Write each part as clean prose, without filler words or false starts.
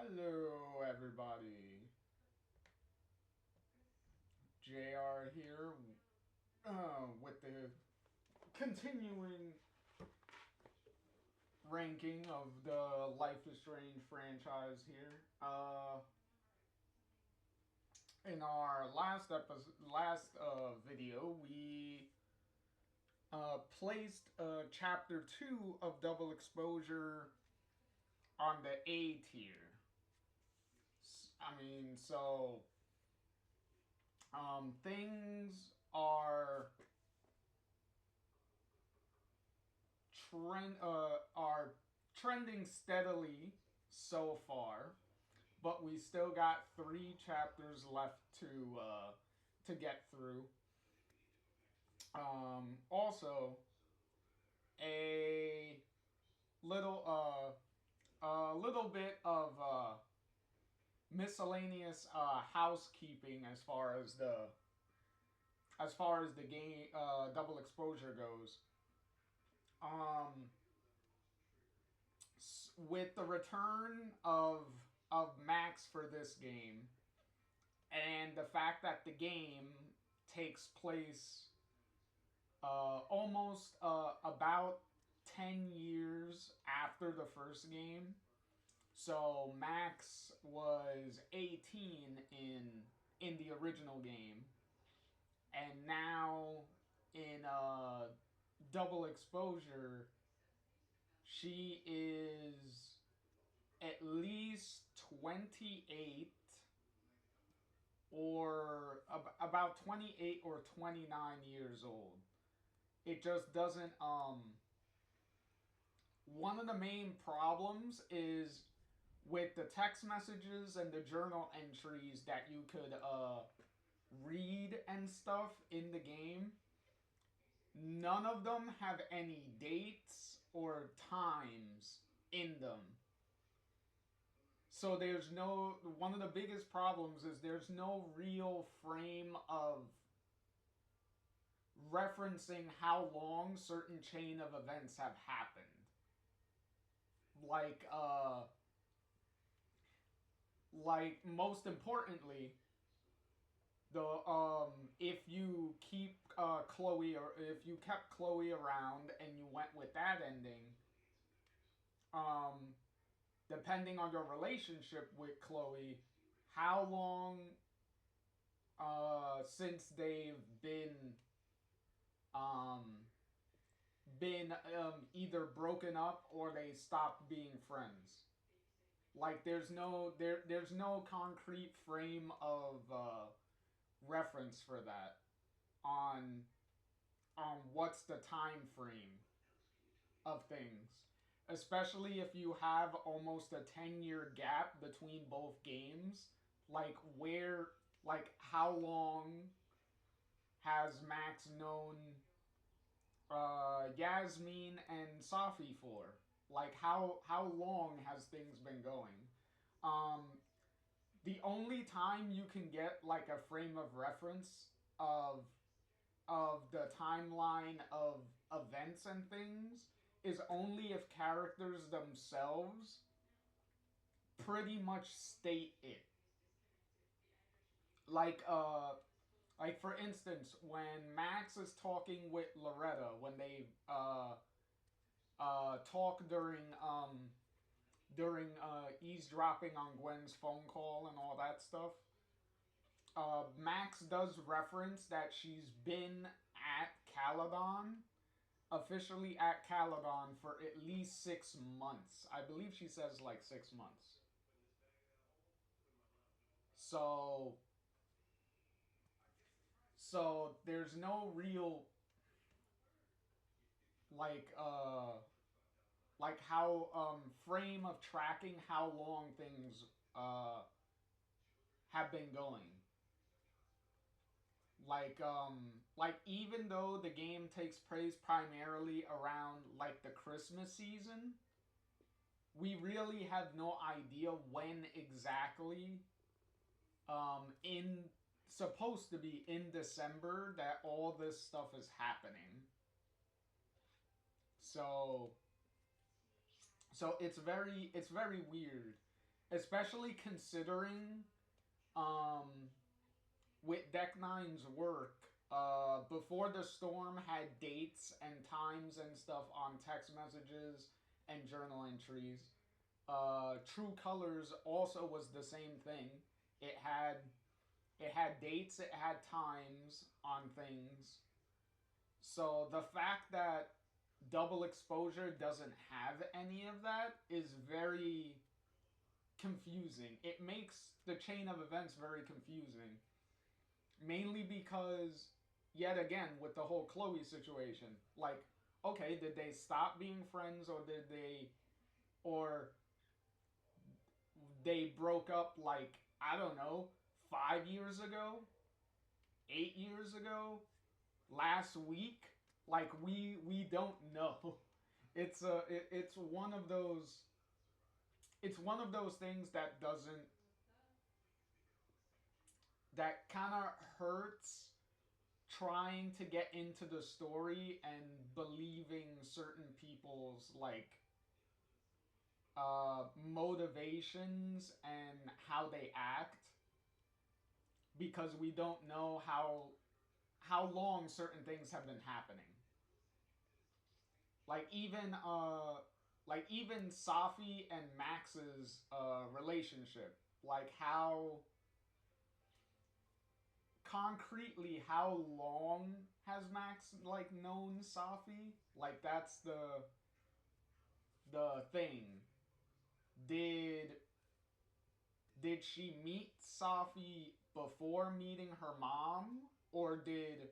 Hello, everybody. JR here with the continuing ranking of the Life is Strange franchise here. In our last video, we placed Chapter 2 of Double Exposure on the A tier. I mean, so things are trending steadily so far, but we still got 3 chapters left to get through. Also, a little bit of miscellaneous housekeeping as far as the game double exposure goes. Um, with the return of Max for this game, and the fact that the game takes place almost about 10 years after the first game. So Max was 18 in the original game, and now in double exposure, she is at least 28 or about 28 or 29 years old. It just doesn't one of the main problems is with the text messages and the journal entries that you could read and stuff in the game. None of them have any dates or times in them. So there's no, one of the biggest problems is there's no real frame of referencing how long certain chain of events have happened. Like most importantly, the if you keep Chloe, or if you kept Chloe around and you went with that ending, um depending on your relationship with Chloe, how long since they've um been either broken up or they stopped being friends. Like there's no concrete frame of reference for that on what's the time frame of things, especially if you have almost a 10-year gap between both games. Like where, like how long has Max known Yasmin and Safi for? Like how long has things been going? Um, the only time you can get like a frame of reference of the timeline of events and things is only if characters themselves pretty much state it. Like like for instance, when Max is talking with Loretta, when they talk during eavesdropping on Gwen's phone call and all that stuff, Max does reference that she's been at Caladon, officially at Caladon, for at least 6 months. I believe she says like 6 months. So there's no real like how frame of tracking how long things have been going. Like even though the game takes place primarily around like the Christmas season, we really have no idea when exactly in supposed to be in December that all this stuff is happening. So it's very weird, especially considering um with Deck Nine's work, before the storm had dates and times and stuff on text messages and journal entries. True Colors also was the same thing. It had it had dates, it had times on things. So the fact that Double Exposure doesn't have any of that is very confusing. It makes the chain of events very confusing. Mainly because, yet again, with the whole Chloe situation, like, okay, did they stop being friends, or did they, or they broke up, like, I don't know, 5 years ago, 8 years ago, last week? Like, we don't know. It's one of those, it's one of those things that doesn't, that kind of hurts trying to get into the story and believing certain people's, like, motivations and how they act, because we don't know how long certain things have been happening. Like even like even Safi and Max's relationship, like how long has Max, like, known Safi? Like, that's the thing. Did did she meet Safi before meeting her mom, or did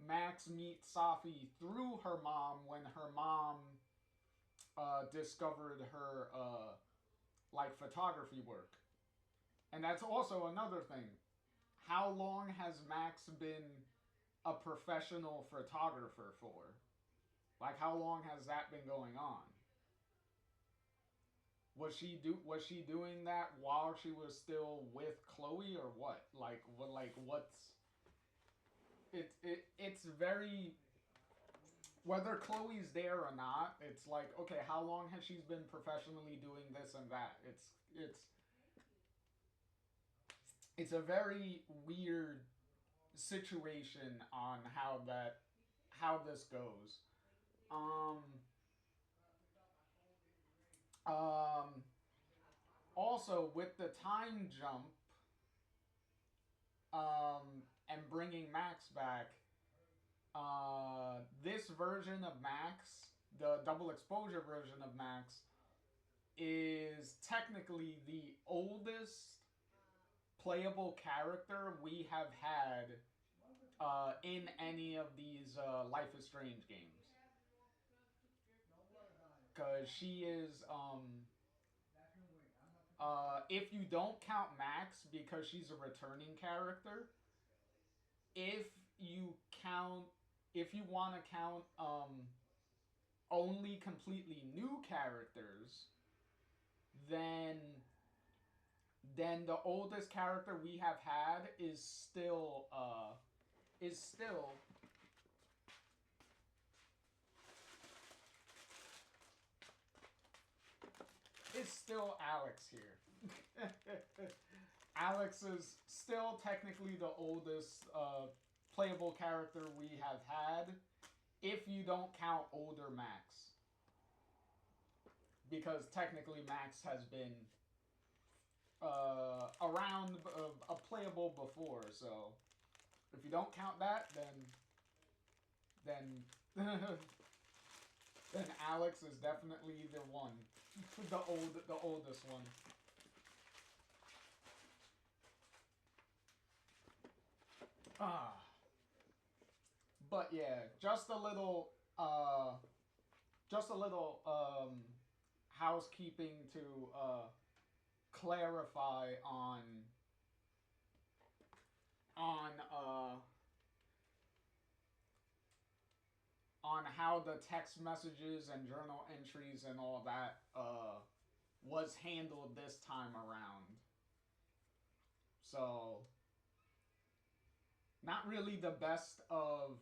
Max meet Safi through her mom when her mom discovered her like photography work? And that's also another thing. How long has Max been a professional photographer for? Like, how long has that been going on? Was she doing that while she was still with Chloe, or what? What's it's very, whether Chloe's there or not, it's like, okay, how long has she been professionally doing this and that? It's a very weird situation on how this goes. Um um Also, with the time jump, and bringing Max back, this version of Max, the double exposure version of Max, is technically the oldest playable character we have had in any of these Life is Strange games. Because she is, if you don't count Max because she's a returning character, if you count, if you want to count only completely new characters, then the oldest character we have had is still is still Alex here. Alex is still technically the oldest playable character we have had, if you don't count older Max, because technically Max has been around, playable before. So if you don't count that, then then Alex is definitely the one, the oldest one. Ah, but yeah, just a little housekeeping to clarify on on how the text messages and journal entries and all that was handled this time around. So, not really the best of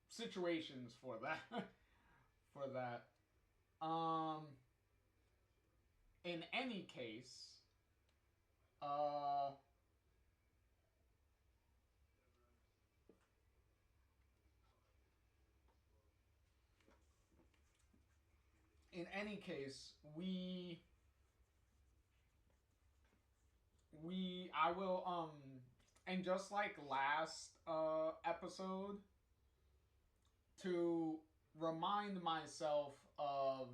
situations for that. for that. Um, in any case, uh, in any case, I will and just like last episode, to remind myself of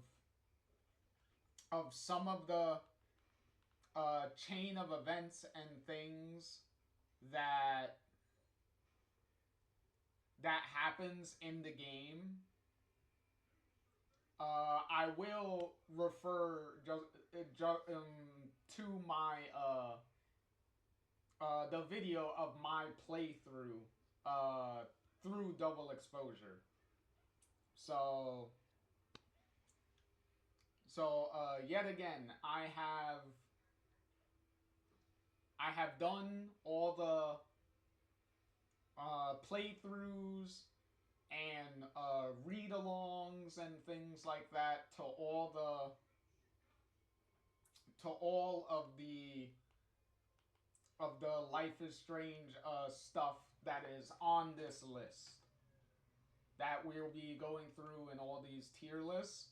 some of the chain of events and things that happens in the game. I will refer to my the video of my playthrough through double exposure. So yet again, I have done all the playthroughs and read-alongs and things like that to all of the Life is Strange stuff that is on this list that we'll be going through in all these tier lists.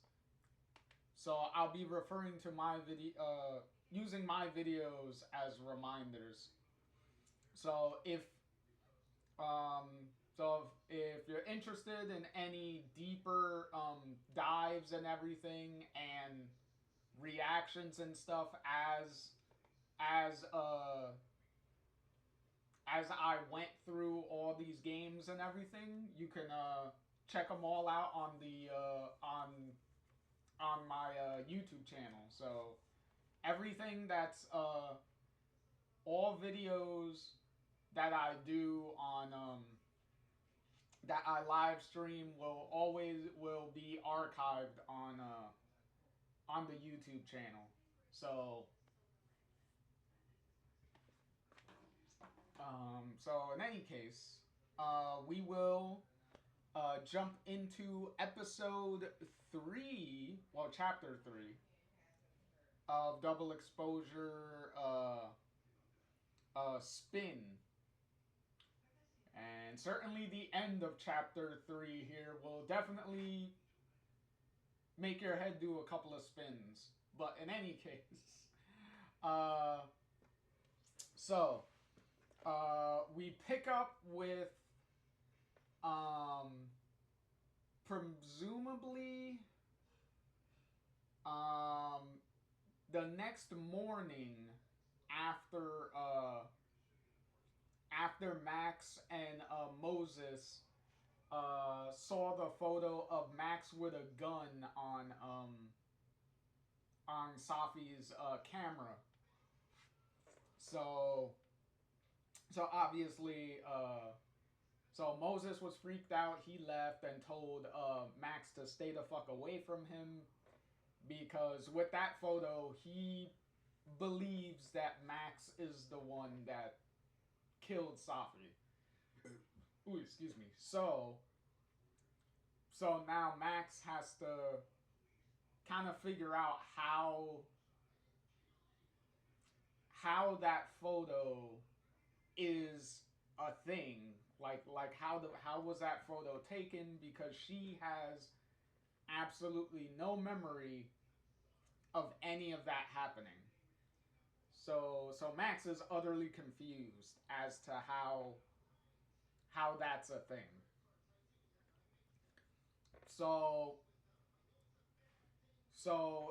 So I'll be referring to my video, using my videos as reminders. So um, if you're interested in any deeper dives and everything and reactions and stuff as as I went through all these games and everything, you can check them all out on the on my YouTube channel. So everything that's all videos that I do on that I live stream will be archived on the YouTube channel. So in any case, we will jump into episode 3, well, chapter 3 of Double Exposure Spin. And certainly the end of chapter 3 here will definitely make your head do a couple of spins. But in any case, we pick up with presumably the next morning after Max and Moses saw the photo of Max with a gun on Safi's camera. So obviously, so Moses was freaked out. He left and told Max to stay the fuck away from him, because with that photo, he believes that Max is the one that killed Safi. Ooh, excuse me. So now Max has to kind of figure out how that photo is a thing. Like how was that photo taken? Because she has absolutely no memory of any of that happening. So Max is utterly confused as to how that's a thing. So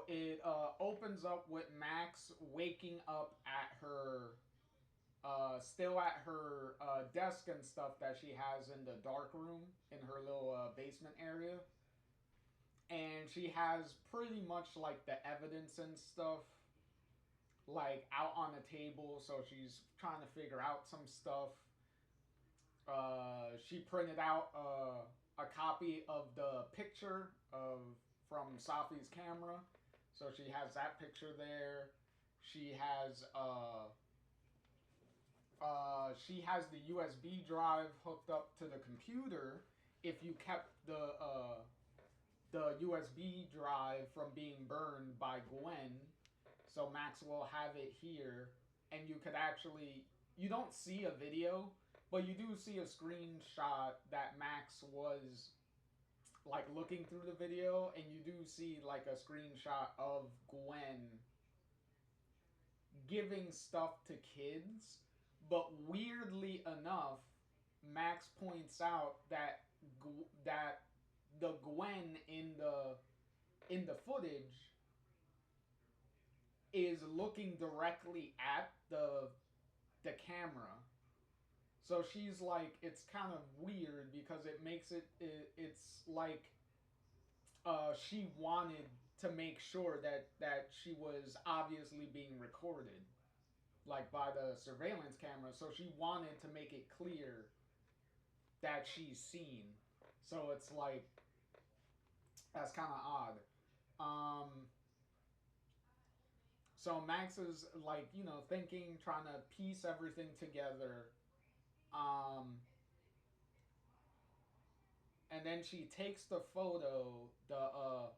it opens up with Max waking up at her still at her desk and stuff that she has in the dark room in her little basement area. And she has pretty much like the evidence and stuff like out on the table, so she's trying to figure out some stuff. She printed out a copy of the picture from Safi's camera, so she has that picture there. She has the USB drive hooked up to the computer. If you kept the USB drive from being burned by Gwen, So Max will have it here, and you could actually, you don't see a video, but you do see a screenshot that Max was like looking through the video, and you do see like a screenshot of Gwen giving stuff to kids. But weirdly enough, Max points out that that the Gwen in the footage is looking directly at the camera. So she's like, it's kind of weird because it makes it's like she wanted to make sure that she was obviously being recorded, like by the surveillance camera. So she wanted to make it clear that she's seen. So it's like, that's kind of odd. So Max is like, thinking, trying to piece everything together. Um, and then she takes the photo, the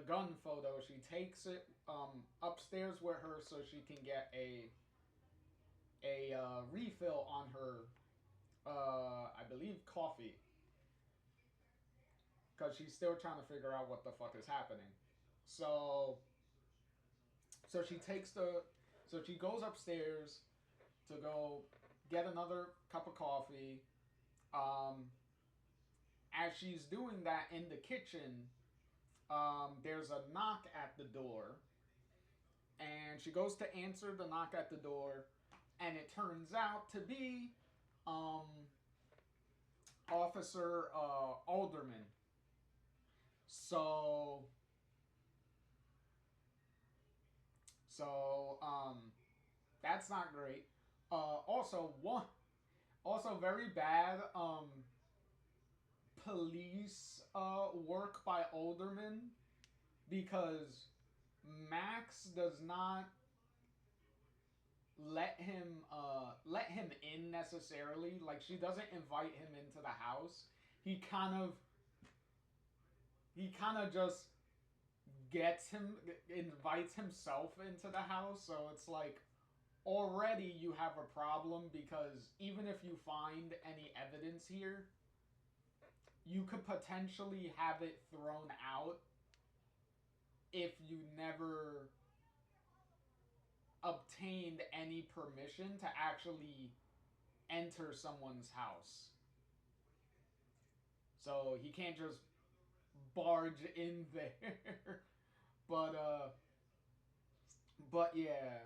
gun photo. She takes it upstairs with her so she can get a refill on her, I believe, coffee, because she's still trying to figure out what the fuck is happening. So so she takes the so she goes upstairs to go get another cup of coffee. Um, as she's doing that in the kitchen, there's a knock at the door, and she goes to answer the knock at the door, and it turns out to be um, Officer Alderman. So so that's not great. Also very bad police work by Alderman, because Max does not let him in necessarily. Like, she doesn't invite him into the house. He kind of just invites himself into the house. So it's like, already you have a problem, because even if you find any evidence here, you could potentially have it thrown out if you never obtained any permission to actually enter someone's house. So he can't just barge in there. but but yeah,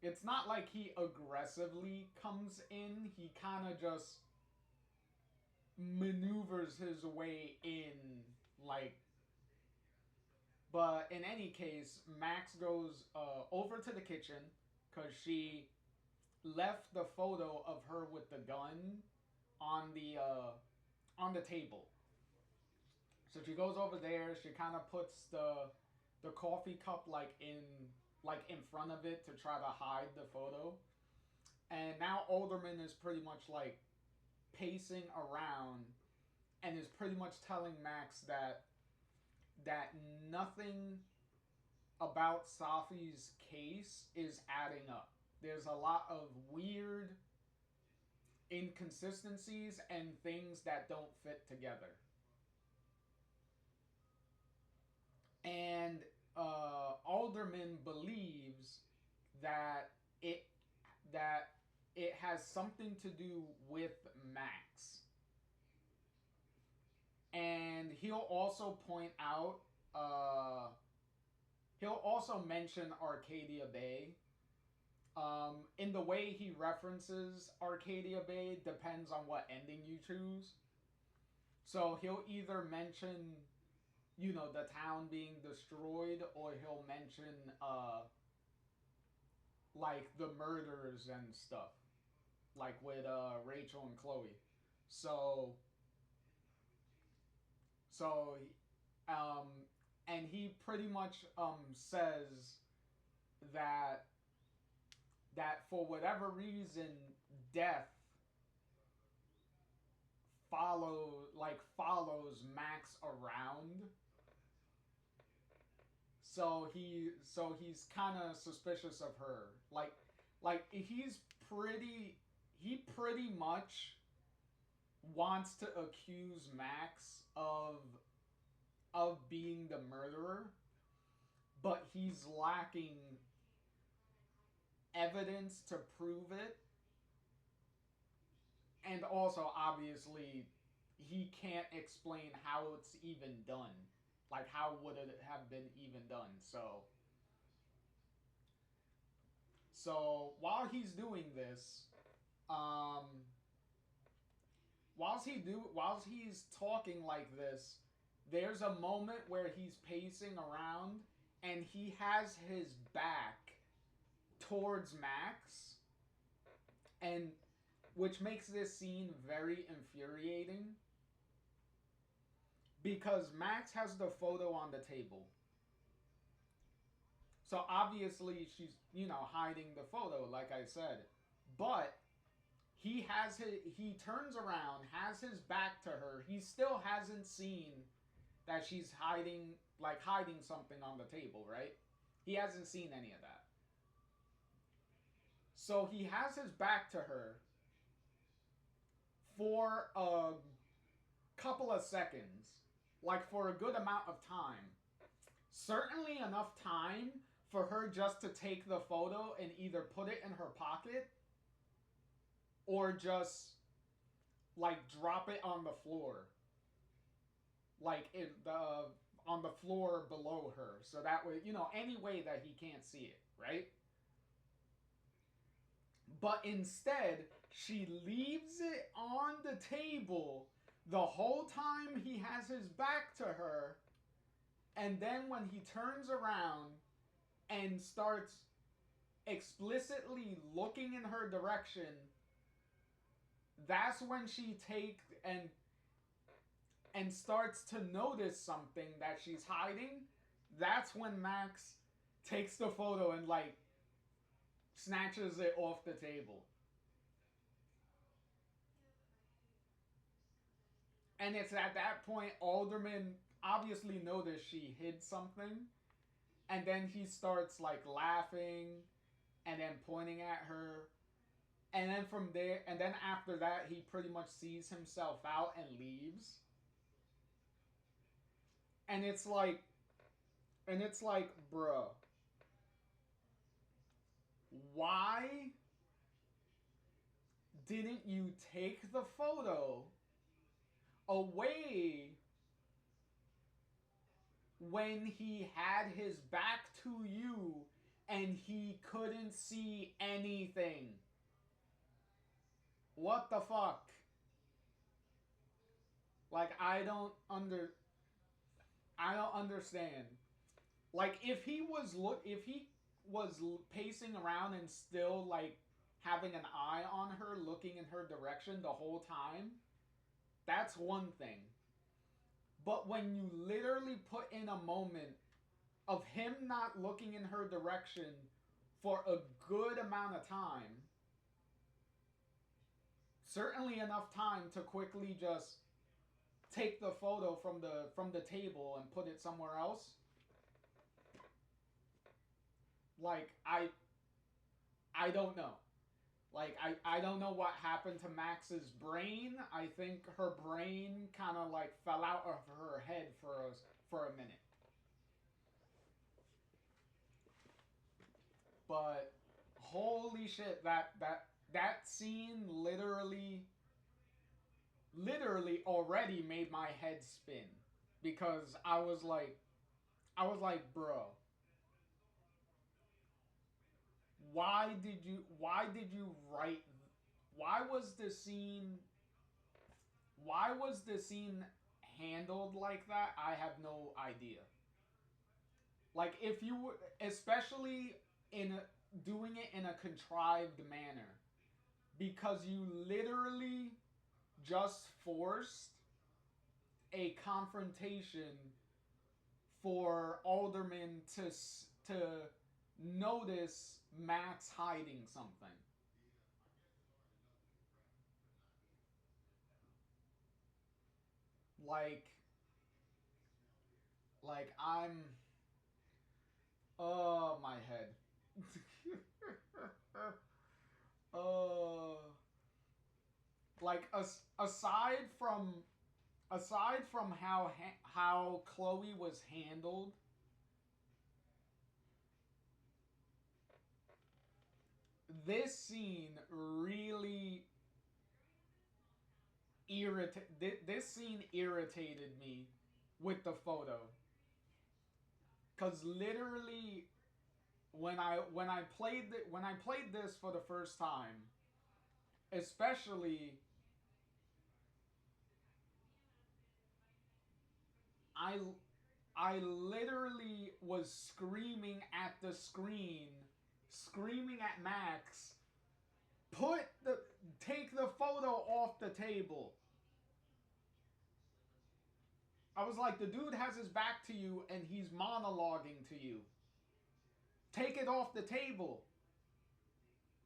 it's not like he aggressively comes in. He kind of just maneuvers his way in, like. But in any case, Max goes over to the kitchen because she left the photo of her with the gun on the table. So she goes over there. She kind of puts the coffee cup like in front of it to try to hide the photo. And now Alderman is pretty much like pacing around and is pretty much telling Max that nothing about Safi's case is adding up. There's a lot of weird inconsistencies and things that don't fit together. And Alderman believes that it that it has something to do with Max. And he'll also point out, he'll also mention Arcadia Bay. In the way he references Arcadia Bay depends on what ending you choose. So he'll either mention, the town being destroyed, or he'll mention, like, the murders and stuff, like with Rachel and Chloe. So, so, um, and he pretty much says that for whatever reason, death follows Max around. So he's kind of suspicious of her. Like he pretty much wants to accuse Max of being the murderer, but he's lacking evidence to prove it. And also, obviously, he can't explain how it's even done. Like, how would it have been even done? So while he's doing this, um, whilst he's talking like this, there's a moment where he's pacing around and he has his back towards Max, and which makes this scene very infuriating because Max has the photo on the table. So obviously she's, hiding the photo like I said. But he turns around, has his back to her. He still hasn't seen that she's hiding something on the table, right? He hasn't seen any of that. So he has his back to her for a couple of seconds, like for a good amount of time. Certainly enough time for her just to take the photo and either put it in her pocket or just like drop it on the floor, like on the floor below her, so that way, any way that he can't see it, right? But instead, she leaves it on the table the whole time he has his back to her, and then when he turns around and starts explicitly looking in her direction, that's when she takes and starts to notice something that she's hiding. That's when Max takes the photo and like snatches it off the table. And it's at that point Alderman obviously noticed she hid something, and then he starts like laughing and then pointing at her. And then from there, and then after that, he pretty much sees himself out and leaves. And it's like, bruh, why didn't you take the photo away when he had his back to you and he couldn't see anything? What the fuck? Like, I don't understand. Like, if he was pacing around and still like having an eye on her, looking in her direction the whole time, that's one thing. But when you literally put in a moment of him not looking in her direction for a good amount of time, certainly enough time to quickly just take the photo from the table and put it somewhere else. Like, I don't know. Like, I don't know what happened to Max's brain. I think her brain kind of like fell out of her head for a minute. But holy shit, that scene literally already made my head spin because bro, why did you write why was the scene why was the scene handled like that? I have no idea. Like, if you were, especially in doing it in a contrived manner, because you literally just forced a confrontation for Alderman to notice Max hiding something. Like, like I'm Oh, my head. uh, like aside from how Chloe was handled, this scene really this scene irritated me with the photo, cuz literally when I played this for the first time, especially I I literally was screaming at the screen, screaming at Max, put the take the photo off the table. I was like, the dude has his back to you and he's monologuing to you. Take it off the table.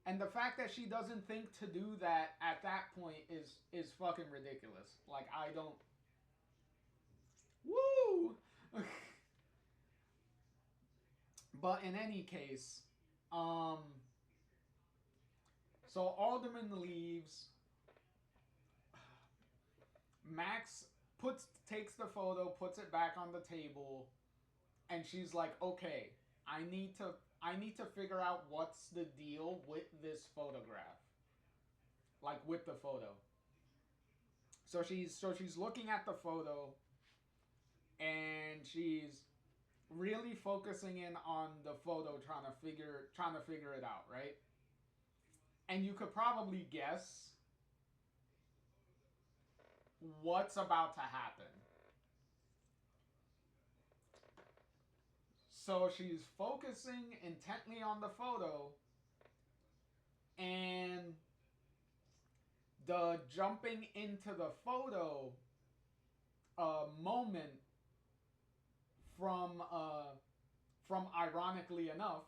And the fact that she doesn't think to do that at that point is fucking ridiculous. Like I don't. Woo. But in any case, um, so Alderman leaves. Max takes the photo, puts it back on the table, and she's like, "Okay, I need to figure out what's the deal with this photograph, like with the photo." So she's looking at the photo, and she's really focusing in on the photo, trying to figure it out, right? And you could probably guess what's about to happen. So she's focusing intently on the photo, and the jumping into the photo moment from ironically enough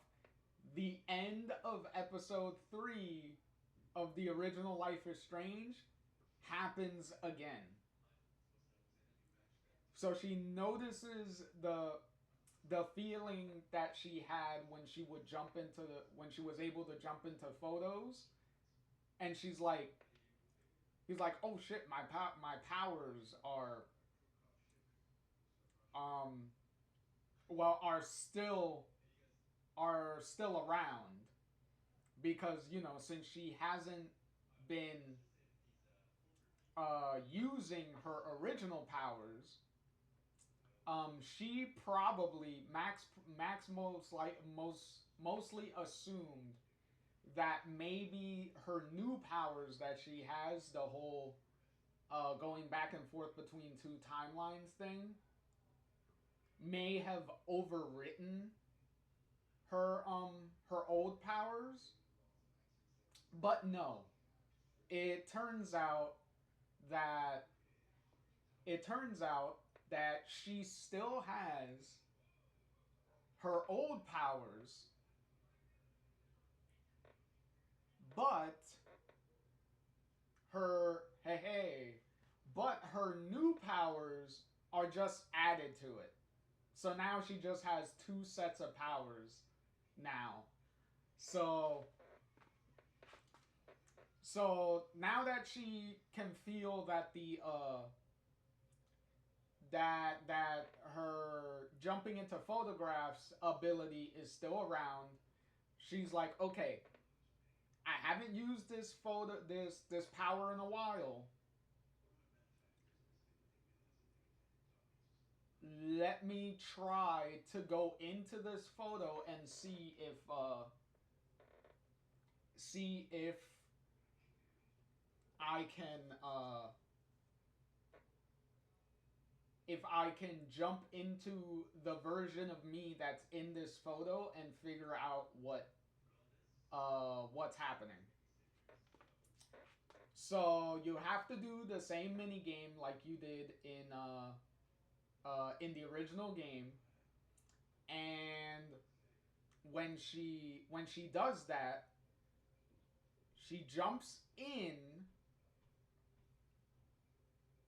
the end of episode 3 of the original Life is Strange happens again. So she notices the feeling that she had when she would jump into the when she was able to jump into photos, and he's like, oh shit, my powers um are still around, because since she hasn't been using her original powers, she probably Max mostly assumed that maybe her new powers that she has, the whole going back and forth between two timelines thing, may have overwritten her old powers. But no, it turns out that it turns out that she still has her old powers, but her hey hey, but her new powers are just added to it. So now she just has two sets of powers now. So now that she can feel that her jumping into photographs ability is still around, she's like, okay, I haven't used this power in a while. Let me try to go into this photo and see if I can jump into the version of me that's in this photo and figure out what's happening. So you have to do the same mini game like you did in the original game, and when she does that, she jumps in,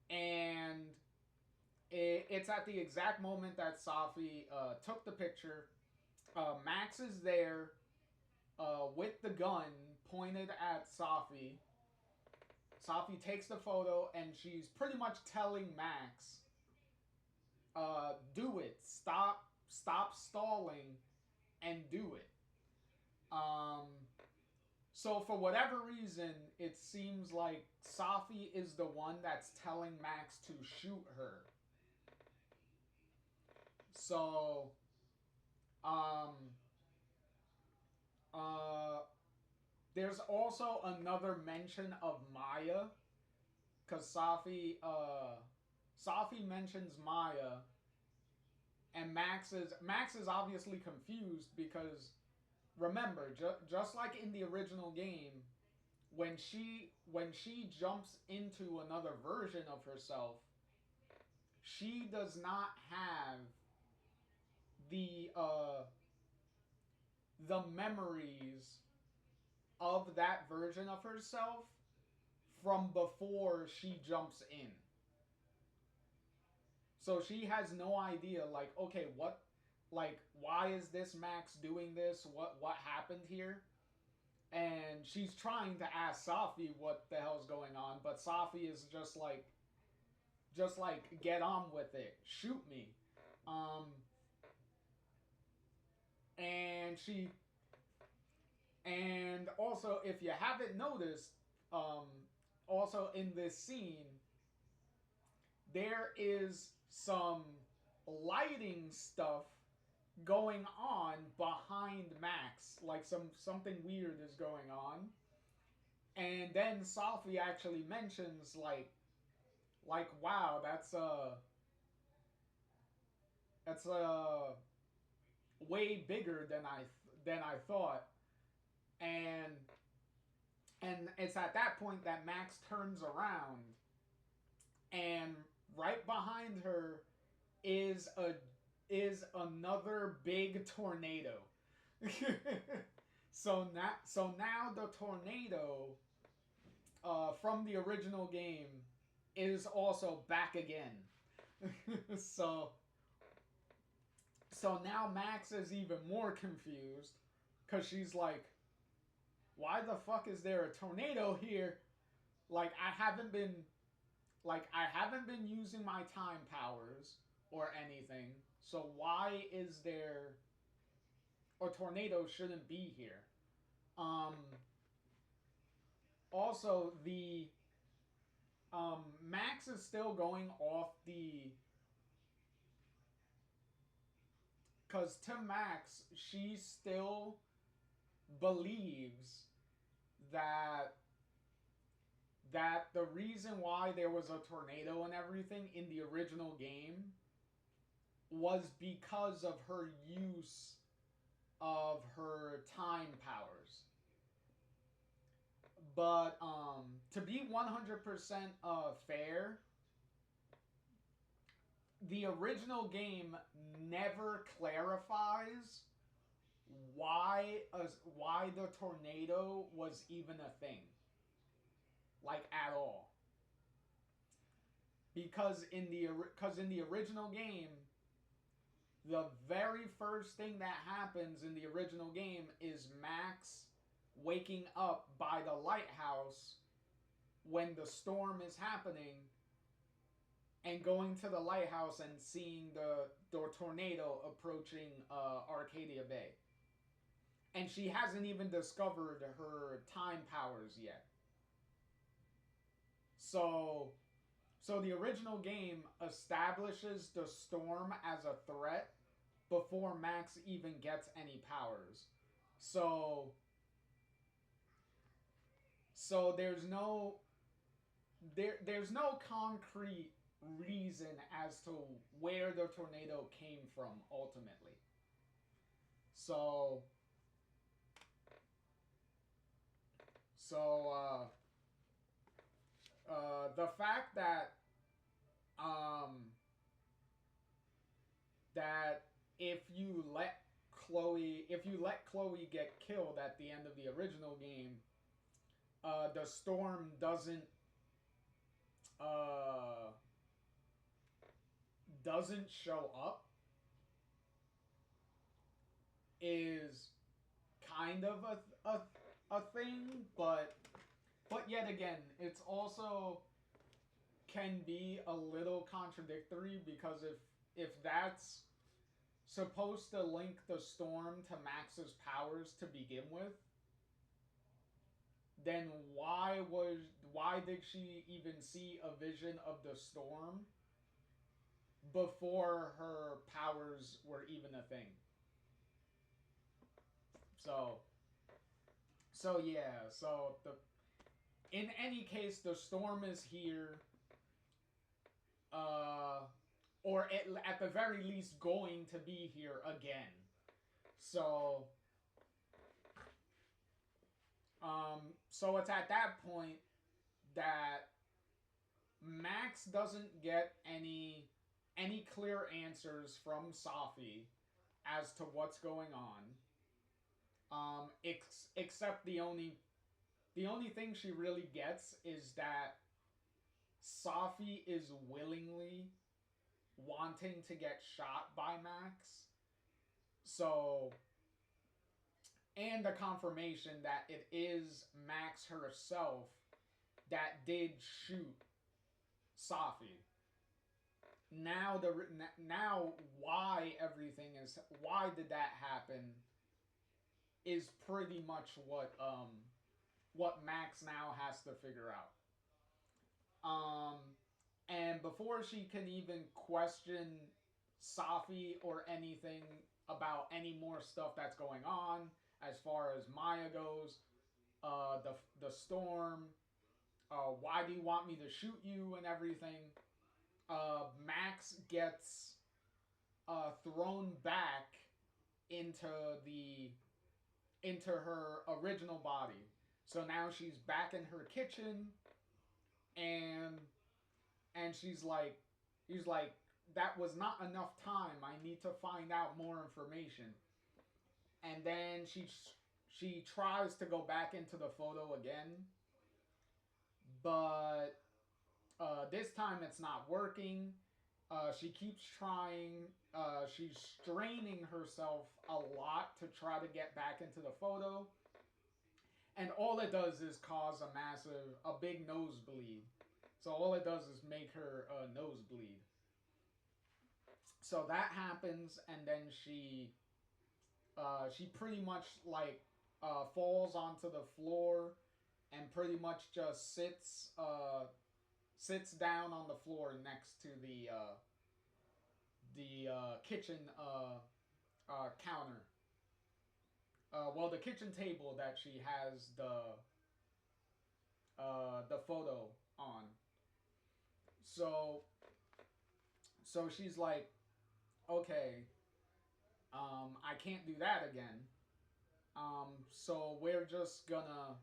and it's at the exact moment that Safi took the picture, Max is there with the gun pointed at Safi. Safi takes the photo and she's pretty much telling Max, do it. Stop stalling and do it. Um, so for whatever reason, it seems like Safi is the one that's telling Max to shoot her. So, um, uh, there's also another mention of Maya, because Safi mentions Maya, and Max is obviously confused because remember, just like in the original game, when she jumps into another version of herself, she does not have the uh the memories of that version of herself from before she jumps in. So she has no idea, like, okay, why is this Max doing this? What happened here? And she's trying to ask Safi what the hell's going on, but Safi is just like get on with it, shoot me. Um, and she and also, if you haven't noticed, um, also in this scene, there is some lighting stuff going on behind Max. Like something weird is going on. And then Safi actually mentions like wow, that's way bigger than I thought. And and it's at that point that Max turns around, and right behind her is another big tornado. So now the tornado from the original game is also back again. so so now Max is even more confused because she's like, why the fuck is there a tornado here? Like I haven't been using my time powers or anything. So why is there a tornado shouldn't be here? Um Also, the Max is still going off the, cuz to Max she still believes that the reason why there was a tornado and everything in the original game was because of her use of her time powers. But to be 100% fair, the original game never clarifies why why the tornado was even a thing, like at all. Because in the original game, the very first thing that happens in the original game is Max waking up by the lighthouse when the storm is happening, and going to the lighthouse and seeing the tornado approaching Arcadia Bay. And she hasn't even discovered her time powers yet. So the original game establishes the storm as a threat before Max even gets any powers. So there's no concrete reason as to where the tornado came from ultimately. So so the fact um that if you let Chloe get killed at the end of the original game, the storm uh doesn't show up. is kind of a thing, but yet again, it's also can be a little contradictory because if that's supposed to link the storm to Max's powers to begin with, then why did she even see a vision of the storm before her powers were even a thing? So yeah, so the in any case the storm is here, uh or at the very least going to be here again. So so it's at that point that Max doesn't get any clear answers from Safi as to what's going on. Except the only thing she really gets is that Safi is willingly wanting to get shot by Max. So, and the confirmation that it is Max herself that did shoot Safi. Now why did that happen is pretty much what Max now has to figure out. Um, and before she can even question Safi or anything about any more stuff that's going on, as far as Maya goes, the storm, why do you want me to shoot you and everything, Max gets thrown back into the into her original body. So now she's back in her kitchen, and he's like, that was not enough time. I need to find out more information. And then she tries to go back into the photo again, but this time it's not working. She keeps trying. She's straining herself a lot to try to get back into the photo, and all it does is cause a big nosebleed. So all it does is make her nosebleed. So that happens, and then she pretty much like falls onto the floor and pretty much just sits down on the floor next to the kitchen counter. Well, the kitchen table that she has the photo on. So she's like, okay, I can't do that again. So we're just gonna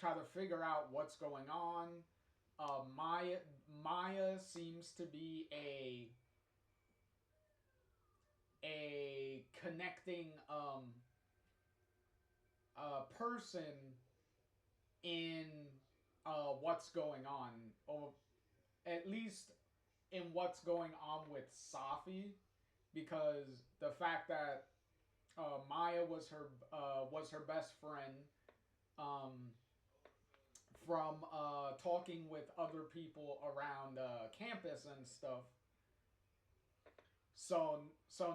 try to figure out what's going on. Maya seems to be a connecting person in what's going on, or at least in what's going on with Safi, because the fact that Maya was her best friend, um, from talking with other people around campus and stuff. So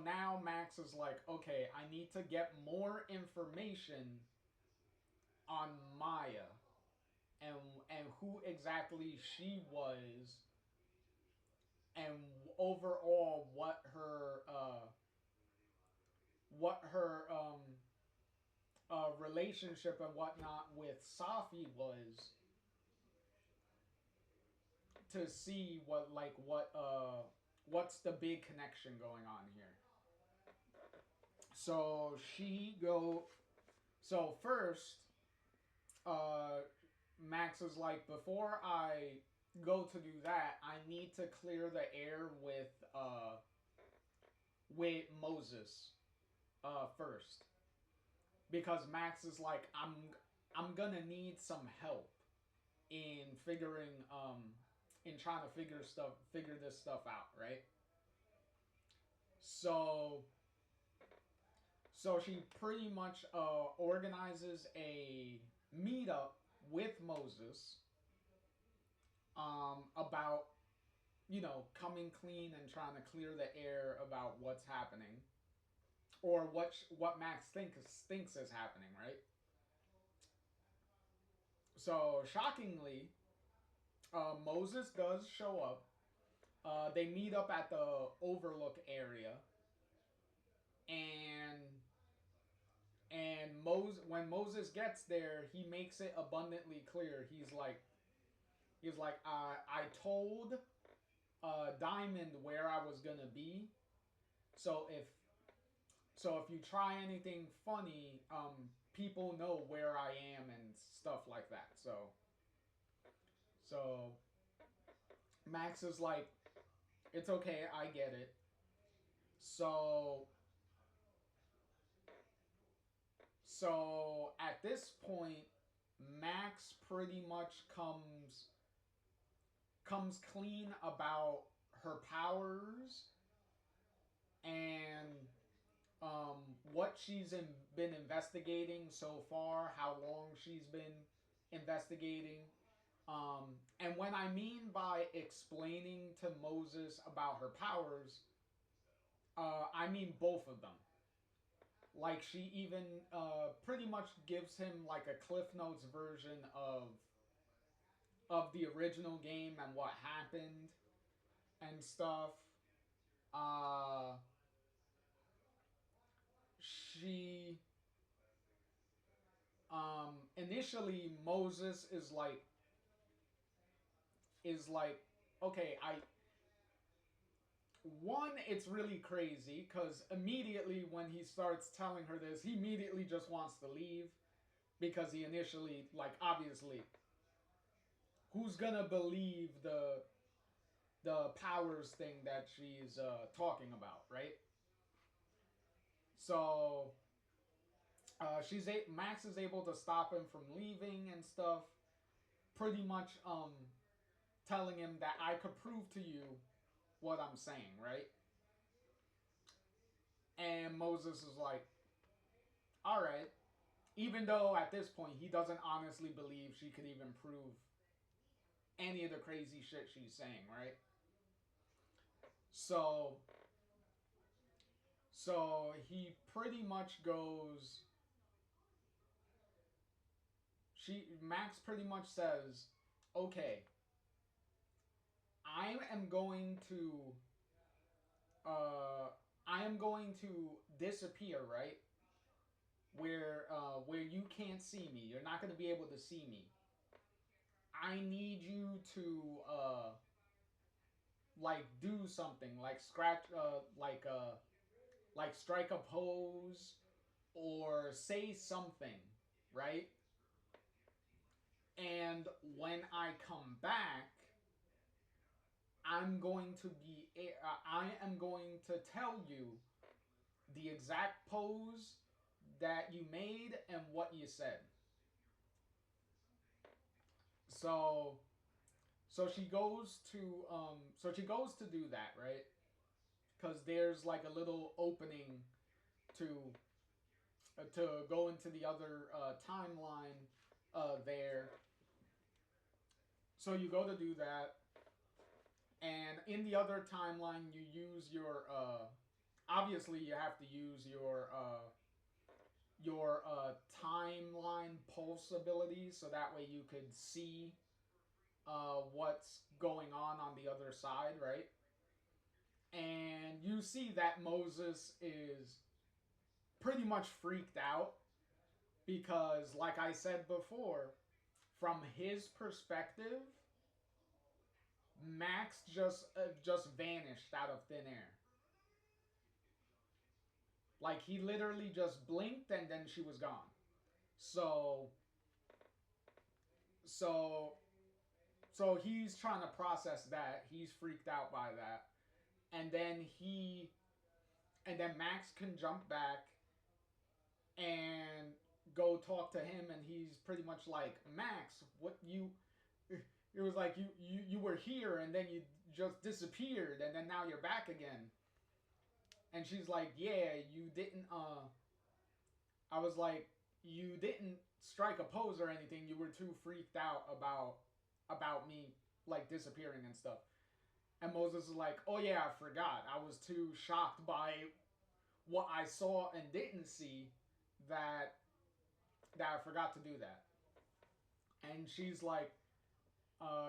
now Max is like, okay, I need to get more information on Maya and who exactly she was, and overall what her relationship and whatnot with Safi was, to see what's the big connection going on here. So she go. So first, uh, Max is like, before I go to do that, I need to clear the air with Moses first, because Max is like, I'm gonna need some help in trying to figure this stuff out, right? So So she pretty much organizes a meetup with Moses about, you know, coming clean and trying to clear the air about what's happening, or what Max thinks is happening, right? So shockingly, Moses does show up. They meet up at the Overlook area, and when Moses gets there, he makes it abundantly clear. I told Diamond where I was gonna be. So if you try anything funny, people know where I am and stuff like that. So Max is like, it's okay, I get it. So at this point, Max pretty much comes clean about her powers and what been investigating so far, how long she's been investigating. And when I mean by explaining to Moses about her powers, I mean both of them. Like she even pretty much gives him like a Cliff Notes version of the original game and what happened and stuff. Uh, she initially Moses is like okay, I one, it's really crazy because immediately when he starts telling her this, he immediately just wants to leave because he initially, like, obviously, who's gonna believe the powers thing that she's talking about, right? So Max is able to stop him from leaving and stuff, pretty much telling him that I could prove to you what I'm saying, right? And Moses is like, all right. Even though at this point he doesn't honestly believe she could even prove any of the crazy shit she's saying, right? So he pretty much goes Max pretty much says, "Okay, I am going to uh I am going to disappear, right? Where you can't see me. You're not going to be able to see me. I need you to like do something, like scratch like strike a pose or say something, right? And when I come back, I am going to tell you the exact pose that you made and what you said." So she goes to do that, right? Because there's like a little opening to go into the other timeline there. So you go to do that, and in the other timeline, you use your obviously you have to use your timeline pulse ability, so that way you could see what's going on the other side, right? And you see that Moses is pretty much freaked out because, like I said before, from his perspective, Max just vanished out of thin air. Like he literally just blinked and then she was gone. So so he's trying to process that. He's freaked out by that. And then Max can jump back and go talk to him, and he's pretty much like, "Max, what you it was like you were here and then you just disappeared and then now you're back again." And she's like, "Yeah, you didn't I was like, you didn't strike a pose or anything. You were too freaked out about me like disappearing and stuff. And Moses is like, oh yeah, I forgot. I was too shocked by what I saw and didn't see that I forgot to do that. And she's like,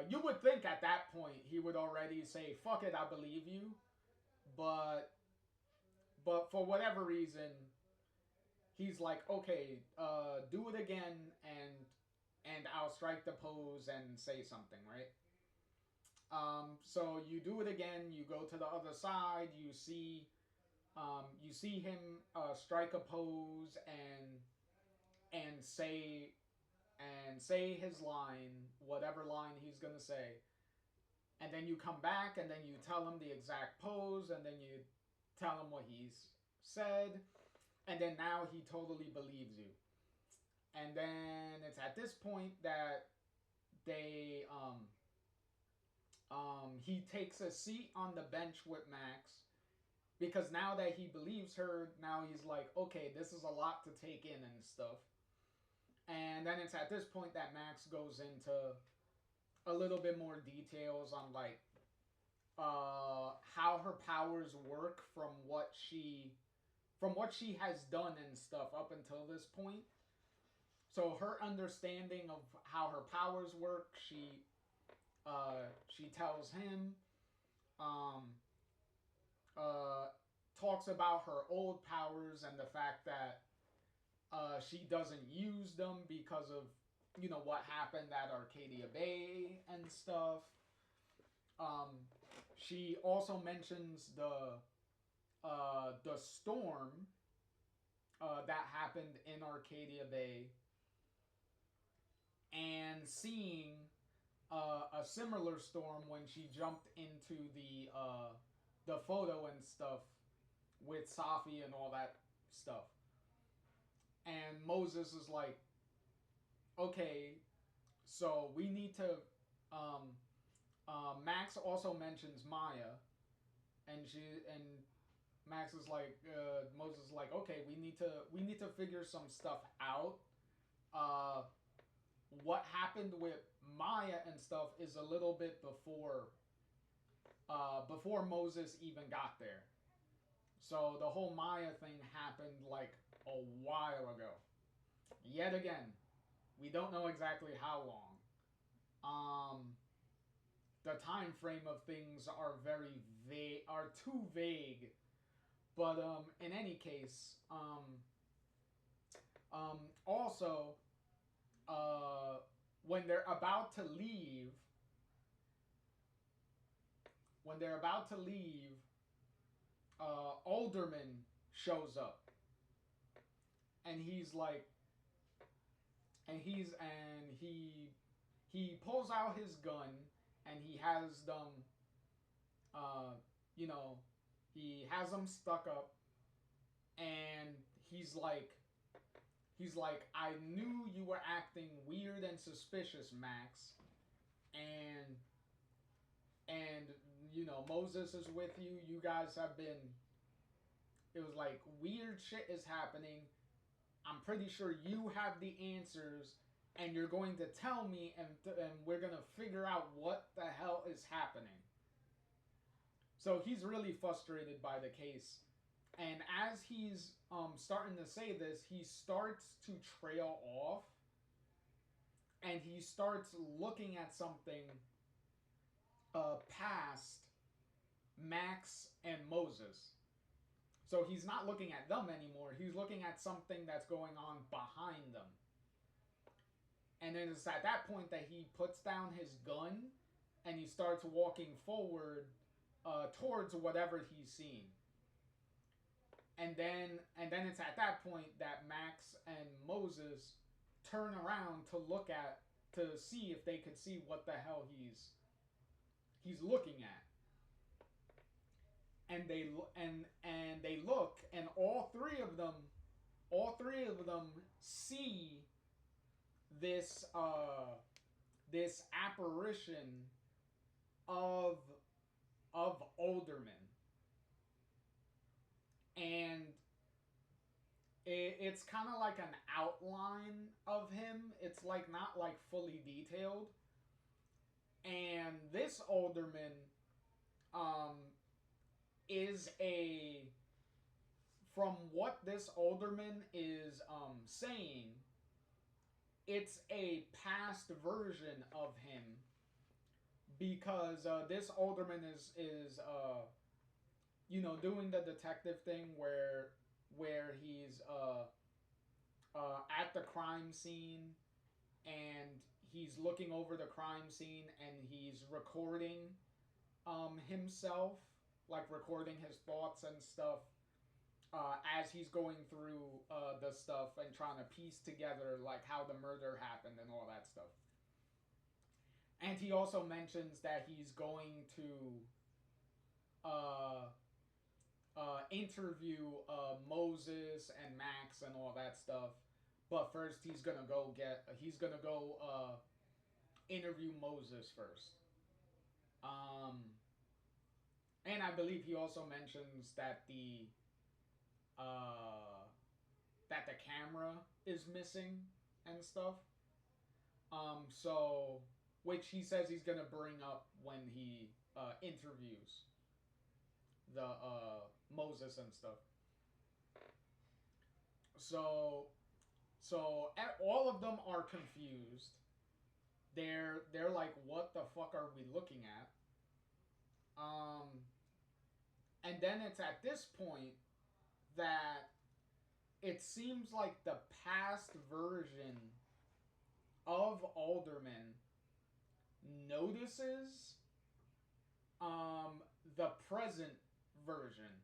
you would think at that point he would already say, fuck it, I believe you. But for whatever reason, he's like, okay, do it again, and I'll strike the pose and say something, right? So you do it again. You go to the other side. You see him strike a pose and say his line, whatever line he's gonna say, and then you come back and then you tell him the exact pose, and then you tell him what he's said, and then now he totally believes you. And then it's at this point that they he takes a seat on the bench with Max, because now that he believes her, now he's like, okay, this is a lot to take in and stuff. And then it's at this point that Max goes into a little bit more details on like how her powers work from what she has done and stuff up until this point. So her understanding of how her powers work, she tells him, um, uh, talks about her old powers and the fact that she doesn't use them because of what happened at Arcadia Bay and stuff. She also mentions the storm that happened in Arcadia Bay, and seeing a similar storm when she jumped into the photo and stuff with Safi and all that stuff. And Moses is like, okay, so we need to. Max also mentions Maya, and Max is like, Moses is like, okay, we need to figure some stuff out. What happened with Maya and stuff is a little bit before Moses even got there. So the whole Maya thing happened like a while ago. Yet again, we don't know exactly how long. The time frame of things are very vague, are too vague. But in any case, also, when they're about to leave, Alderman shows up, and he's like, he pulls out his gun, and he has them, you know, he has them stuck up, and he's like, I knew you were acting weird and suspicious, Max, and Moses is with you. You guys have been. It was like weird shit is happening. I'm pretty sure you have the answers, and you're going to tell me, and we're gonna figure out what the hell is happening. So he's really frustrated by the case, and as he's starting to say this, he starts to trail off, and he starts looking at something past Max and Moses. So he's not looking at them anymore. He's looking at something that's going on behind them. And then it's at that point that he puts down his gun and he starts walking forward towards whatever he's seeing. And then it's at that point that Max and Moses turn around to see if they could see what the hell he's looking at. And they look, and all three of them see this this apparition of Alderman, and it's kind of like an outline of him. It's like not like fully detailed. And this alderman um, is a from what this alderman is saying, it's a past version of him because this alderman is doing the detective thing where he's at the crime scene and he's looking over the crime scene and he's recording himself, like recording his thoughts and stuff as he's going through the stuff and trying to piece together like how the murder happened and all that stuff. And he also mentions that he's going to interview Moses and Max and all that stuff. But first, he's gonna go interview Moses first. And I believe he also mentions that the camera is missing and stuff. So which he says he's gonna bring up when he interviews the Moses and stuff. So all of them are confused. They're like, what the fuck are we looking at? And then it's at this point that it seems like the past version of Alderman notices the present version.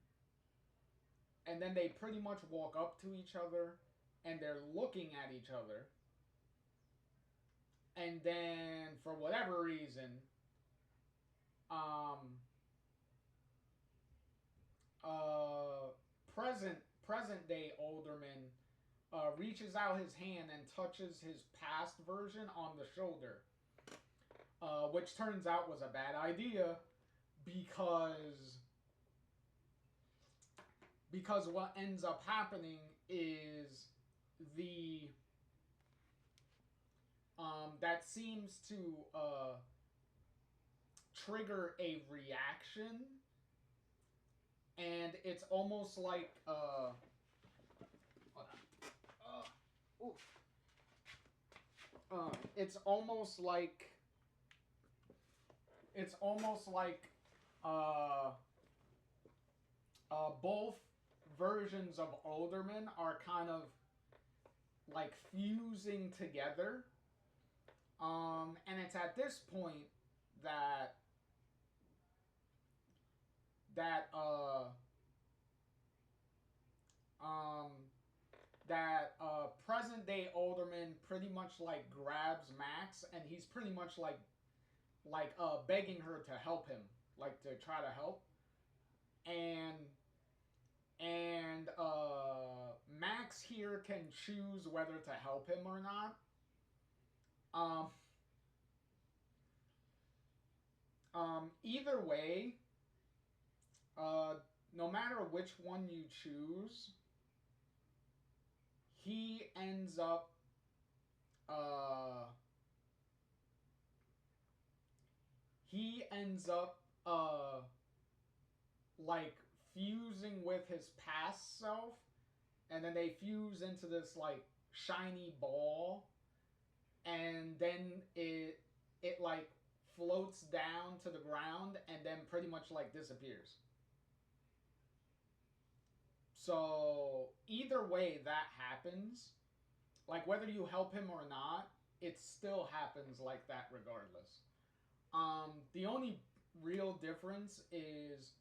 And then they pretty much walk up to each other and they're looking at each other. And then, for whatever reason, present day Alderman reaches out his hand and touches his past version on the shoulder, which turns out was a bad idea because what ends up happening is that seems to trigger a reaction, and it's almost like it's almost like both versions of Alderman are kind of like fusing together. And it's at this point that present day Alderman pretty much like grabs Max and he's pretty much like begging her to help him, like to try to help. And Max here can choose whether to help him or not. Either way, no matter which one you choose, he ends up like fusing with his past self, and then they fuse into this like shiny ball, and then it like floats down to the ground and then pretty much like disappears. So either way that happens, like whether you help him or not, it still happens like that regardless. The only real difference is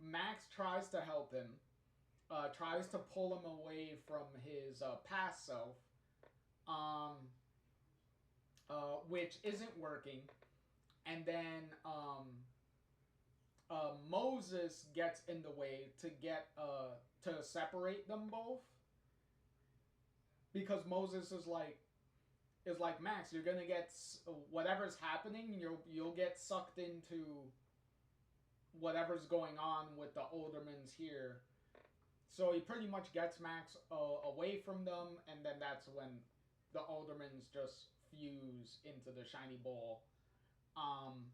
Max tries to help him, tries to pull him away from his past self, which isn't working. And then Moses gets in the way to separate them both, because Moses is like Max, you're gonna get whatever's happening. You'll get sucked into whatever's going on with the Aldermans here. So he pretty much gets Max away from them, and then that's when the Aldermans just fuse into the shiny ball. Um,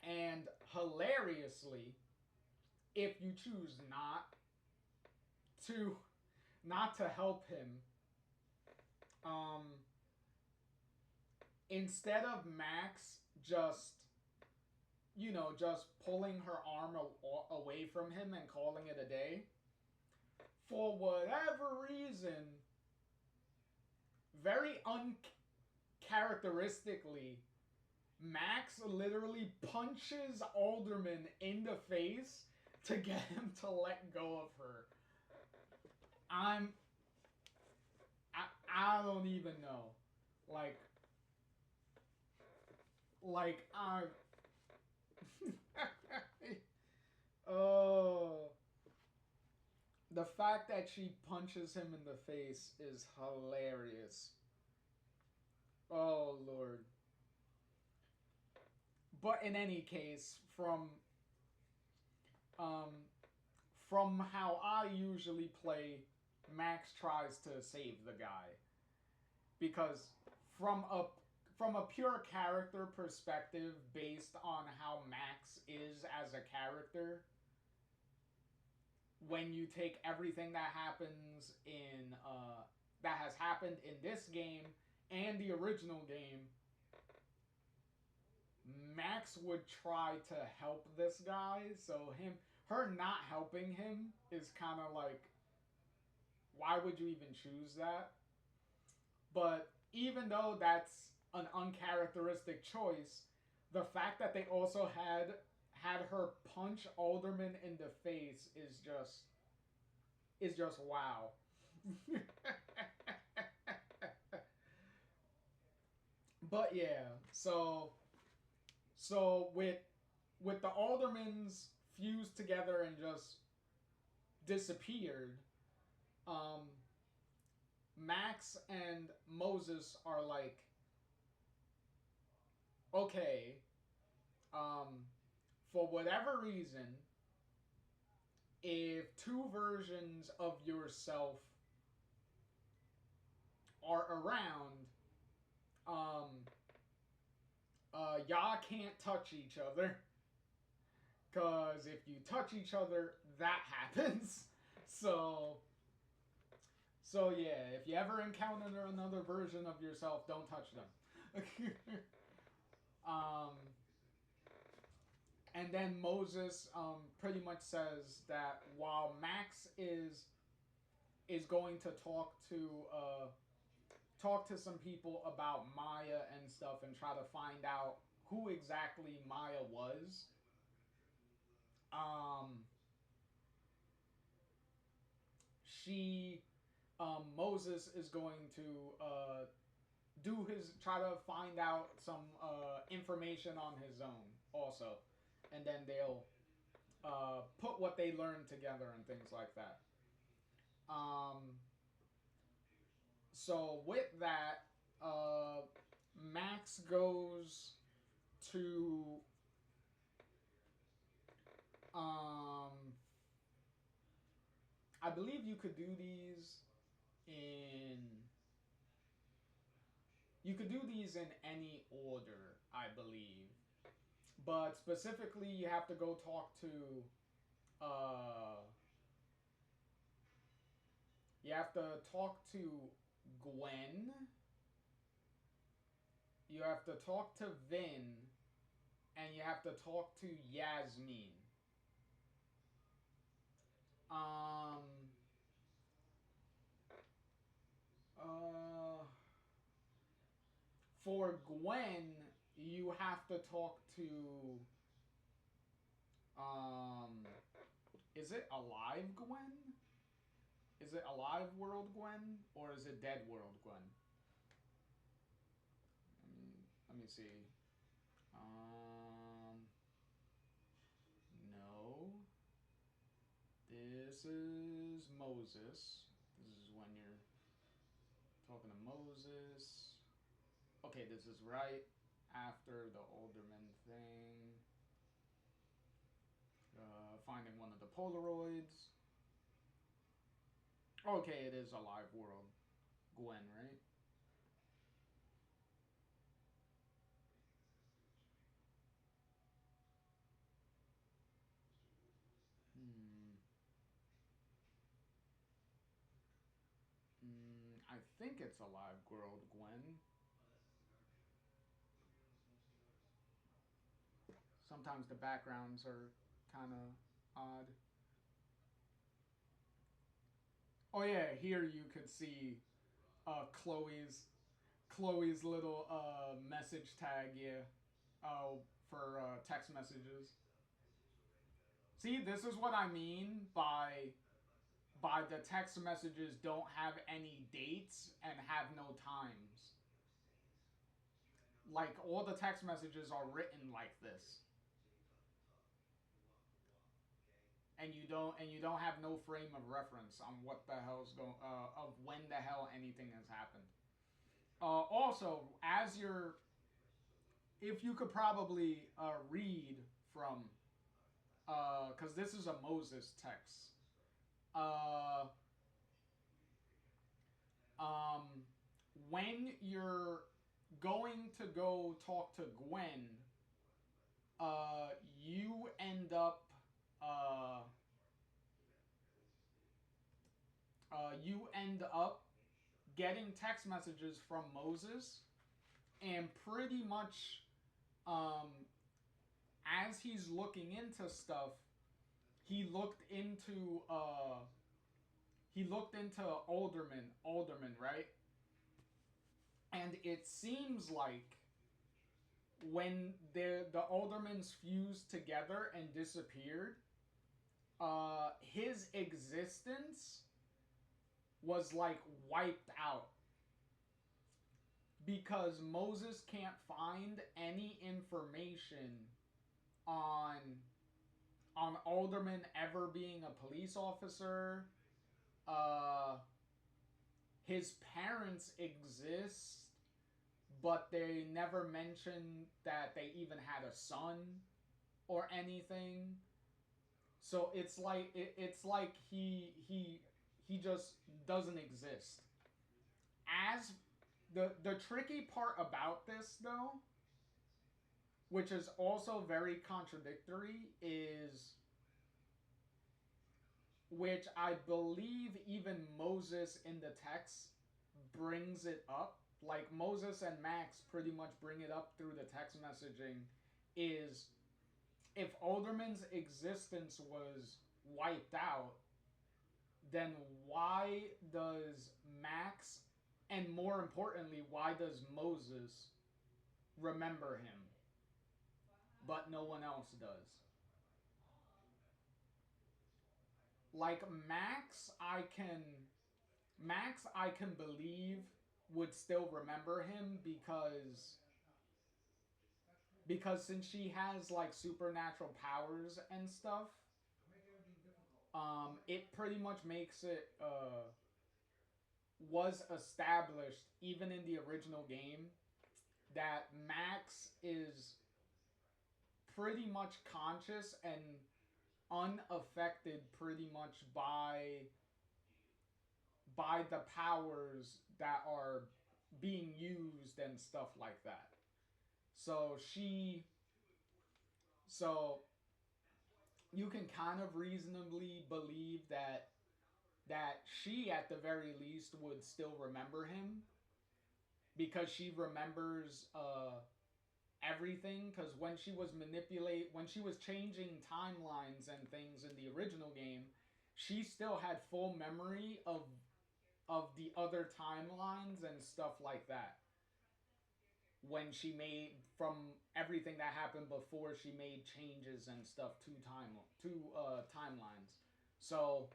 and hilariously, if you choose to not to help him, um, instead of Max just pulling her arm away from him and calling it a day, for whatever reason, very uncharacteristically, Max literally punches Alderman in the face to get him to let go of her. I don't even know. I oh, the fact that she punches him in the face is hilarious. Oh Lord. But in any case, um from how I usually play, Max tries to save the guy, because from a pure character perspective, based on how Max is as a character, when you take everything that happens in that has happened in this game and the original game, Max would try to help this guy. So her not helping him is kind of like, why would you even choose that? But even though that's an uncharacteristic choice, the fact that they also had her punch Alderman in the face is just wow. But yeah, so with the Aldermans fused together and just disappeared, um, Max and Moses are like, okay, um, for whatever reason, if two versions of yourself are around, um, y'all can't touch each other. Because if you touch each other, that happens. So yeah, if you ever encounter another version of yourself, don't touch them. um, and then Moses pretty much says that while Max is going to talk to some people about Maya and stuff and try to find out who exactly Maya was, um, she Moses is going to try to find out some information on his own also, and then they'll put what they learned together and things like that. So with that, Max goes to um, I believe you could do these in any order, I believe. But specifically, you have to go talk to uh, you have to talk to Gwen. You have to talk to Vin, and you have to talk to Yasmin. Um. Uh. For Gwen, you have to talk to. Um. Is it Alive Gwen? Is it Alive World Gwen, or is it Dead World Gwen? Let me see. Um. No. This is Moses. This is when you're talking to Moses. Okay, this is right after the Alderman thing. Finding one of the Polaroids. Okay, it is a live world. Gwen, right? Hmm. I think it's a live world, Gwen. Sometimes the backgrounds are kind of odd. Oh yeah, here you could see Chloe's little message tag, yeah, for text messages. See, this is what I mean by the text messages don't have any dates and have no times. Like all the text messages are written like this, and you don't have no frame of reference on what the hell's going of when the hell anything has happened. Also, as you're, if you could probably read from, because this is a Moses text. Uh, um, when you're going to go talk to Gwen, uh, you end up, uh, you end up getting text messages from Moses, and pretty much, um, as he's looking into stuff, he looked into uh, he looked into Alderman, right? And it seems like when the Aldermans fused together and disappeared, his existence was like wiped out because Moses can't find any information on Alderman ever being a police officer. Uh, his parents exist, but they never mention that they even had a son or anything. So it's like he just doesn't exist. As the tricky part about this though, which is also very contradictory, is which I believe even Moses in the text brings it up. Like Moses and Max pretty much bring it up through the text messaging. Is if Alderman's existence was wiped out, then why does Max, and more importantly, why does Moses remember him, but no one else does? Like Max, I can believe would still remember him because since she has like supernatural powers and stuff, it pretty much makes it was established even in the original game that Max is pretty much conscious and unaffected pretty much by the powers that are being used and stuff like that. So she so you can kind of reasonably believe that she at the very least would still remember him because she remembers everything, because when she was changing timelines and things in the original game, she still had full memory of the other timelines and stuff like that when she made from everything that happened before she made changes and stuff to timelines. So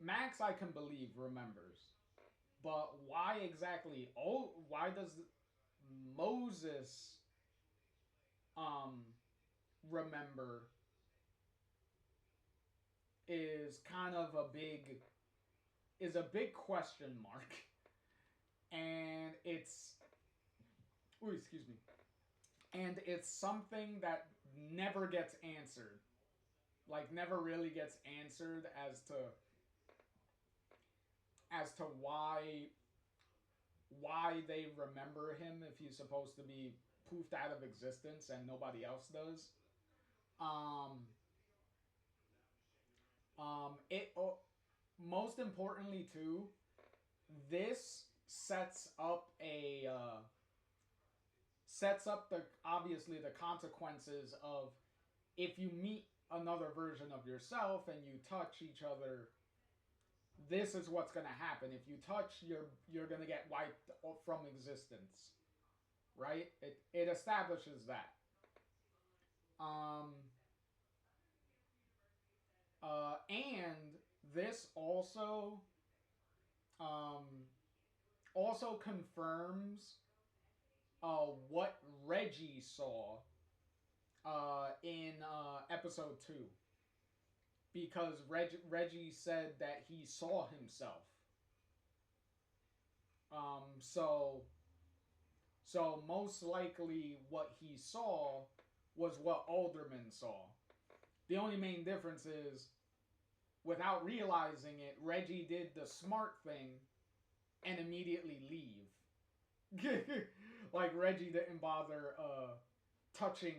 Max I can believe remembers, but why exactly? Oh, why does Moses um remember is kind of a big question mark, and it's oh excuse me, and it's something that never gets answered, like never really gets answered as to as to why they remember him if he's supposed to be poofed out of existence and nobody else does. Um, it most importantly too, this sets up the obviously the consequences of if you meet another version of yourself and you touch each other, this is what's going to happen. If you touch, you're going to get wiped from existence, right? It establishes that. Um, and this um, also confirms what Reggie saw in episode 2, because Reggie said that he saw himself. So most likely what he saw was what Alderman saw. The only main difference is, without realizing it, Reggie did the smart thing and immediately leave. Like Reggie didn't bother touching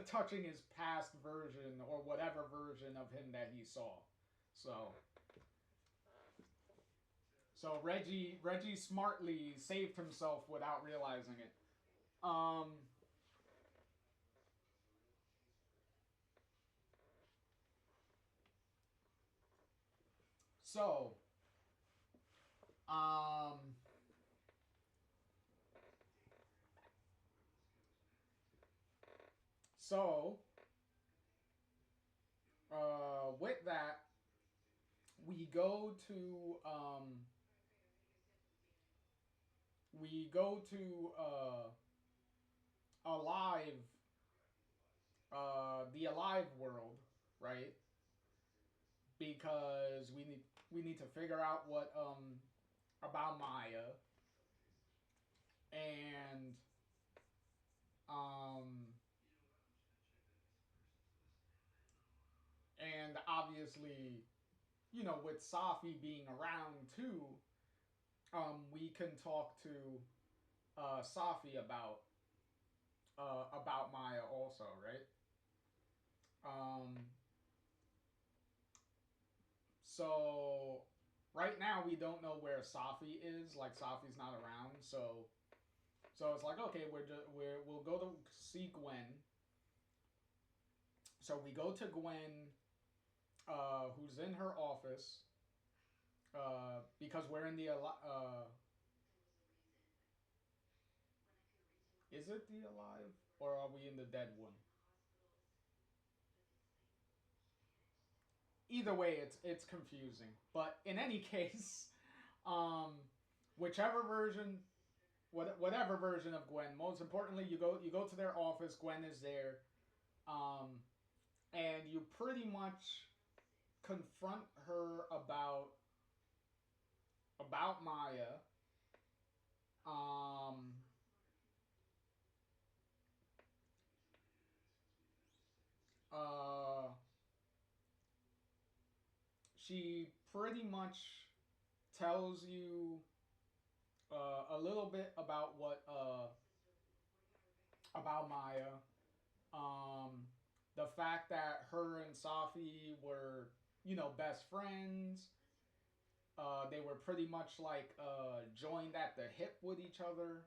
touching his past version or whatever version of him that he saw. So Reggie smartly saved himself without realizing it. Um so um so with that, we go to alive the alive world, right? Because we need to figure out what about Maya, and um obviously, with Safi being around too, we can talk to Safi about Maya also, right? Um, so right now we don't know where Safi is. Like, Safi's not around, so it's like, okay, we'll go to see Gwen. So we go to Gwen, who's in her office, because we're in the is it the alive, or are we in the dead one? Either way, it's confusing. But in any case, um, whichever version, whatever version of Gwen. Most importantly, you go to their office. Gwen is there, um, and you pretty much confront her about Maya. Um, uh, she pretty much tells you a little bit about what about Maya. Um, the fact that her and Safi were, best friends. They were pretty much like joined at the hip with each other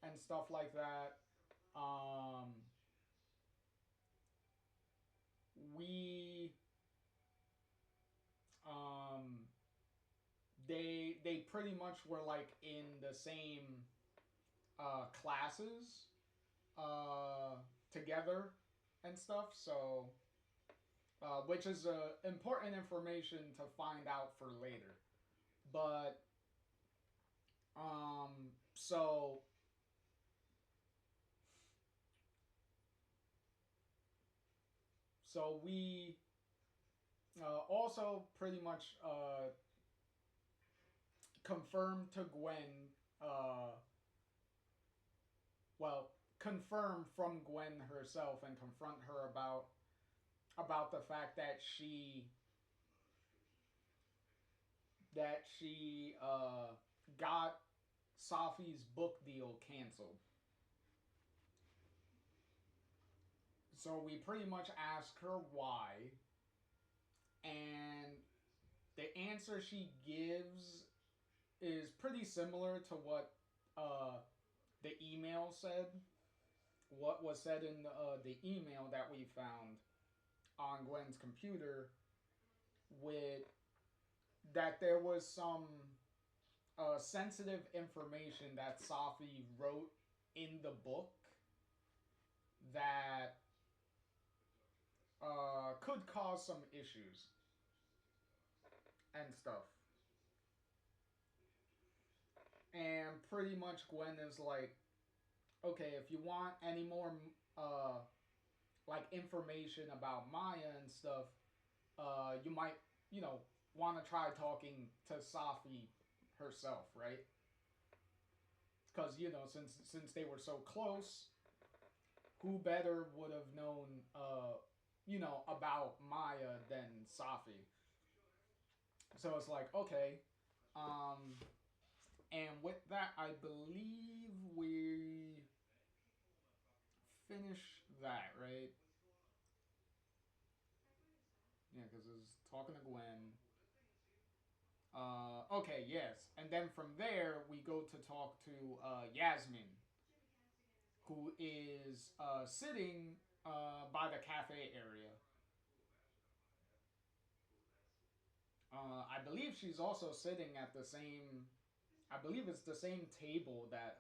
and stuff like that. Um, we um, they pretty much were like in the same classes together and stuff. So, which is important information to find out for later. But so we also pretty much confirmed to Gwen, uh, well, confirm from Gwen herself and confront her about the fact that that she got Safi's book deal canceled. So we pretty much ask her why, and the answer she gives is pretty similar to what uh, the email said. What was said in the email that we found on Gwen's computer, with that there was some sensitive information that Safi wrote in the book that could cause some issues and stuff. And pretty much Gwen is like, okay, if you want any more uh, like information about Maya and stuff, you might, you know, want to try talking to Safi herself, right? Because you know, since they were so close, who better would have known, you know, about Maya than Safi? So it's like, okay, um, and with that, I believe we finish that, right? Yeah, because it's talking to Gwen. Okay, yes. And then from there, we go to talk to Yasmin, who is sitting by the cafe area. I believe she's also sitting at the same. I believe it's the same table that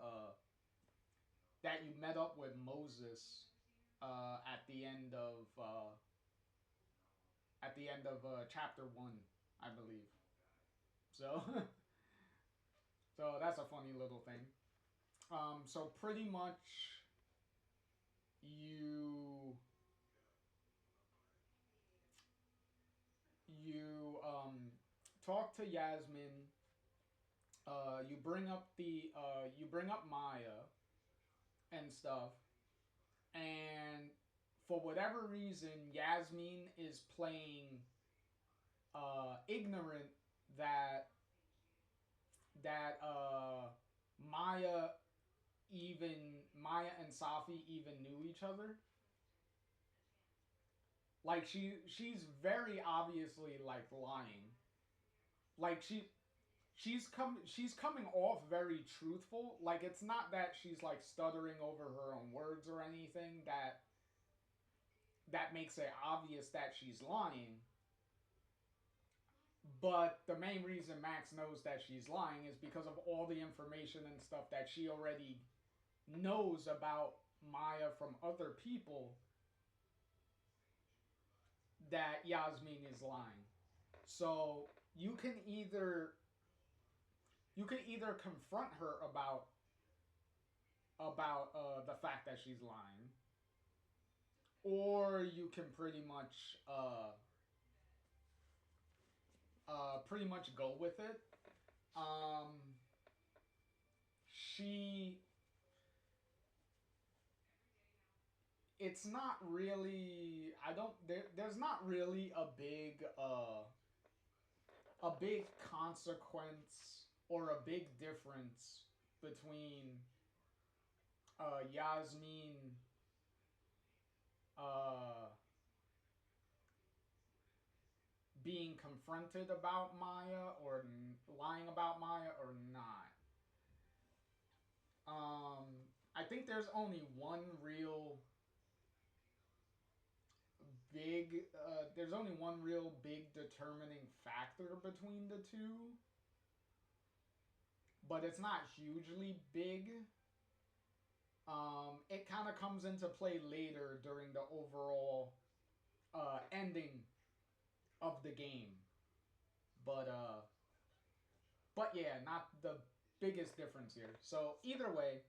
that you met up with Moses at the end of chapter one, I believe. So, so that's a funny little thing. So pretty much you talk to Yasmin. You bring up Maya and stuff, and for whatever reason, Yasmin is playing ignorant that Maya Maya and Safi even knew each other. Like she's very obviously like lying. Like she's coming off very truthful. Like it's not that she's like stuttering over her own words or anything that makes it obvious that she's lying. But the main reason Max knows that she's lying is because of all the information and stuff that she already knows about Maya from other people, that Yasmin is lying. So you can either confront her about the fact that she's lying, or you can pretty much go with it. Um, she it's not really I don't there's not really a big consequence or a big difference between Yasmin uh, being confronted about Maya or lying about Maya or not. Um, I think there's only one real there's only one real big determining factor between the two, but it's not hugely big. It kind of comes into play later during the overall ending of the game, but yeah, not the biggest difference here. So either way,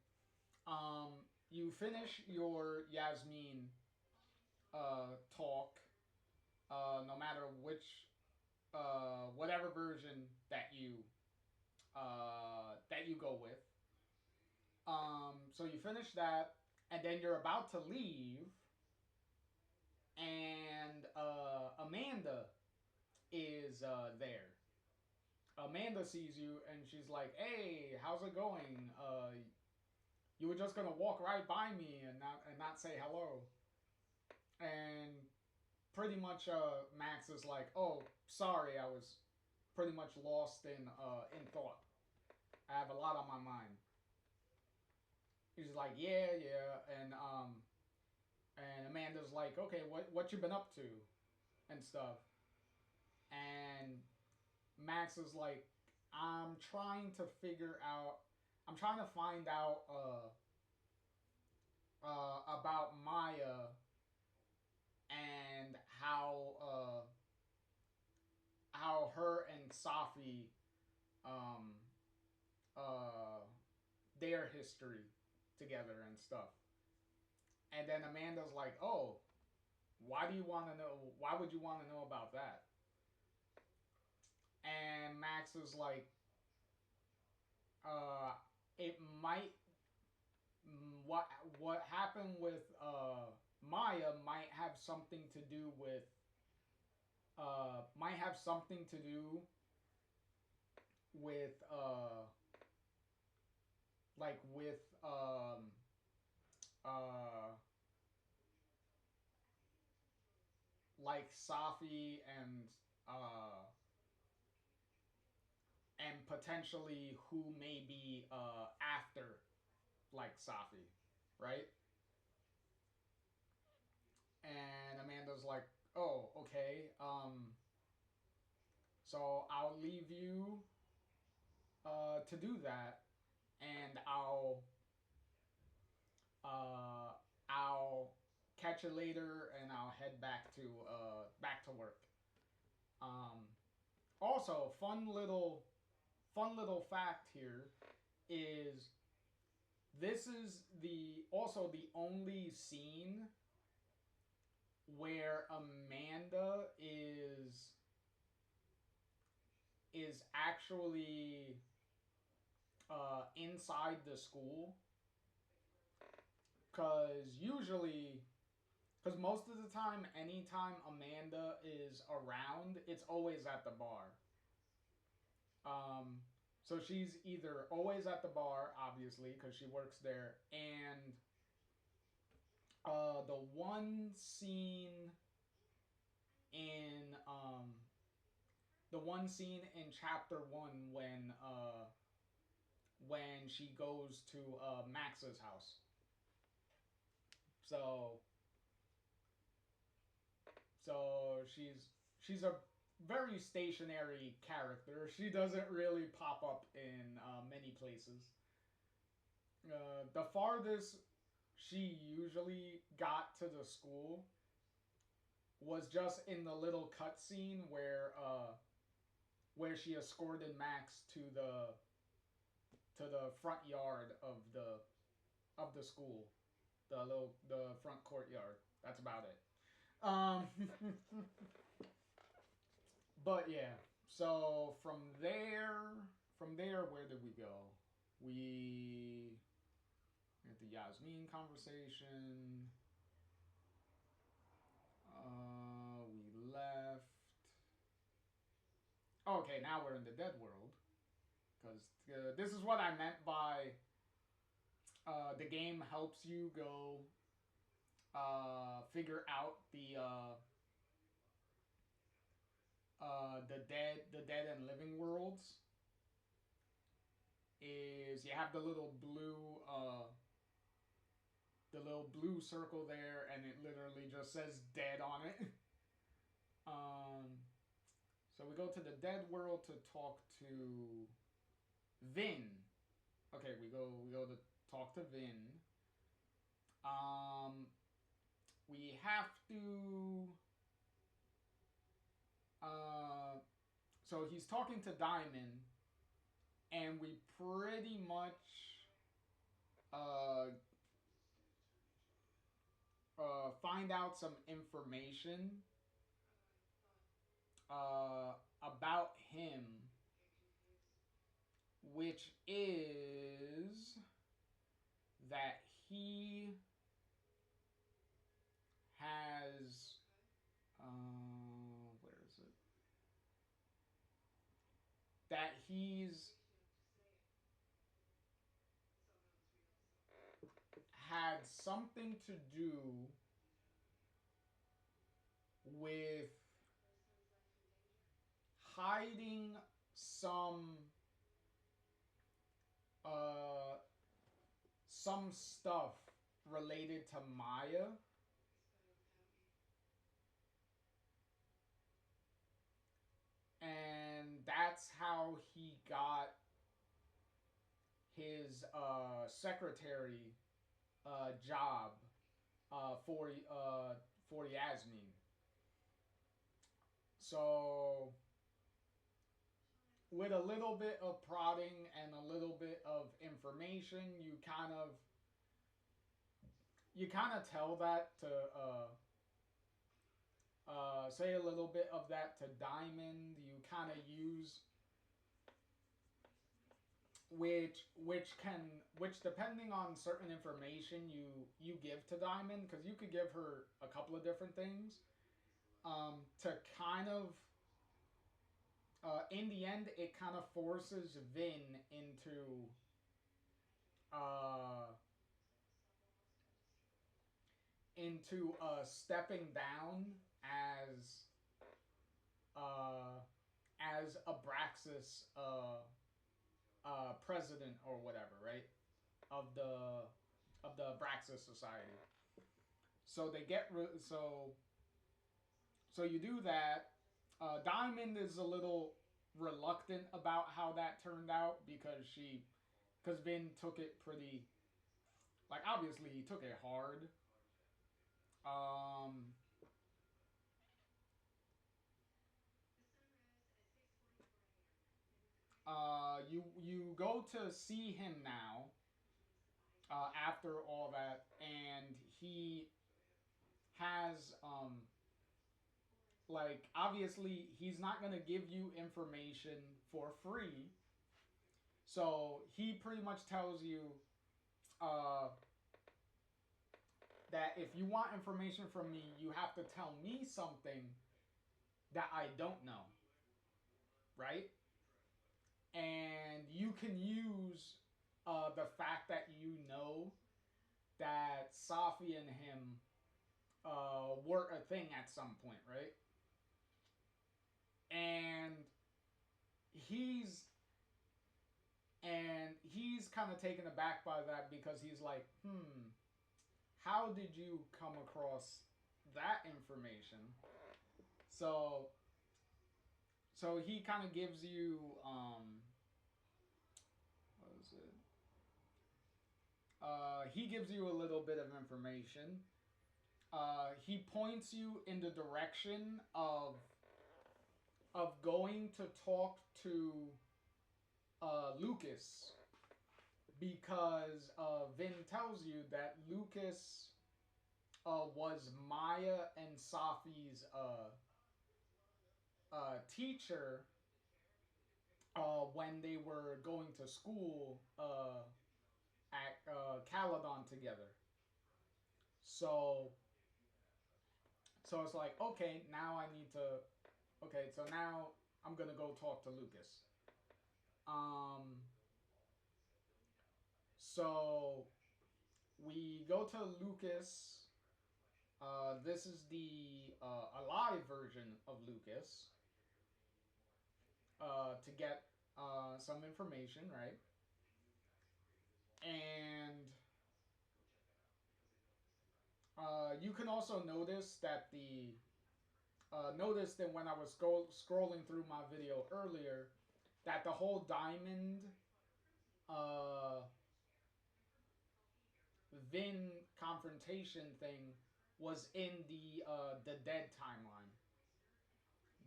um, you finish your Yasmin talk, no matter which whatever version that you go with. So you finish that, and then you're about to leave, and Amanda is there, Amanda sees you and she's like, "Hey, how's it going? You were just gonna walk right by me and not say hello." And pretty much, Max is like, "Oh, sorry, I was pretty much lost in thought. I have a lot on my mind." He's like, "Yeah, yeah," and Amanda's like, "Okay, what you been up to and stuff?" And Max is like, "I'm trying to figure out. I'm trying to find out about Maya and how her and Safi um, uh, their history together and stuff." And then Amanda's like, "Oh, why do you want to know? Why would you want to know about that?" And Max is like, uh, "It might what happened with Maya might have something to do with like with uh like Safi uh and potentially who may be after like Safi, right?" And Amanda's like, "Oh, okay. So I'll leave you to do that, and uh, I'll catch you later, and I'll head back to work." Um, Also, fun little fact here is this is the also the only scene where Amanda is actually inside the school, because most of the time, anytime Amanda is around, it's always at the bar. Um, so she's either always at the bar, obviously, because she works there, and the one scene in chapter one when she goes to Max's house. So she's a very stationary character. She doesn't really pop up in many places. The farthest she usually got to the school was just in the little cutscene where she escorted Max to the front yard of the school, the front courtyard. That's about it. Um, but yeah, so from there, where did we go? We had the Yasmin conversation. We left. Okay, now we're in the dead world because this is what I meant by the game helps you go figure out the dead and living worlds. Is you have the little blue circle there, and it literally just says dead on it. um, so we go to the dead world to talk to Vin. Okay, we go to talk to Vin. Um, we have to. Uh, so he's talking to Diamond, and we pretty much uh, find out some information about him, which is that he has where is it? That he's had something to do with hiding uh some stuff related to Maya, and that's how he got his secretary job for Yasmin. So with a little bit of prodding and a little bit of information, you kind of tell that to say a little bit of that to Diamond. You kind of use which depending on certain information you give to Diamond, because you could give her a couple of different things to kind of in the end it kind of forces Vin uh into stepping down as uh as Abraxas president or whatever, right? Of the Abraxas Society. So they get so you do that. Diamond is a little reluctant about how that turned out because Vin took it pretty, like, obviously he took it hard. Um, you go to see him now after all that, and he has like, obviously he's not gonna give you information for free, so he pretty much tells you uh, that if you want information from me, you have to tell me something that I don't know, right? And you can use the fact that you know that Safi and him were a thing at some point, right? And he's he's kind of taken aback by that because he's like, how did you come across that information? So he kind of gives you what is it? He gives you a little bit of information. He points you in the direction of going to talk to Lucas, because Vin tells you that Lucas was Maya and Safi's teacher when they were going to school at Caladon together. So it's like, okay, now I need to. Okay, so now I'm gonna go talk to Lucas. Um, so we go to Lucas. This is the alive version of Lucas to get some information, right? And you can also notice that when I was scrolling through my video earlier, that the whole Diamond uh, Vin confrontation thing was in the dead timeline,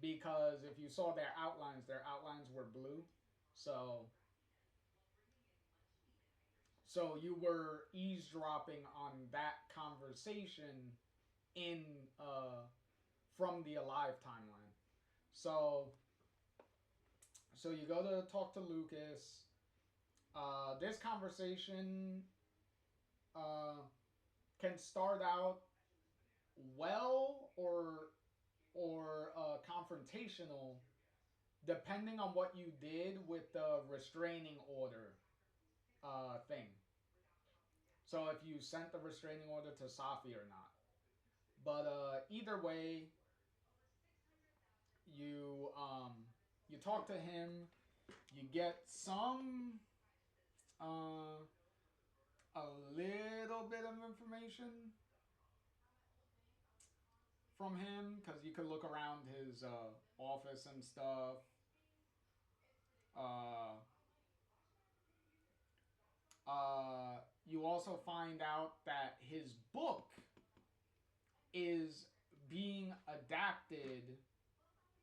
because if you saw their outlines were blue, so you were eavesdropping on that conversation in from the alive timeline. So you go to talk to Lucas. This conversation can start out well or confrontational, depending on what you did with the restraining order thing. So if you sent the restraining order to Safi or not. But either way, you you talk to him, you get some uh, a little bit of information from him because you could look around his office and stuff. Uh, you also find out that his book is being adapted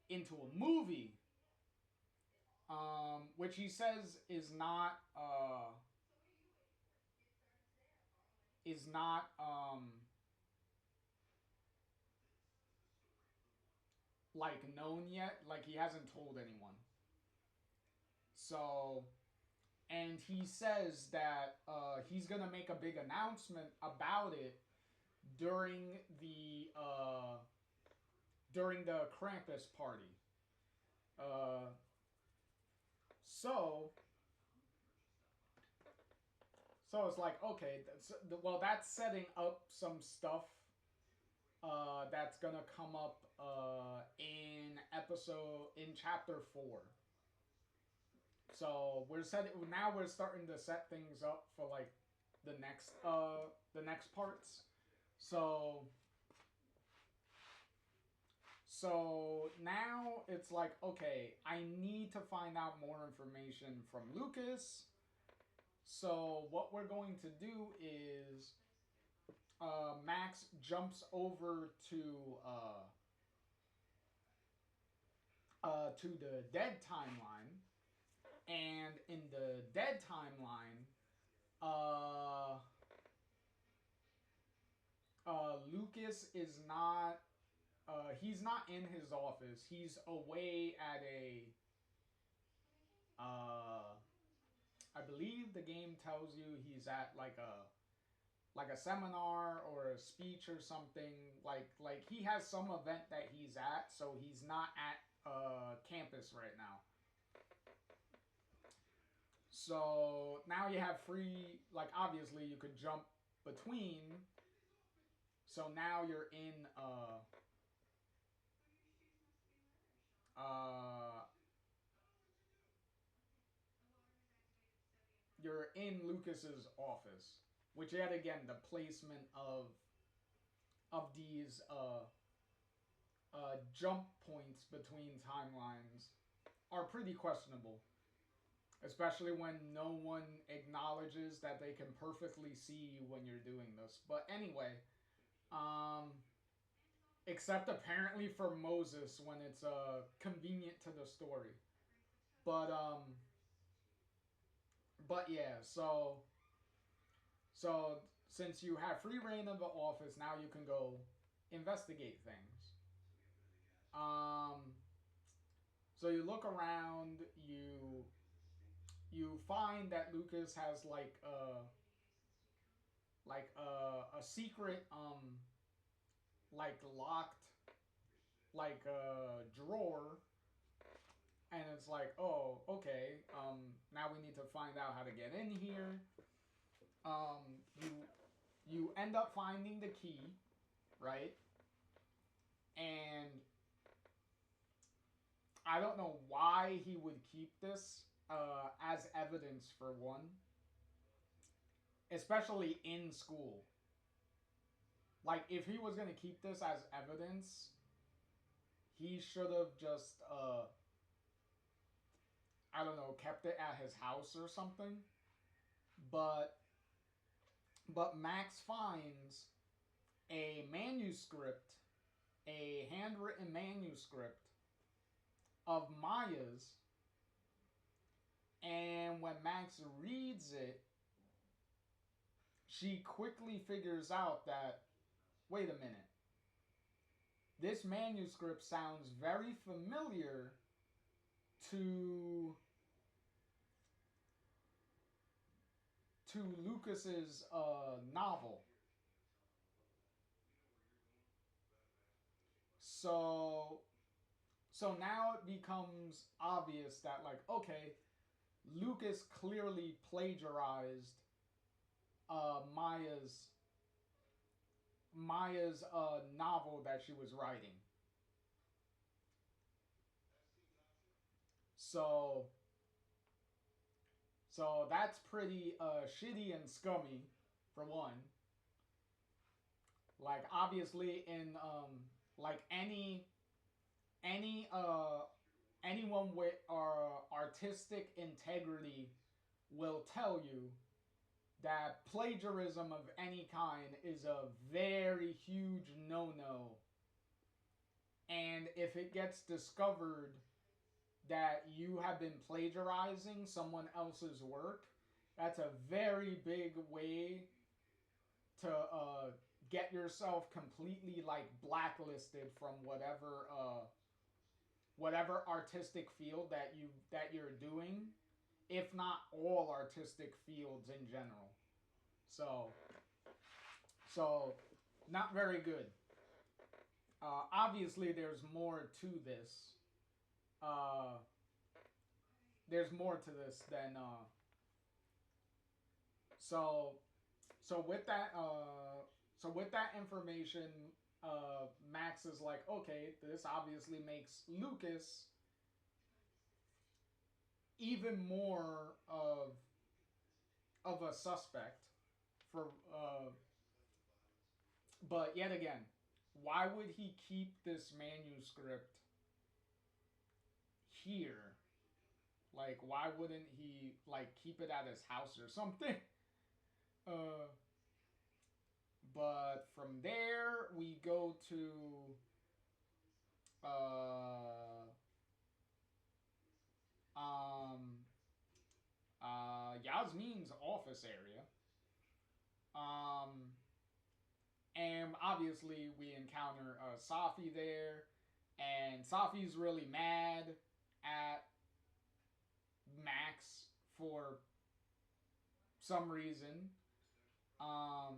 into a movie, which he says is not like known yet. Like he hasn't told anyone. So, and he says that he's gonna make a big announcement about it during the uh, during the Krampus party. Uh, so so it's like okay, well that's setting up some stuff that's gonna come up in chapter 4. So we're starting to set things up for like the next parts. So so now it's like okay, I need to find out more information from Lucas. So what we're going to do is Max jumps over to the dead timeline, and in the dead timeline, Lucas is not. He's not in his office. He's away at a. I believe the game tells you he's at like a seminar or a speech or something. Like he has some event that he's at, so he's not at campus right now. So now you have free. Like obviously you could jump between. So now uh, you're in Lucas's office, which yet again the placement of these jump points between timelines are pretty questionable, especially when no one acknowledges that they can perfectly see you when you're doing this. But anyway, except apparently for Moses when it's convenient to the story. But yeah, so since you have free reign of the office, now you can go investigate things. Um, so you look around, you find that Lucas has a secret like locked drawer, and it's like oh okay, now we need to find out how to get in here. um you you end up finding the key, right? And I don't know why he would keep this as evidence for one, especially in school. Like if he was gonna keep this as evidence, he should have just I don't know, kept it at his house or something. But Max finds a manuscript, a handwritten manuscript of Maya's, and when Max reads it, she quickly figures out that wait a minute, this manuscript sounds very familiar to Lucas's novel. So So now it becomes obvious that, like, okay, Lucas clearly plagiarized Maya's novel that she was writing. So so that's pretty shitty and scummy, for one. Like, obviously, in like any anyone with artistic integrity will tell you that plagiarism of any kind is a very huge no-no. And if it gets discovered that you have been plagiarizing someone else's work, that's a very big way to get yourself completely, like, blacklisted from whatever artistic field that you're doing, if not all artistic fields in general. So so not very good. Obviously, there's more to this. Uh, there's more to this than so so with that so with that information, Max is like, okay, this obviously makes Lucas even more of a suspect for but yet again, why would he keep this manuscript here? Like, why wouldn't he, like, keep it at his house or something? Uh, but from there we go to uh, um, Yasmin's office area. Um, and obviously we encounter Safi there, and Safi's really mad at Max for some reason. Um,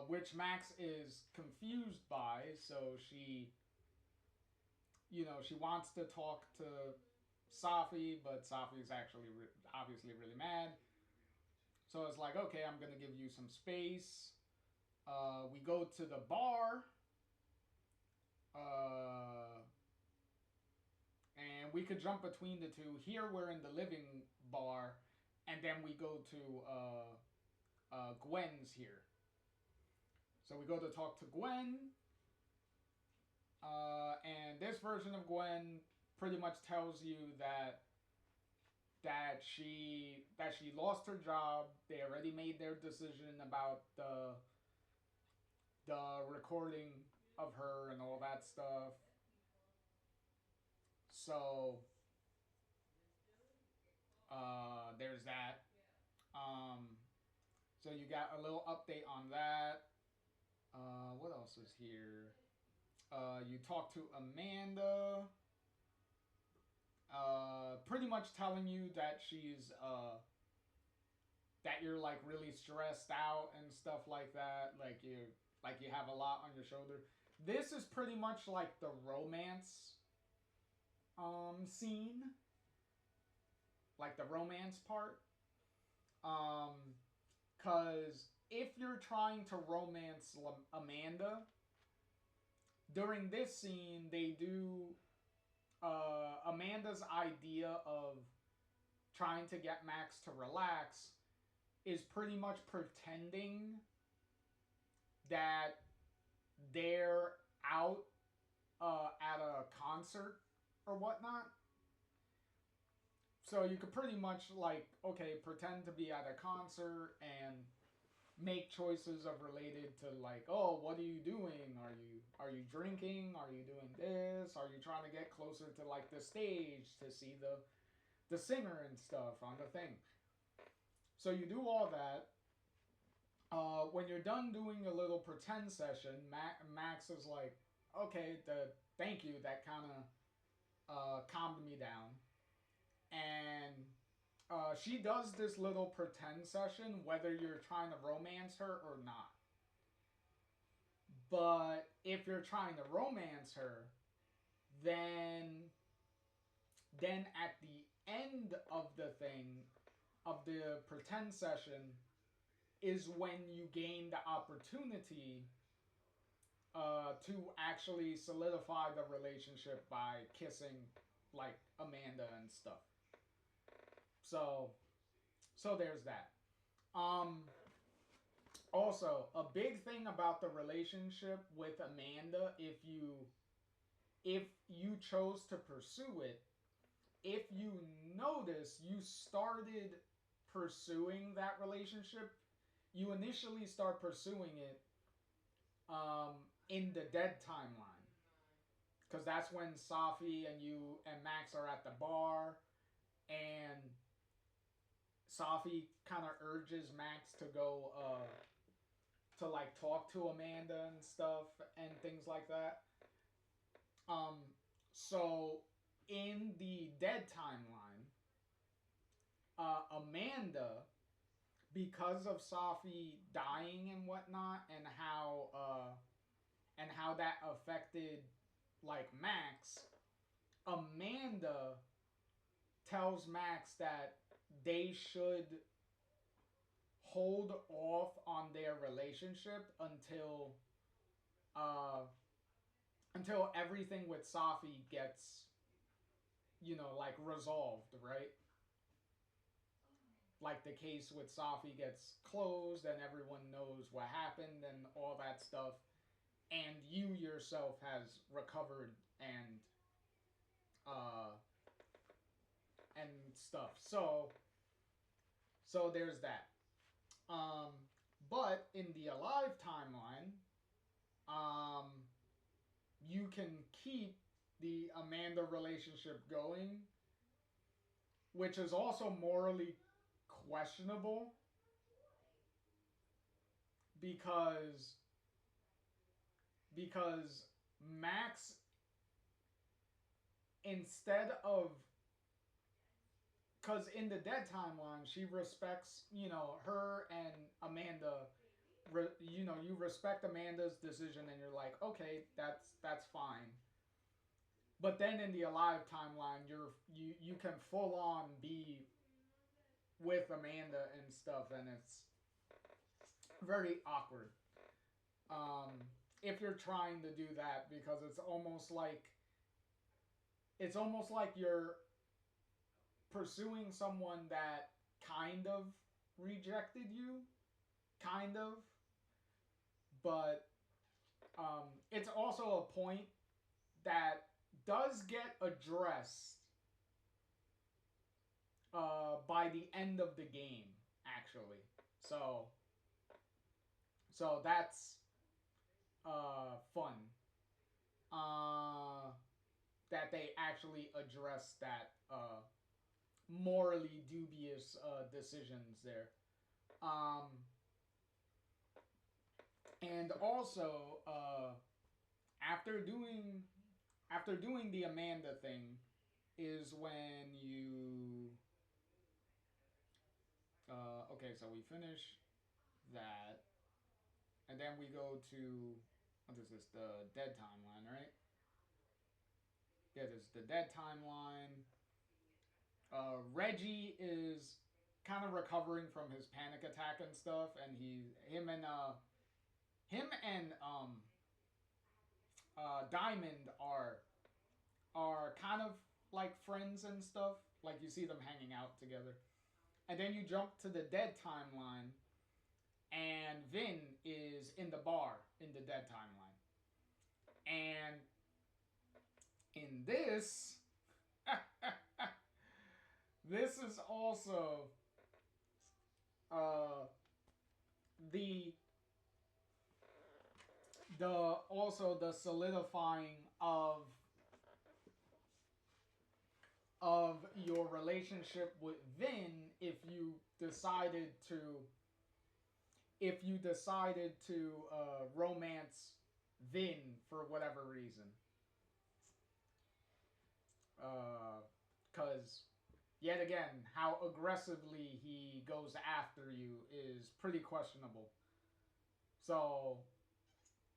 which Max is confused by, so she wants to talk to Safi, but Safi's actually obviously really mad. So it's like, okay, I'm gonna give you some space. We go to the bar, uh, and we could jump between the two. Here we're in the living bar, and then we go to Gwen's here. So we go to talk to Gwen, and this version of Gwen pretty much tells you that she lost her job. They already made their decision about the recording of her and all that stuff. So there's that. Um, so you got a little update on that. What else is here? You talk to Amanda. Pretty much telling you that that you're, like, really stressed out and stuff like that. Like you have a lot on your shoulder. This is pretty much like the romance scene, like the romance part. Um, cause if you're trying to romance Amanda during this scene, they do Amanda's idea of trying to get Max to relax is pretty much pretending that they're out at a concert or whatnot. So you could pretty much, like, okay, pretend to be at a concert and make choices of related to, like, oh, what are you doing? Are you drinking? Are you doing this? Are you trying to get closer to, like, the stage to see the singer and stuff on the thing? So you do all that. When you're done doing a little pretend session, Max is like, okay, thank you, that kind of calmed me down. And she does this little pretend session whether you're trying to romance her or not. But if you're trying to romance her, then at the end of the thing, of the pretend session, is when you gain the opportunity to actually solidify the relationship by kissing like Amanda and stuff. So there's that. Um Also, a big thing about the relationship with Amanda, if you chose to pursue it, if you notice you started pursuing that relationship, you initially start pursuing it in the dead timeline. Because that's when Safi and you and Max are at the bar, and Safi kind of urges Max to go to like talk to Amanda and stuff and things like that. Um, so in the dead timeline, Amanda, because of Safi dying and whatnot, and how that affected like Max, Amanda tells Max that they should hold off on their relationship uh until everything with Safi gets, like resolved, right? Like the case with Safi gets closed and everyone knows what happened and all that stuff, and you yourself has recovered uh and stuff. So there's that. Um but in the alive timeline, um you can keep the Amanda relationship going, which is also morally questionable because Max, instead of, because in the dead timeline she respects, her and Amanda, you respect Amanda's decision and you're like, okay, that's fine. But then in the alive timeline, you can full on be with Amanda and stuff, and it's very awkward. Um, if you're trying to do that, because it's almost like you're pursuing someone that kind of rejected you, kind of, but it's also a point that does get addressed by the end of the game, actually. So that's fun. That they actually address that morally dubious decisions there. Um, and also, after doing the Amanda thing, is when you okay, so we finish that, and then we go to, what is this? The dead timeline, right? Yeah, this is the dead timeline. Reggie is kind of recovering from his panic attack and stuff, and him and Diamond are kind of like friends and stuff. Like you see them hanging out together, and then you jump to the dead timeline, and Vin is in the bar in the dead timeline, and in this, this is also uh, the the solidifying of your relationship with Vin, if you decided to romance Vin for whatever reason, because yet again, how aggressively he goes after you is pretty questionable. So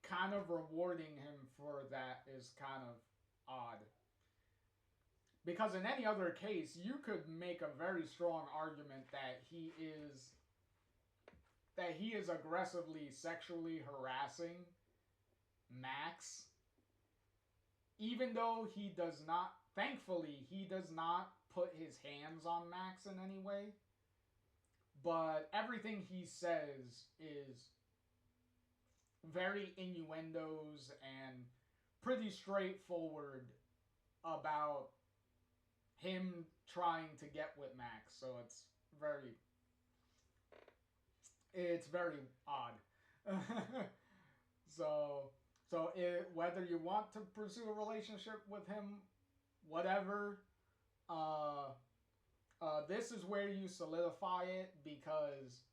kind of rewarding him for that is kind of odd. Because in any other case, you could make a very strong argument that he is aggressively sexually harassing Max, even though he does not, thankfully, he does not put his hands on Max in any way. But everything he says is very innuendos and pretty straightforward about him trying to get with Max. So it's very odd. so whether you want to pursue a relationship with him, whatever, this is where you solidify it, because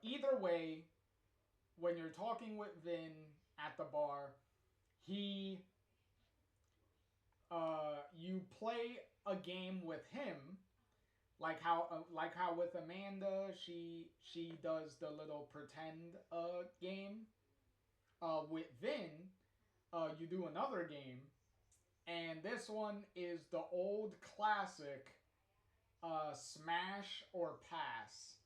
either way, when you're talking with Vin at the bar, he you play a game with him, like how with Amanda, she does the little pretend game. With Vin, you do another game, and this one is the old classic smash or pass.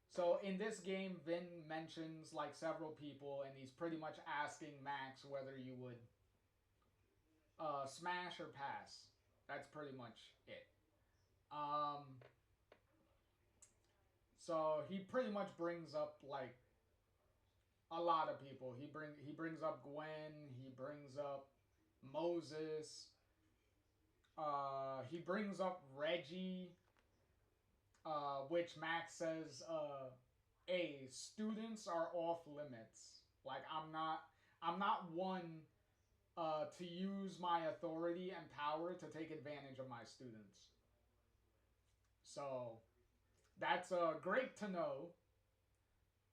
So in this game, Vin mentions like several people, and he's pretty much asking Max whether you would smash or pass. That's pretty much it. So he pretty much brings up like a lot of people. He brings up Gwen. He brings up Moses. He brings up Reggie, which Max says, "Hey, students are off limits. Like I'm not one to use my authority and power to take advantage of my students." So that's great to know.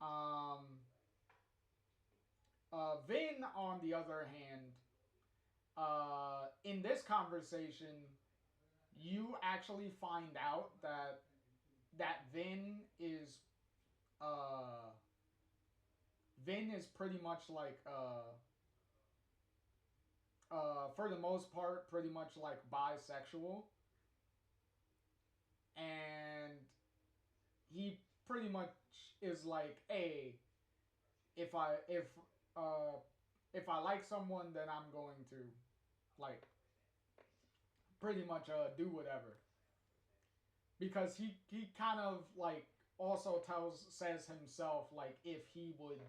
Um, Vin, on the other hand, in this conversation, you actually find out that uh, Vin is pretty much like for the most part, pretty much like bisexual, and he pretty much is like, hey, if I uh if I like someone, then I'm going to like pretty much do whatever, because he kind of like also says himself like if he would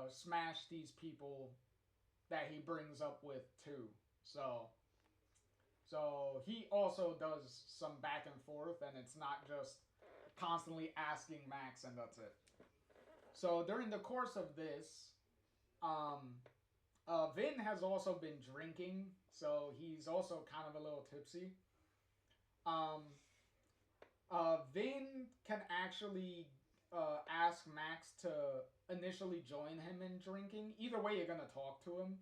smash these people that he brings up with too. So he also does some back and forth, and it's not just constantly asking Max and that's it. So during the course of this, um, Vin has also been drinking, so he's also kind of a little tipsy. Um, Vin can actually ask Max to initially join him in drinking. Either way, you're gonna talk to him,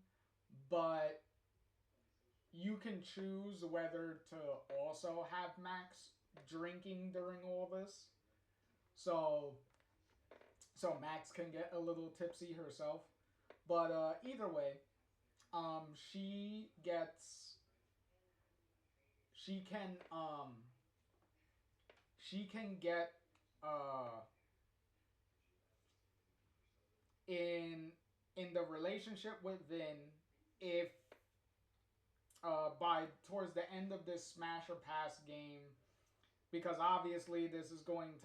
but you can choose whether to also have Max drinking during all this. So Max can get a little tipsy herself. But either way, um, she gets she can um she can get uh in the relationship with Vin if by towards the end of this smash or pass game, because obviously this is gonna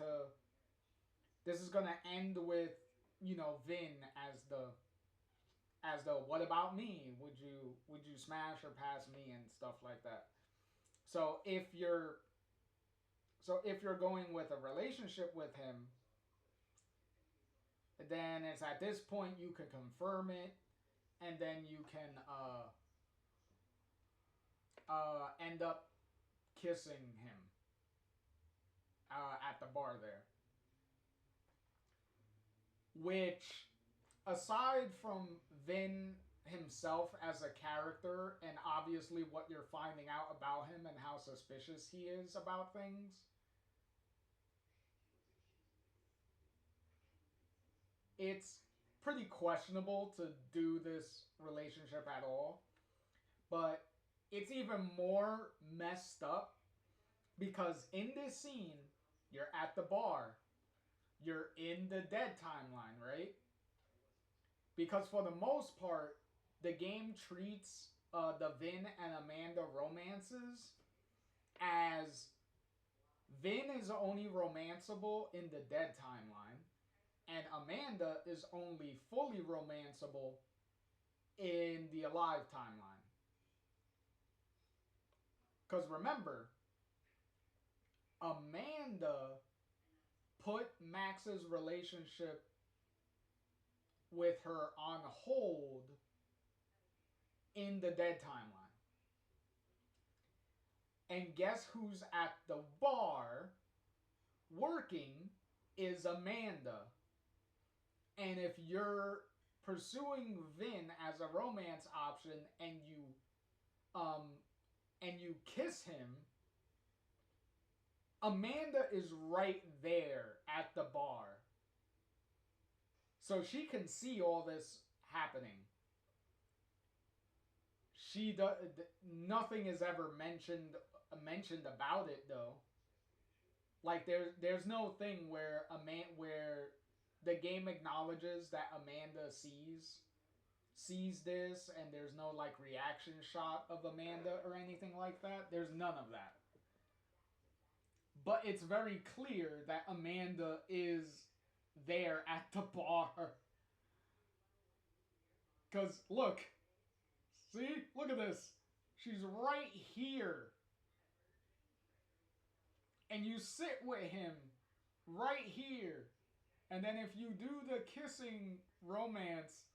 end with, you know, Vin as the what about me? Would you smash or pass me and stuff like that. So if you're going with a relationship with him, then it's at this point you can confirm it, and then you can end up kissing him at the bar there. Which, aside from Vin himself as a character and obviously what you're finding out about him and how suspicious he is about things, it's pretty questionable to do this relationship at all. But it's even more messed up because in this scene, you're at the bar, you're in the dead timeline, right? Because for the most part, the game treats the Vin and Amanda romances as Vin is only romanceable in the dead timeline, and Amanda is only fully romanceable in the alive timeline. Because remember, Amanda put Max's relationship with her on hold in the dead timeline. And guess who's at the bar working is Amanda. And if you're pursuing Vin as a romance option um and you kiss him, Amanda is right there at the bar. So she can see all this happening. She does nothing is ever mentioned about it though. Like there's no thing where where the game acknowledges that Amanda sees this, and there's no like reaction shot of Amanda or anything like that. There's none of that. But it's very clear that Amanda is there at the bar. Cause look, see, look at this. She's right here. And you sit with him right here. And then if you do the kissing romance,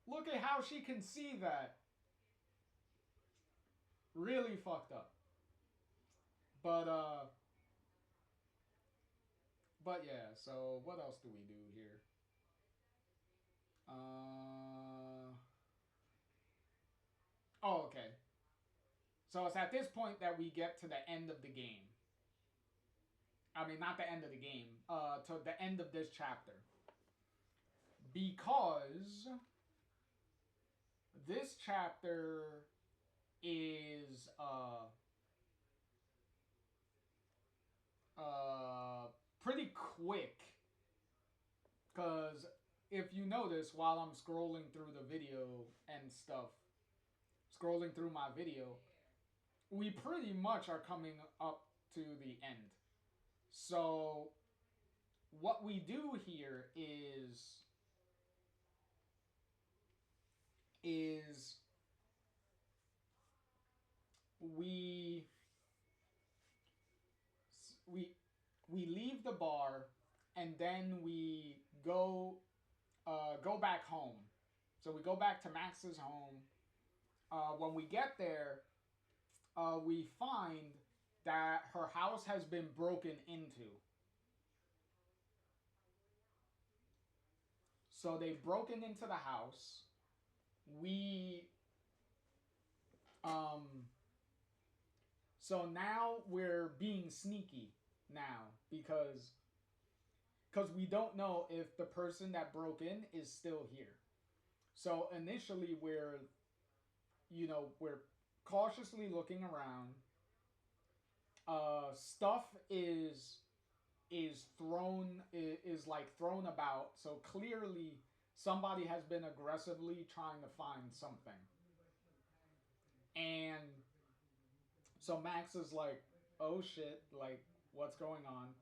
look at how she can see that. Really fucked up. But yeah, so what else do we do here? Oh, okay. So it's at this point that we get to the end of the game. I mean, not the end of the game, to the end of this chapter. Because this chapter is pretty quick. Because if you notice, while I'm scrolling through the video and stuff, scrolling through my video, we pretty much are coming up to the end. So what we do here is we we leave the bar, and then we go back home. So we go back to Max's home. When we get there, we find that her house has been broken into. So they've broken into the house. So now we're being sneaky now because we don't know if the person that broke in is still here. So initially we're cautiously looking around. Stuff is thrown about. So clearly somebody has been aggressively trying to find something. And so Max is like, "Oh shit, like what's going on?"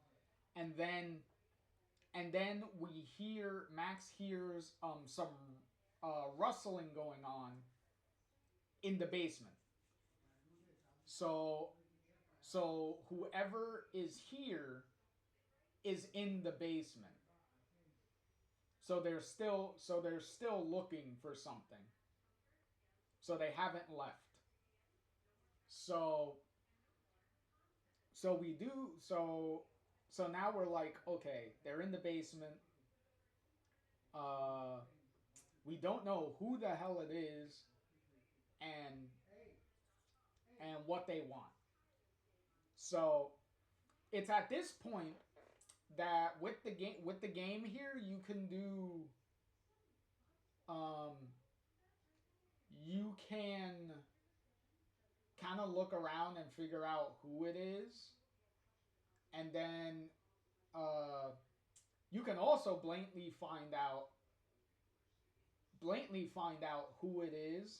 And then Max hears some rustling going on in the basement. So whoever is here is in the basement. So they're still looking for something. So they haven't left. So now we're like, okay, they're in the basement. We don't know who the hell it is and what they want. So it's at this point that with the game here you can do um you can kind of look around and figure out who it is, and then uh you can also blatantly find out who it is,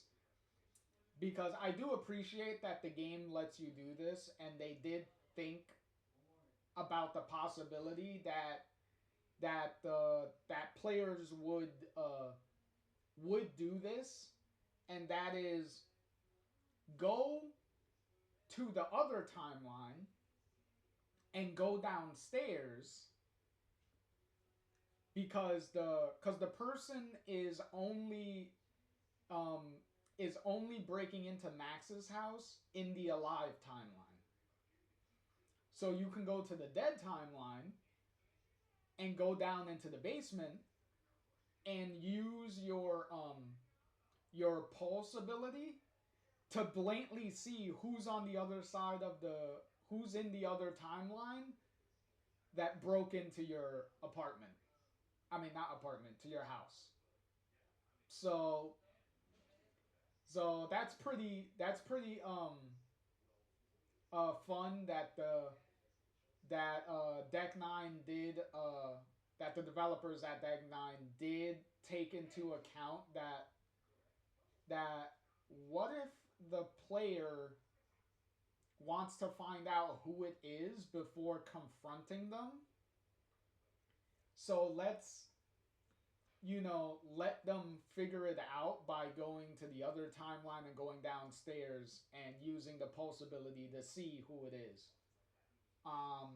because I do appreciate that the game lets you do this, and they did think about the possibility that players would do this, and that is go to the other timeline and go downstairs, because the person um is only breaking into Max's house in the alive timeline. So you can go to the dead timeline and go down into the basement and use your pulse ability to blatantly see who's on the other side of the who's in the other timeline that broke into your apartment. I mean, not apartment, to your house. So that's pretty fun that Deck Nine did that the developers at Deck Nine did take into account that what if the player wants to find out who it is before confronting them? So let them figure it out by going to the other timeline and going downstairs and using the pulse ability to see who it is. Um,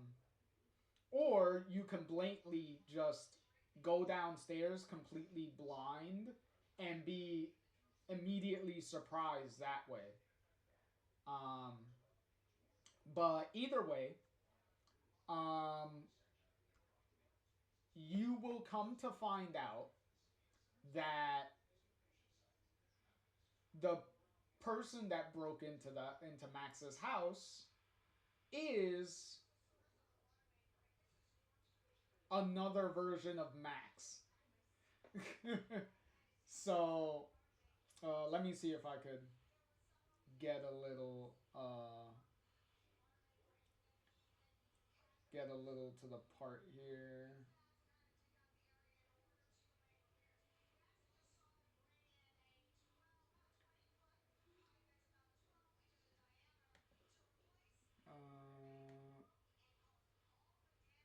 or you can blatantly just go downstairs completely blind and be immediately surprised that way. Um, but either way, um, you will come to find out that the person that broke into Max's house is another version of Max. So let me see if I could get a little to the part here.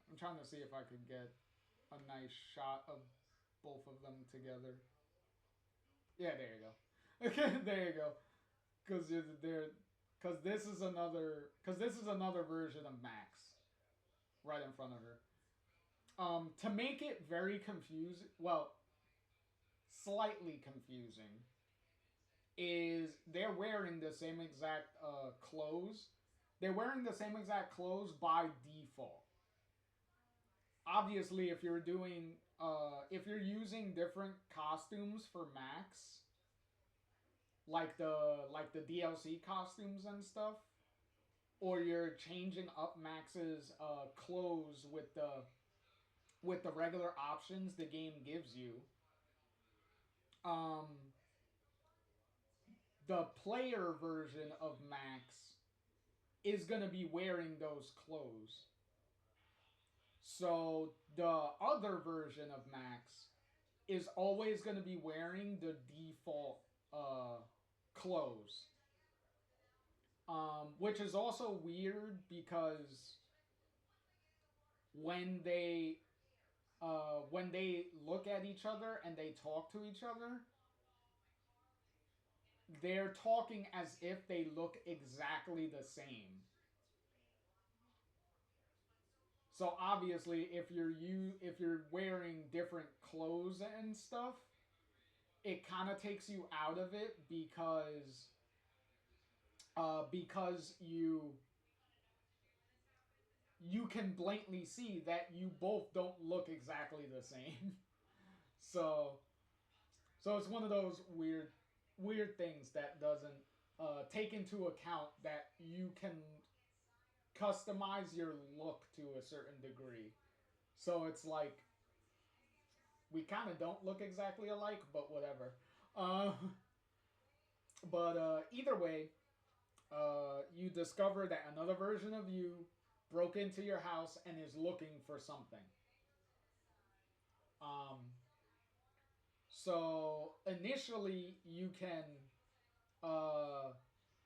I'm trying to see if I could get a nice shot of both of them together. Yeah, there you go. Okay, there you go. Because they're because this is another version of Max right in front of her. To make it very confusing, well, slightly confusing, is they're wearing the same exact clothes. They're wearing the same exact clothes by default. Obviously, if you're using different costumes for Max, like the DLC costumes and stuff, or you're changing up Max's clothes with the regular options the game gives you, um, the player version of Max is gonna be wearing those clothes. So the other version of Max is always gonna be wearing the default clothes. Which is also weird because when they when they look at each other and they talk to each other, they're talking as if they look exactly the same. So obviously, if you're wearing different clothes and stuff, it kind of takes you out of it because you can blatantly see that you both don't look exactly the same. so so it's one of those weird things that doesn't take into account that you can customize your look to a certain degree. So it's like we kind of don't look exactly alike, but whatever. Uh, but either way, you discover that another version of you broke into your house and is looking for something. Um, so initially, you can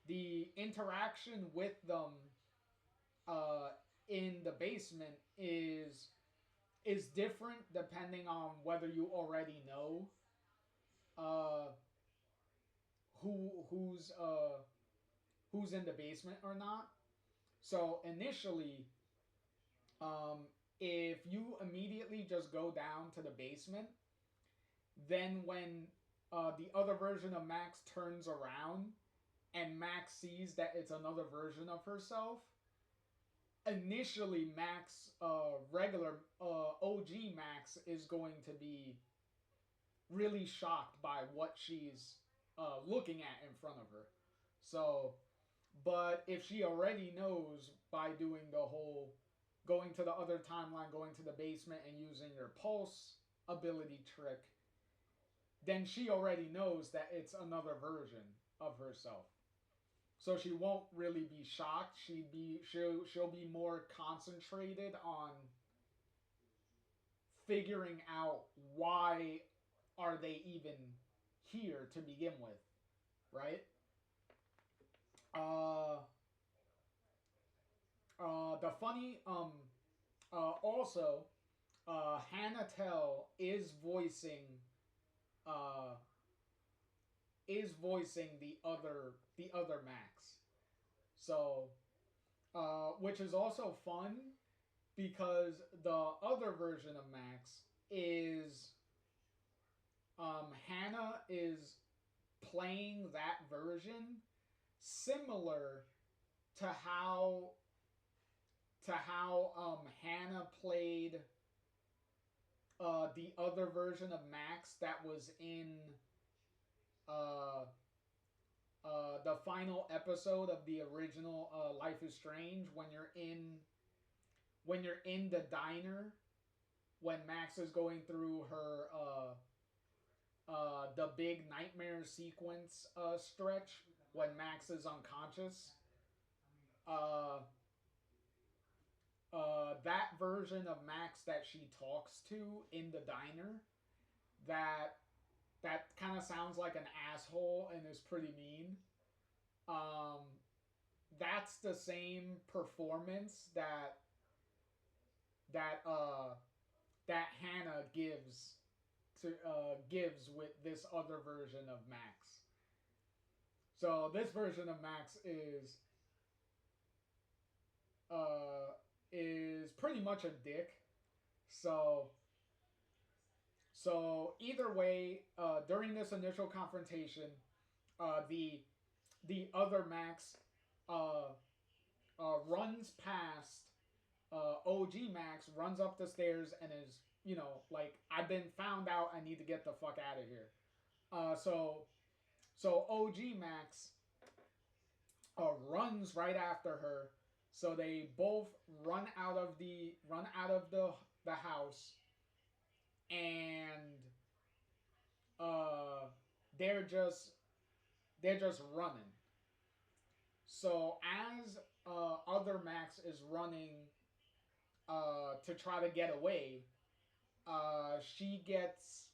the interaction with them uh, in the basement is different depending on whether you already know uh, who's in the basement or not. So initially, um, if you immediately just go down to the basement, then when the other version of Max turns around and Max sees that it's another version of herself, initially Max, regular OG Max, is going to be really shocked by what she's looking at in front of her. So, but if she already knows by doing the whole going to the other timeline, going to the basement, and using her pulse ability trick, then she already knows that it's another version of herself. So she won't really be shocked. She'll be more concentrated on figuring out why are they even here to begin with, right? Uh, the funny also Hannah Tell uh is voicing the other Max. So which is also fun because the other version of Max is Hannah is playing that version similar to how Hannah played the other version of Max that was in uh, the final episode of the original Life is Strange when you're in the diner when Max is going through her the big nightmare sequence stretch when Max is unconscious. Uh, that version of Max that she talks to in the diner, that kind of sounds like an asshole and is pretty mean. Um, that's the same performance that uh, that Hannah gives with this other version of Max. So this version of Max uh, is pretty much a dick. So either way, during this initial confrontation, the other Max uh, runs past OG Max, runs up the stairs, and is like, I've been found out. I need to get the fuck out of here. So OG Max runs right after her. So they both run out of the house, and uh, they're just running. So as other Max is running to try to get away, she gets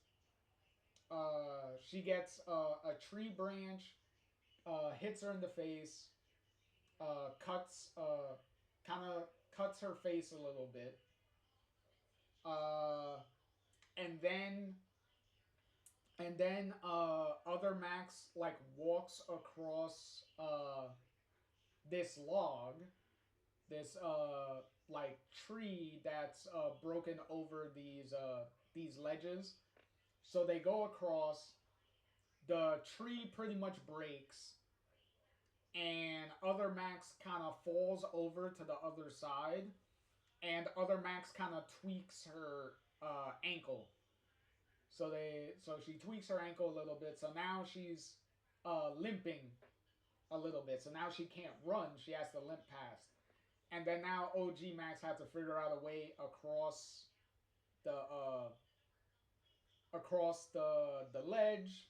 a tree branch, hits her in the face, cuts kind of cuts her face a little bit, uh, and then other Max like walks across this log, this like tree that's broken over these ledges. So they go across. The tree pretty much breaks, and other Max kind of falls over to the other side, and other Max kind of tweaks her ankle. So she tweaks her ankle a little bit. So now she's limping a little bit. So now she can't run. She has to limp past. And then now OG Max has to figure out a way across across the ledge,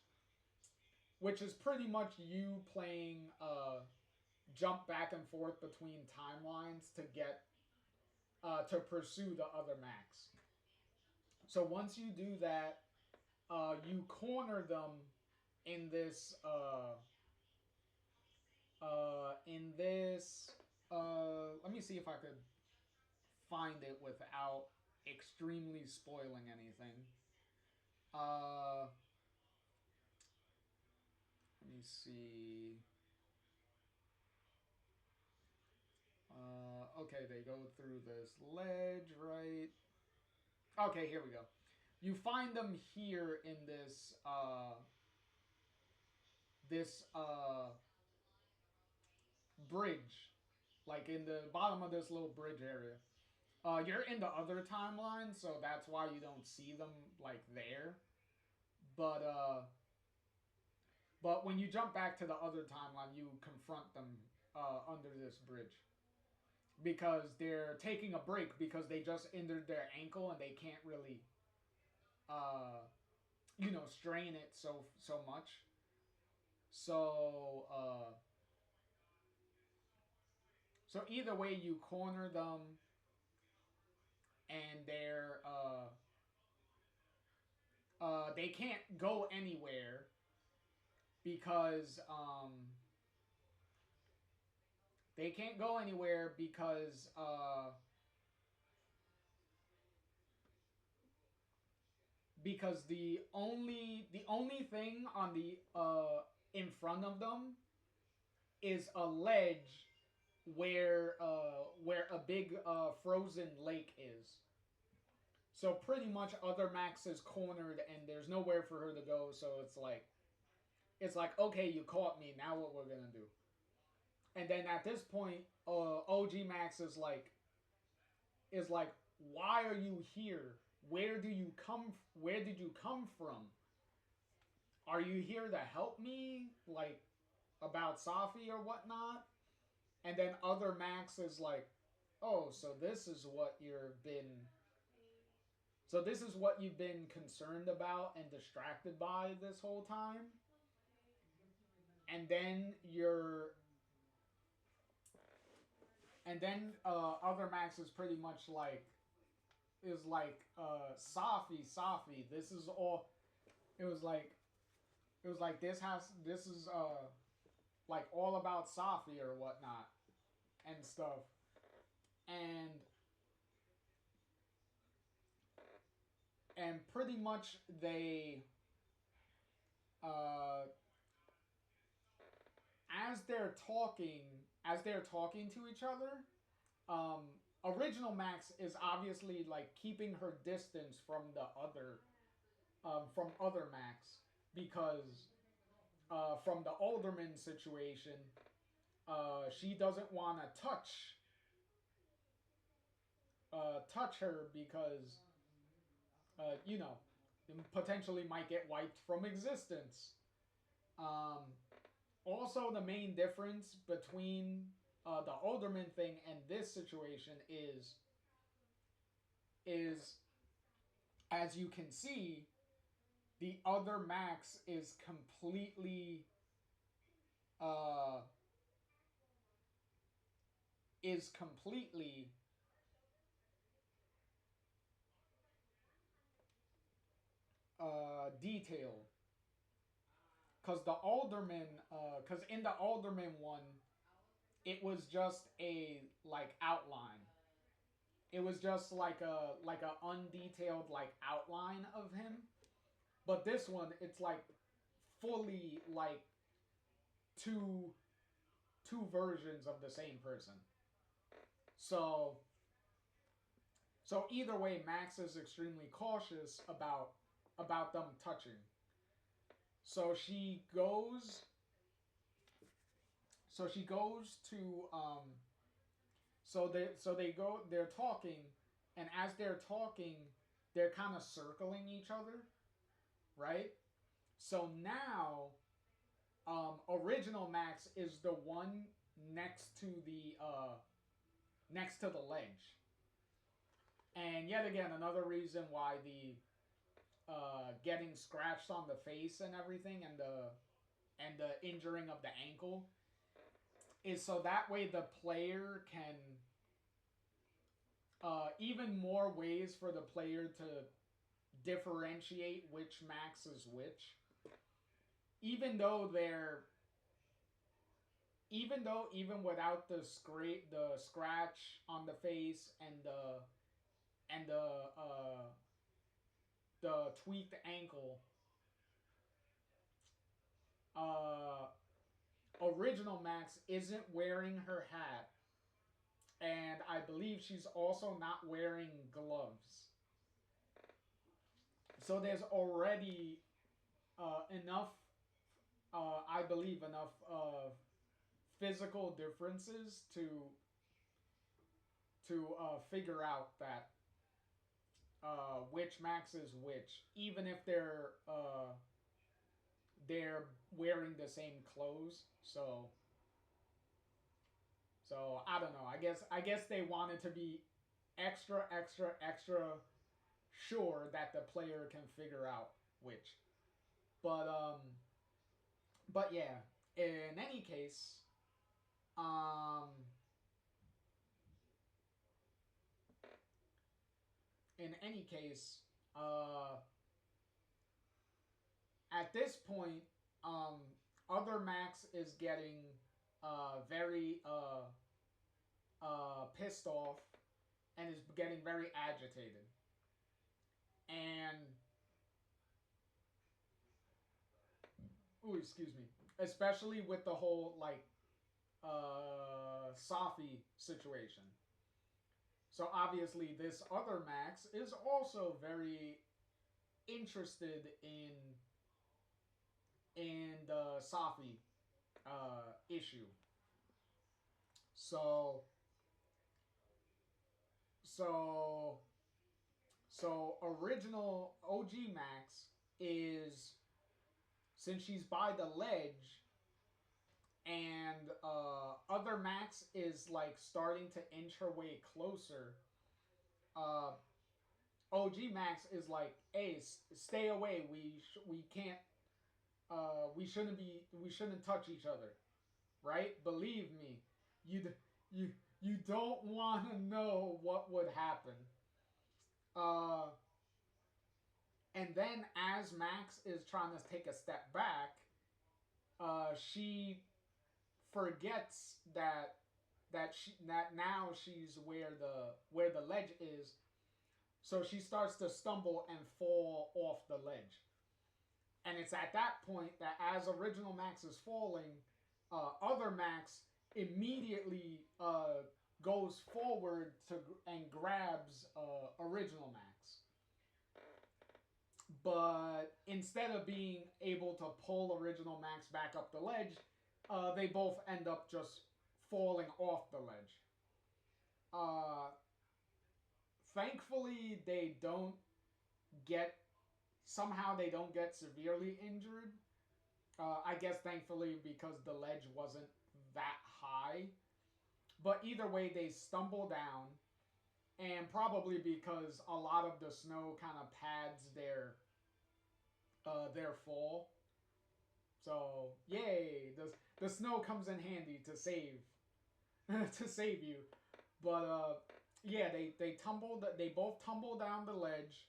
which is pretty much you playing jump back and forth between timelines to get to pursue the other max. So once you do that, you corner them in this let me see if I could find it without extremely spoiling anything. Let me see. Okay, they go through this ledge, right? Okay, here we go. You find them here in this bridge, like in the bottom of this little bridge area. You're in the other timeline, so that's why you don't see them like there. But but when you jump back to the other timeline, you confront them under this bridge because they're taking a break because they just injured their ankle and they can't really, uh, strain it so much. So so either way, you corner them and they can't go anywhere because they can't go anywhere because the only thing on the in front of them is a ledge where a big frozen lake is. So pretty much other Max is cornered and there's nowhere for her to go, so it's like okay, you caught me, now what we're gonna do. And then at this point, OG Max is like, why are you here? Where did you come from? Are you here to help me? Like about Safi or whatnot? And then other Max is like, oh, so this is what you've been concerned about and distracted by this whole time? And then you're and then other Max is pretty much Safi, this is all it was like this is like all about Safi or whatnot and stuff. And pretty much uh as they're talking to each other, um original Max is obviously like keeping her distance from other Max because from the Alderman situation, she doesn't want to touch her because you know, potentially might get wiped from existence. Um, Also, the main difference between the Alderman thing and this situation is as you can see, the other Max uh is completely detailed. Because the Alderman, because in the Alderman one, it was just a like outline. It was just like a undetailed like outline of him. But this one, it's like fully like two two versions of the same person. So either way, Max is extremely cautious about them touching. So she goes. So she goes to. So they go. They're talking, and as they're talking, they're kind of circling each other, right? So now, original Max is the one next to the ledge, and yet again another reason why getting scratched on the face and everything, and the injuring of the ankle, is so that way the player can even more ways for the player to differentiate which max is which, even though they're even without the scratch on the face and the tweaked ankle, uh, original Max isn't wearing her hat, and I believe she's also not wearing gloves. So there's already enough, I believe, enough physical differences to figure out that which Max is which, even if they're wearing the same clothes. So I don't know. I guess they wanted to be extra sure that the player can figure out which. But but yeah. In any case, um, in any case, uh, at this point, um, other Max is getting very pissed off and is getting very agitated. And ooh, excuse me, especially with the whole like Safi situation. So obviously, this other Max is also very interested in the Safi issue. So so so original OG Max is, since she's by the ledge, and other Max is like starting to inch her way closer. Uh, OG Max is like, "Hey, stay away. We can't. We shouldn't touch each other, right? Believe me, you you you don't want to know what would happen." Uh, and then as Max is trying to take a step back, she forgets that now she's where the ledge is, so she starts to stumble and fall off the ledge. And it's at that point that as original Max is falling, other Max immediately goes forward to and grabs original Max. But instead of being able to pull original Max back up the ledge, they both end up just falling off the ledge. Uh, Thankfully, get they don't get severely injured. I guess thankfully because the ledge wasn't that high. But either way, they stumble down, and probably because a lot of the snow kind of pads their fall. So yay, the snow comes in handy to save to save you. But yeah, they both tumble down the ledge,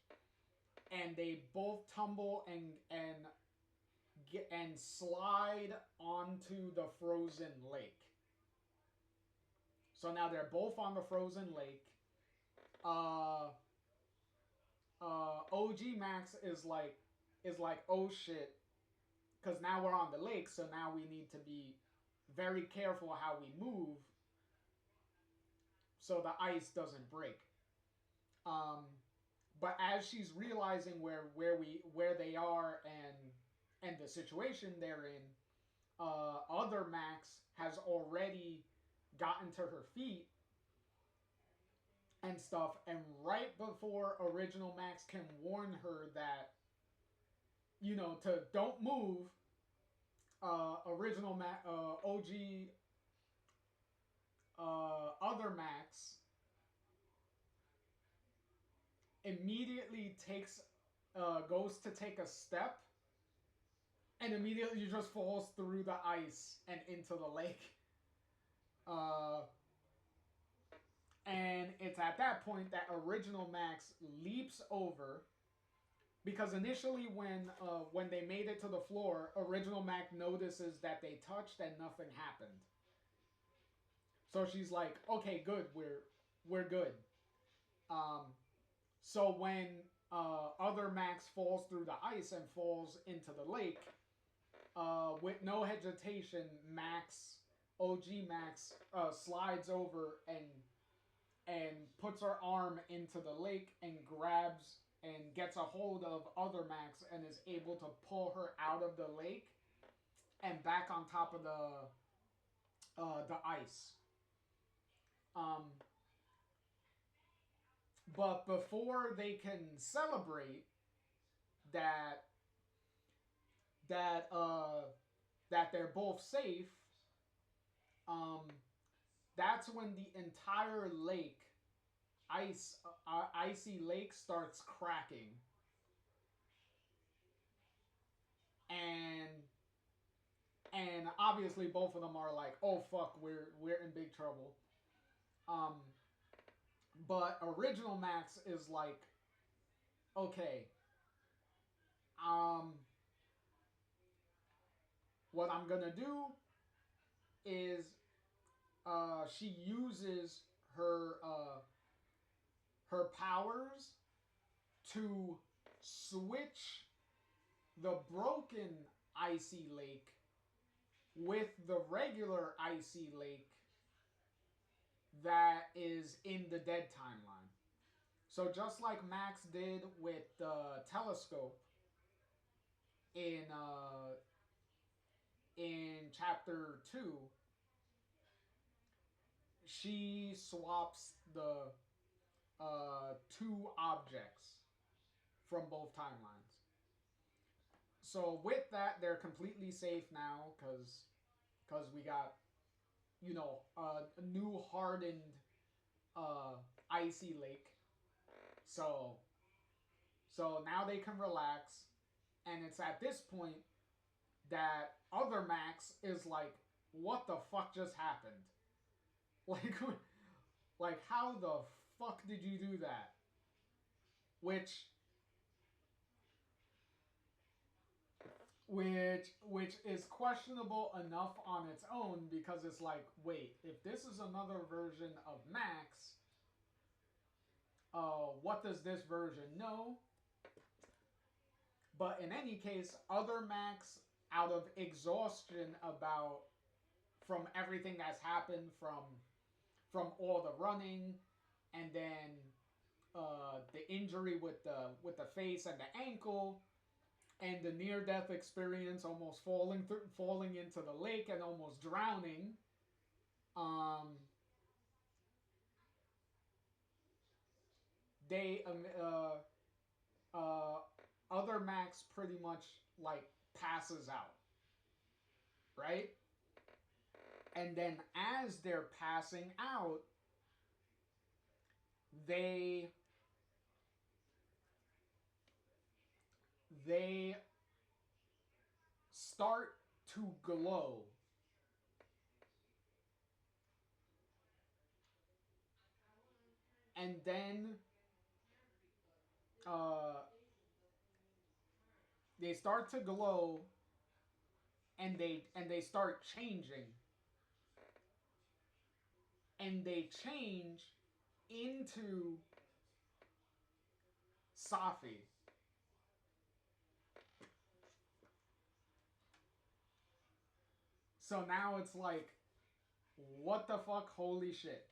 and they both tumble and slide onto the frozen lake. So now they're both on the frozen lake. Uh, OG Max is like, oh shit, because now we're on the lake, so now we need to be very careful how we move so the ice doesn't break. Um, but as she's realizing where they are and the situation they're in, other Max has already gotten to her feet and stuff, and right before original Max can warn her that, to don't move, OG other Max immediately takes goes to take a step and immediately just falls through the ice and into the lake. Uh, and it's at that point that original Max leaps over, because initially when they made it to the floor, original Mac notices that they touched and nothing happened. So she's like, "Okay, good, we're good." Um, so when other Max falls through the ice and falls into the lake, with no hesitation, OG Max, slides over and puts her arm into the lake and grabs and gets a hold of other Max and is able to pull her out of the lake and back on top of the ice. Um, but before they can celebrate that that uh, that they're both safe, um, that's when the entire lake, icy lake, starts cracking, and obviously both of them are like, "Oh fuck, we're in big trouble." Um, but original Max is like, "Okay, um, what I'm gonna do is she uses her powers to switch the broken icy lake with the regular icy lake that is in the dead timeline." So just like Max did with the telescope in chapter 2, she swaps the two objects from both timelines. So with that, they're completely safe now because we got, a new hardened icy lake. So now they can relax, and it's at this point that other Max is like, "What the fuck just happened? Like, like how the fuck did you do that?" Which which is questionable enough on its own, because it's like, wait, if this is another version of Max, what does this version know? But in any case, other Max, out of exhaustion about from everything that's happened, from all the running, and then the injury with the face and the ankle, and the near death experience, almost falling into the lake and almost drowning. Um, they other Max pretty much like passes out, right? And then as they're passing out, they they start to glow. And then uh, they start to glow, and they start changing, and they change into Safi. So now it's like, what the fuck? Holy shit!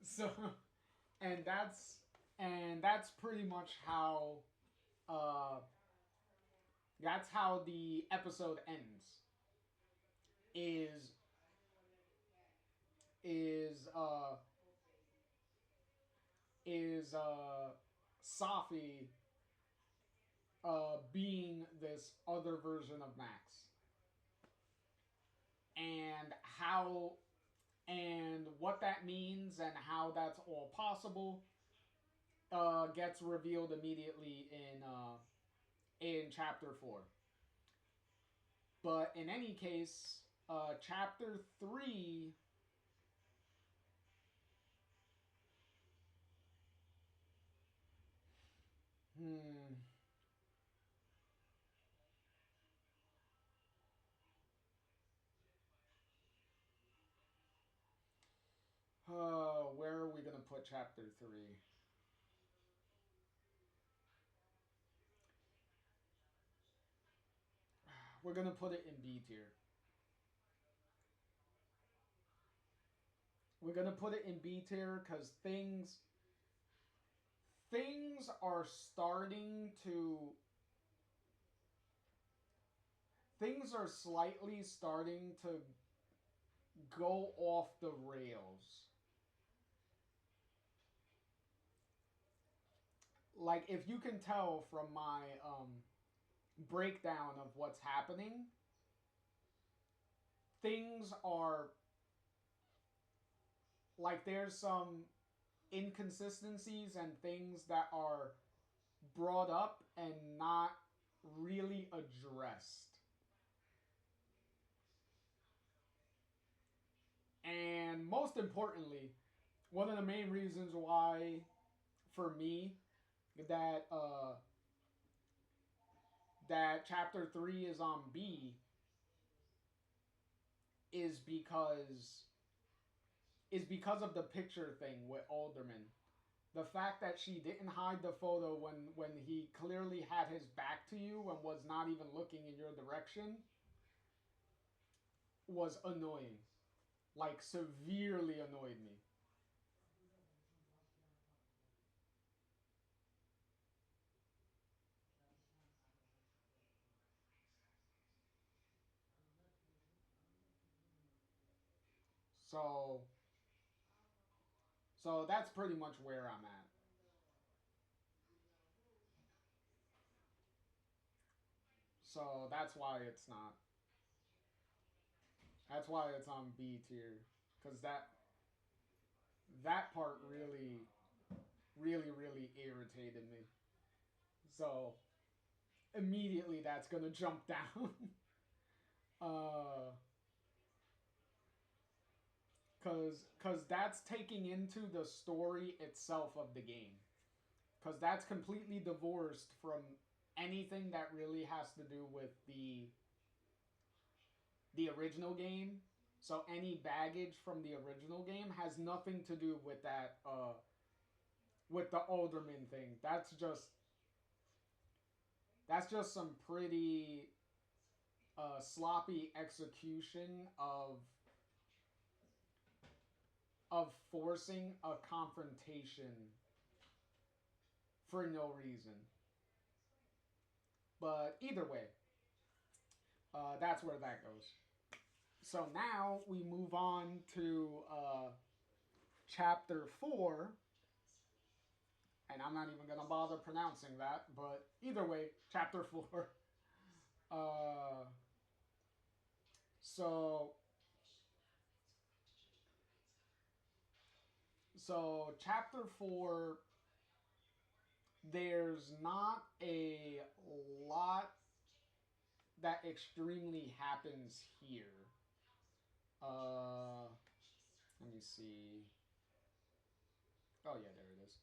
So, and that's pretty much how uh, that's how the episode ends. Is is uh Safi being this other version of Max, and how and what that means and how that's all possible gets revealed immediately in chapter 4. But in any case, chapter 3. Hmm. Where are we gonna put chapter 3? We're gonna put it in B tier. We're gonna put it in B tier because things are starting to things are slightly starting to go off the rails. Like if you can tell from my breakdown of what's happening, things are like there's some inconsistencies and things that are brought up and not really addressed. And most importantly, one of the main reasons why, for me, that that chapter 3 is on B is because of the picture thing with Alderman. The fact that she didn't hide the photo when he clearly had his back to you and was not even looking in your direction was annoying. Like severely annoyed me. So that's pretty much where I'm at. So that's why it's not. That's why it's on B tier, because that part really irritated me. So immediately that's gonna jump down. uh, cause that's taking into the story itself of the game. Cause that's completely divorced from anything that really has to do with the original game. So any baggage from the original game has nothing to do with that with the Alderman thing. That's just some pretty sloppy execution of forcing a confrontation for no reason. But either way, that's where that goes. So now we move on to chapter 4, and I'm not even gonna bother pronouncing that, but either way, chapter 4. Uh, so chapter 4, there's not a lot that extremely happens here. Uh, Let me see. Oh yeah, there it is.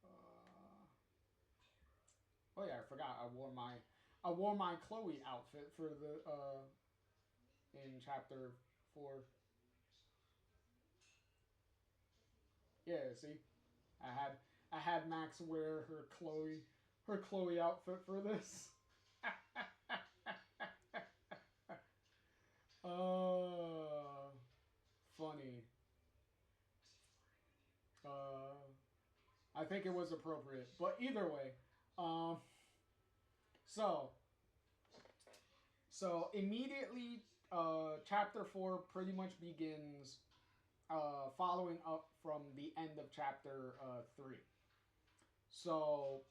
Uh, oh yeah, I forgot. I wore my Chloe outfit for the in chapter 4. Yeah, see, I had I had Max wear her Chloe outfit for this. uh, Funny. I think it was appropriate, but either way, um, so immediately, chapter 4 pretty much begins following up from the end of chapter 3. So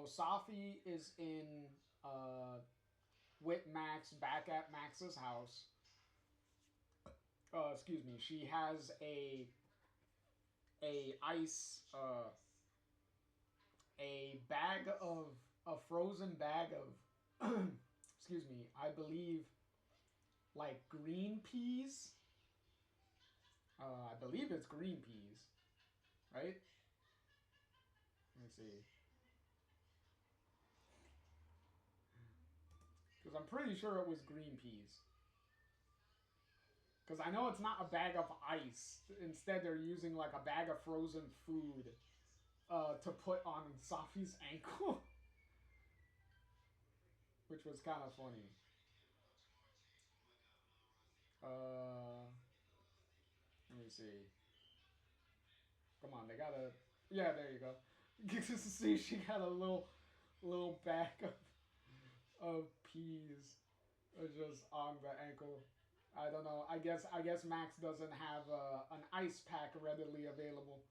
Safi is in uh, with Max back at Max's house. Excuse me. She has a ice a bag of a frozen bag of, excuse me, I believe like green peas. I believe it's green peas, right? Let me see. Because I'm pretty sure it was green peas. Because I know it's not a bag of ice. Instead, they're using like a bag of frozen food to put on Safi's ankle. Which was kind of funny. Let me see. Come on, they got a... Yeah, there you go. See, she got a little bag of peas just on the ankle. I don't know. I guess Max doesn't have an ice pack readily available.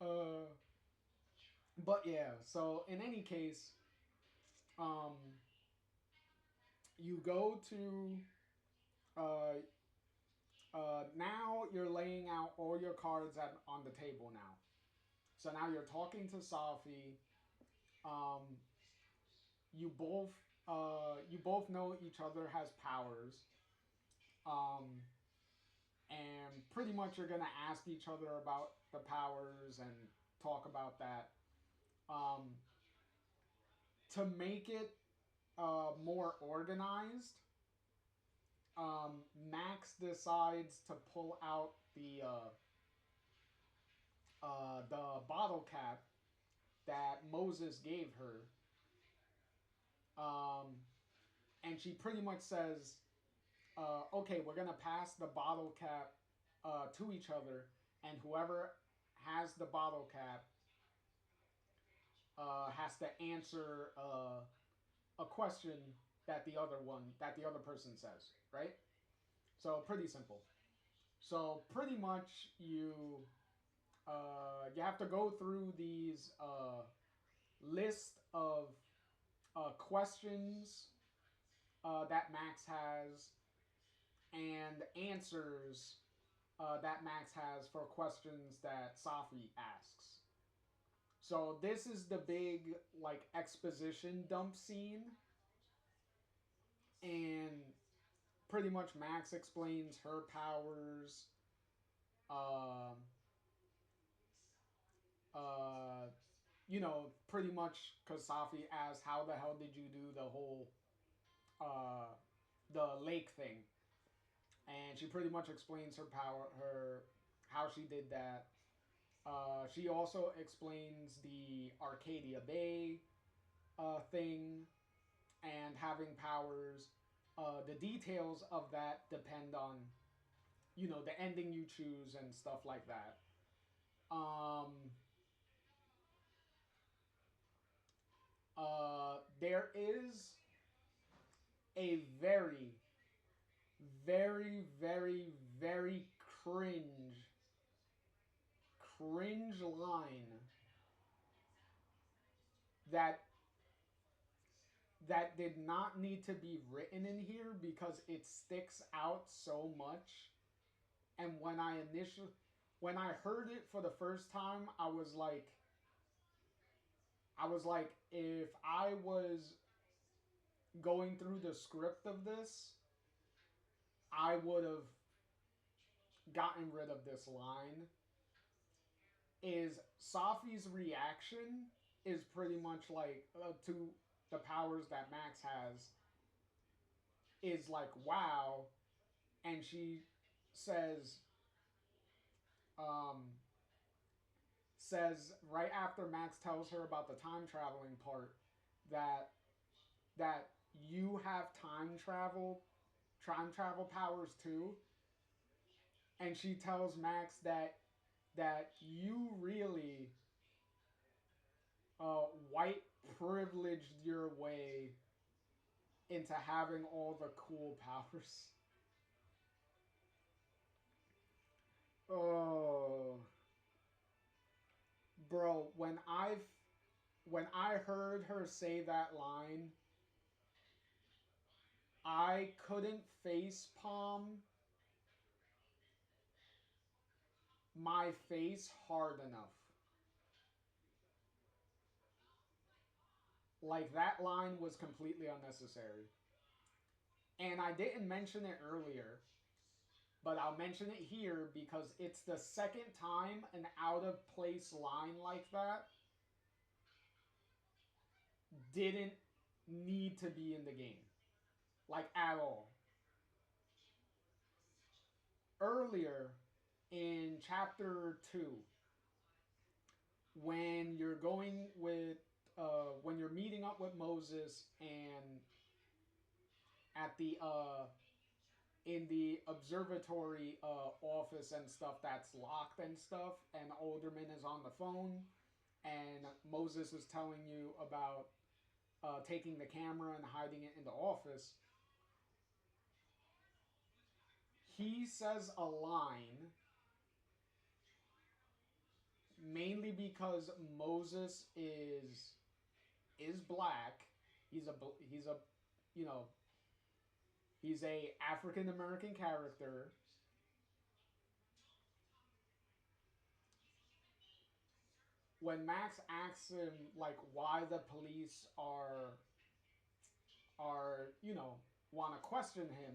uh, but yeah. So in any case, um, you go to uh, now you're laying out all your cards on the table now. So now you're talking to Safi. Um, you both know each other has powers. Um, and pretty much you're gonna ask each other about the powers and talk about that. Um, to make it more organized, Max decides to pull out the bottle cap that Moses gave her, and she pretty much says, "Okay, we're gonna pass the bottle cap to each other, and whoever has the bottle cap has to answer a question that the other person says, right? So pretty simple. So pretty much you have to go through these list of questions that Max has and answers that Max has for questions that Safi asks. So this is the big like exposition dump scene, and pretty much Max explains her powers. Um, uh, pretty much because Safi asks, "How the hell did you do the whole the lake thing?" And she pretty much explains her power, her how she did that. She also explains the Arcadia Bay thing and having powers. The details of that depend on, the ending you choose and stuff like that. Um, there is a very, very, very, very cringe line that did not need to be written in here because it sticks out so much. And when I heard it for the first time, I was like, if I was going through the script of this, I would have gotten rid of this line. Is Safi's reaction is pretty much like to the powers that Max has is like wow, and she says um says right after Max tells her about the time traveling part that that you have time travel powers too, and she tells Max that you really white privileged your way into having all the cool powers. Oh, bro, when I heard her say that line, I couldn't face palm my face hard enough. Like that line was completely unnecessary. And I didn't mention it earlier, but I'll mention it here because it's the second time an out of place line like that didn't need to be in the game. Like at all. Earlier in chapter 2, when you're going with when you're meeting up with Moses and at the in the observatory office and stuff that's locked and stuff, and Alderman is on the phone, and Moses is telling you about taking the camera and hiding it in the office. He says a line mainly because Moses is black. He's a you know he's a African American character. When Max asks him like why the police are want to question him,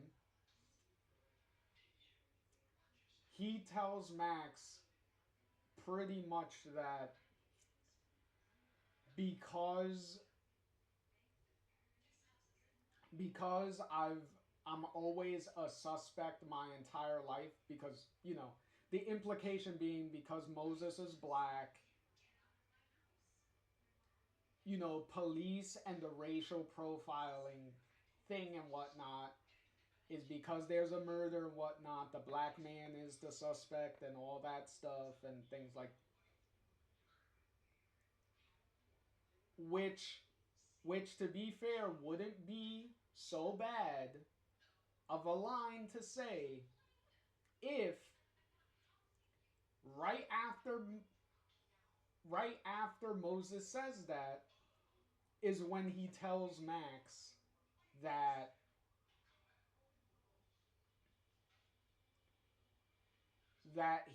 he tells Max pretty much that because I'm always a suspect my entire life because the implication being because Moses is black, police and the racial profiling thing and whatnot is because there's a murder and whatnot. The black man is the suspect and all that stuff and things like which to be fair wouldn't be so bad of a line to say if right after right after Moses says that is when he tells Max that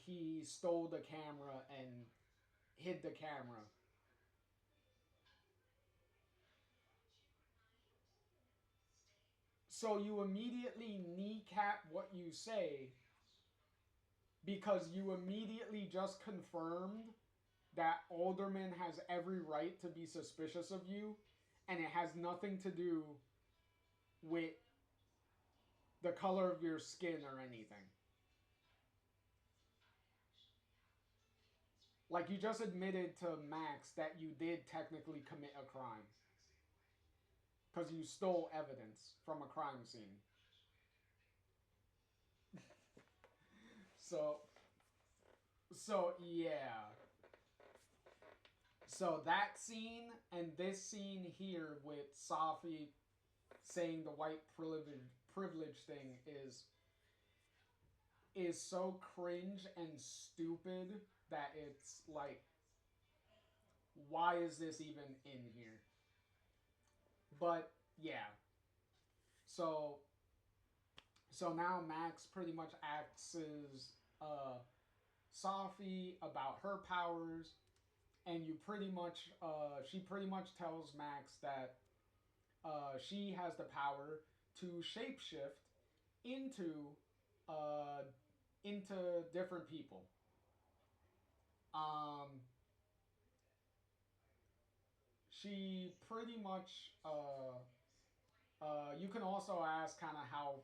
he stole the camera and hid the camera. So you immediately kneecap what you say because you immediately just confirmed that Alderman has every right to be suspicious of you and it has nothing to do with the color of your skin or anything. Like you just admitted to Max that you did technically commit a crime because you stole evidence from a crime scene. So yeah. So that scene and this scene here with Safi saying the white privilege thing is so cringe and stupid that it's like, why is this even in here? But yeah, so now Max pretty much asks Safi about her powers, and you pretty much she pretty much tells Max that she has the power to shapeshift into uh, into different people. Um, she pretty much you can also ask kind of how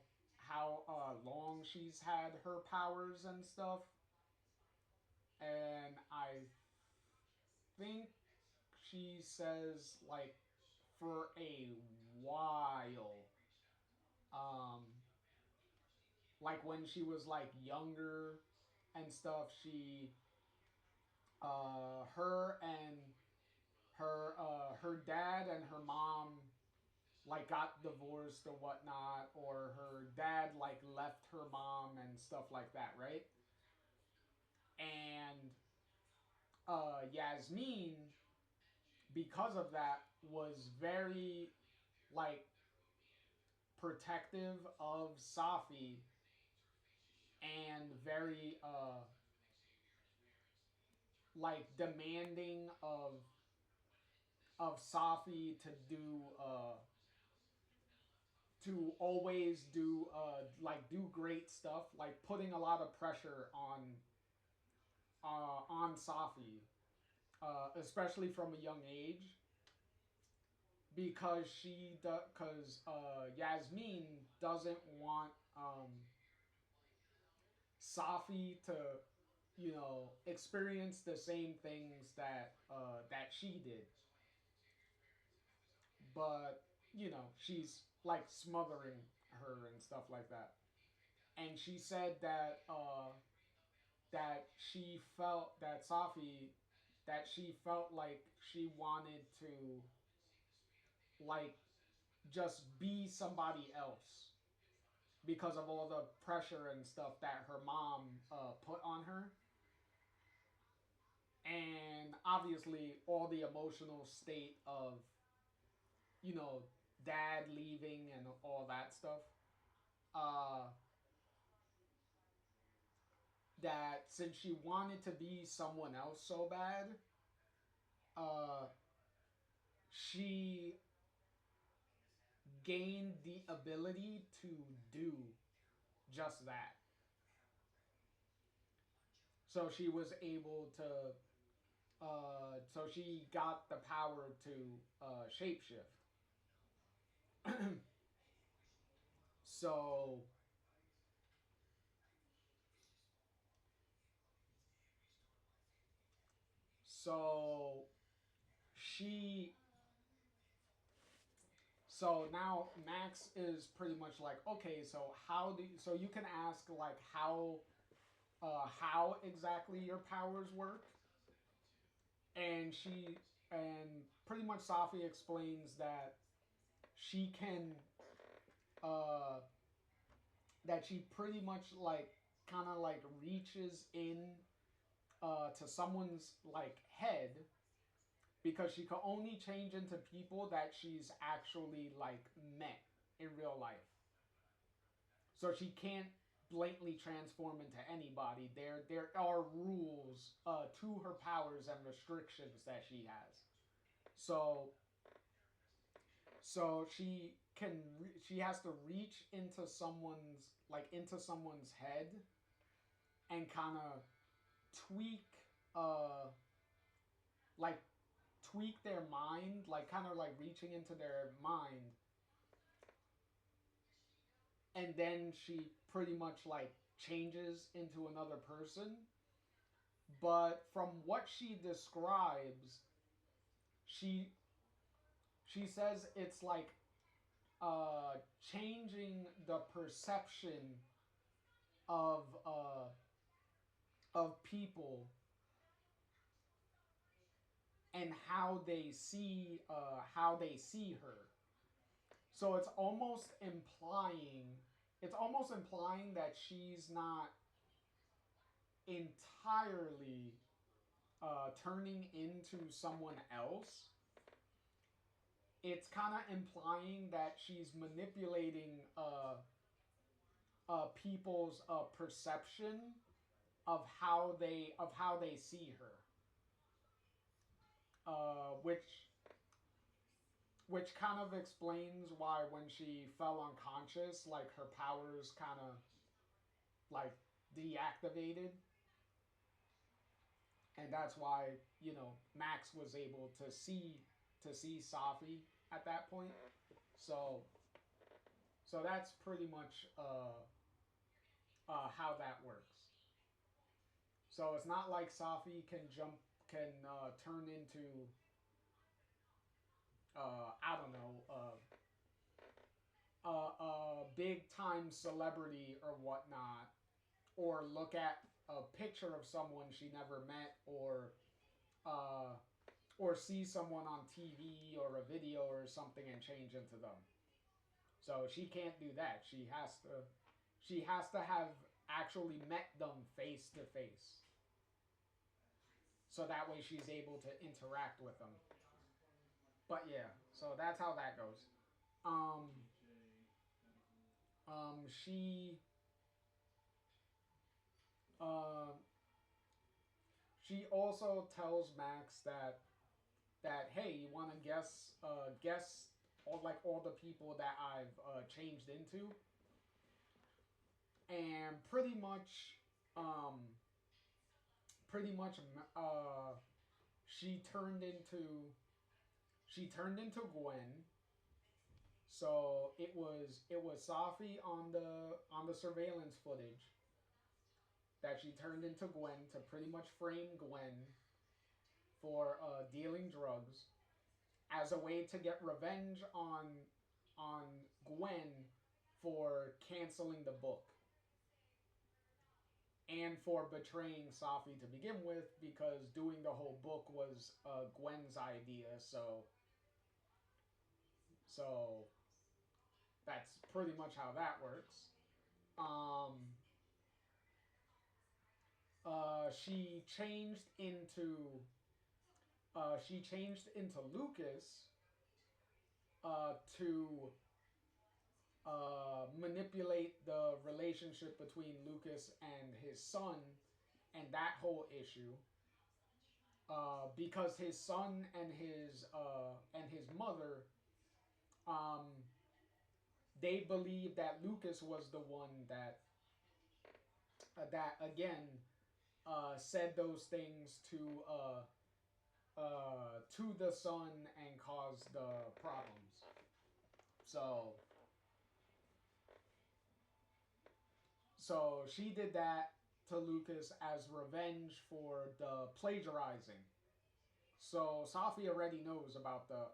long she's had her powers and stuff, and I think she says like for a while. Um, like when she was like younger and stuff, her and her dad and her mom like got divorced or whatnot, or her dad like left her mom and stuff like that, right? And Yasmin, because of that, was very like protective of Safi and very like demanding of of Safi to do to always do like do great stuff, like putting a lot of pressure on Safi, especially from a young age, because because Yasmin doesn't want Safi to experience the same things that she did, but she's like smothering her and stuff like that. And she said that she felt that Safi that she felt like she wanted to like just be somebody else because of all the pressure and stuff that her mom put on her, and obviously all the emotional state of you know dad leaving and all that stuff. Uh, that since she wanted to be someone else so bad, uh, she gained the ability to do just that. So she was able to. So she got the power to shapeshift. so so she so now Max is pretty much like, okay, so so you can ask like how exactly your powers work, and pretty much Safi explains that she can uh that she pretty much like kind of like reaches in to someone's like head, because she can only change into people that she's actually like met in real life. So she can't blatantly transform into anybody. There are rules to her powers and restrictions that she has. So she has to reach into someone's head and kind of tweak uh like tweak their mind, like kind of like reaching into their mind, and then she pretty much like changes into another person. But from what she describes, she she says it's like changing the perception of people and how they see her. So it's almost implying that she's not entirely turning into someone else. It's kind of implying that she's manipulating people's perception of how they see her, which kind of explains why when she fell unconscious, like her powers kind of like deactivated, and that's why Max was able to see Safi at that point. So that's pretty much how that works. So it's not like Safi can turn into I don't know a big time celebrity or whatnot, or look at a picture of someone she never met, uh, or see someone on TV or a video or something and change into them. So she can't do that. She has to have actually met them face to face. So that way she's able to interact with them. But yeah, so that's how that goes. Um she uh she also tells Max that that, hey, you want to guess all the people that I've changed into, and um, pretty much, uh, she turned into Gwen. So it was Safi on the surveillance footage that she turned into Gwen to pretty much frame Gwen for dealing drugs as a way to get revenge on Gwen for canceling the book and for betraying Safi to begin with, because doing the whole book was Gwen's idea. So that's pretty much how that works. Um, she changed into Lucas to manipulate the relationship between Lucas and his son and that whole issue. Because his son and his mother, um, they believe that Lucas was the one that again said those things to the son and caused the problems. So so she did that to Lucas as revenge for the plagiarizing. So Safi already knows about the